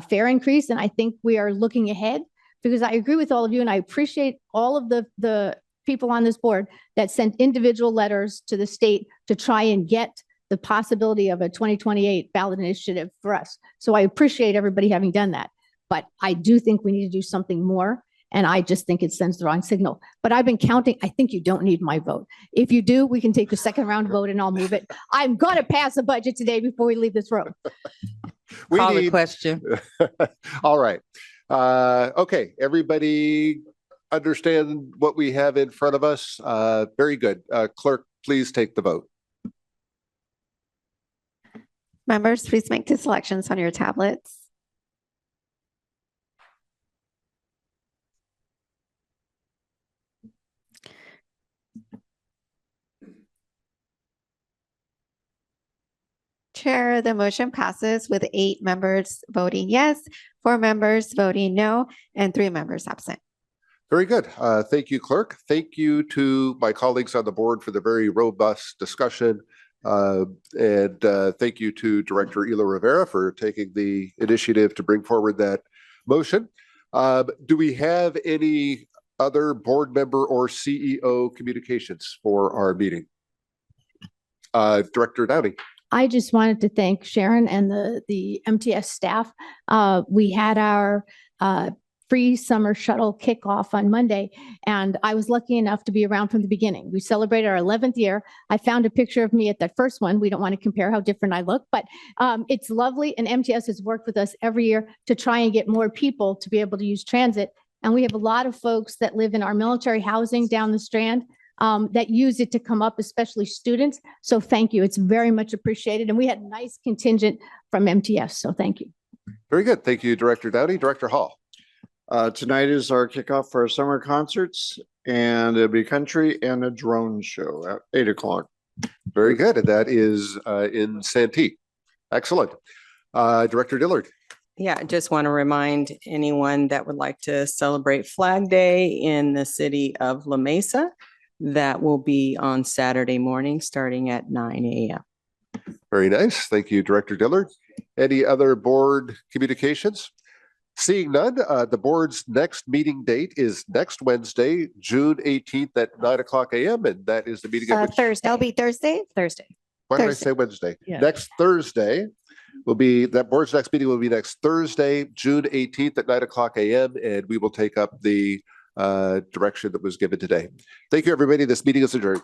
fare increase. And I think we are looking ahead, because I agree with all of you, and I appreciate all of the people on this board that sent individual letters to the state to try and get the possibility of a 2028 ballot initiative for us. So I appreciate everybody having done that. But I do think we need to do something more, and I just think it sends the wrong signal. But I've been counting. I think you don't need my vote. If you do, we can take the second round vote and I'll move it. I'm going to pass a budget today before we leave this room. Call the question. All right. Okay, everybody understand what we have in front of us? Very good. Clerk, please take the vote. Members, please make the selections on your tablets. Chair, the motion passes with 8 members voting yes, 4 members voting no, and 3 members absent. Very good. Thank you, Clerk. Thank you to my colleagues on the board for the very robust discussion. And thank you to Director Elo Rivera for taking the initiative to bring forward that motion. Do we have any other board member or CEO communications for our meeting? Director Downey. I just wanted to thank Sharon and the MTS staff. We had our free summer shuttle kickoff on Monday, and I was lucky enough to be around from the beginning. We celebrated our 11th year. I found a picture of me at that first one. We don't want to compare how different I look, but it's lovely. And MTS has worked with us every year to try and get more people to be able to use transit. And we have a lot of folks that live in our military housing down the Strand that use it to come up, especially students. So thank you. It's very much appreciated. And we had a nice contingent from MTS. So thank you. Very good. Thank you, Director Downey. Director Hall. Tonight is our kickoff for our summer concerts, and it'll be country and a drone show at 8 o'clock. Very good. And that is in Santee. Excellent. Director Dillard. Yeah, I just want to remind anyone that would like to celebrate Flag Day in the city of La Mesa. That will be on Saturday morning, starting at 9 a.m. Very nice. Thank you, Director Dillard. Any other board communications? Seeing none, the board's next meeting date is next Wednesday, June 18th at 9:00 a.m. And that is the meeting at which, Thursday. That'll be Thursday? Thursday. why did I Thursday. say Wednesday? Yeah. Next Thursday will be, that board's next meeting will be next Thursday, June 18th at 9:00 a.m. And we will take up the direction that was given today. Thank you, everybody. This meeting is adjourned.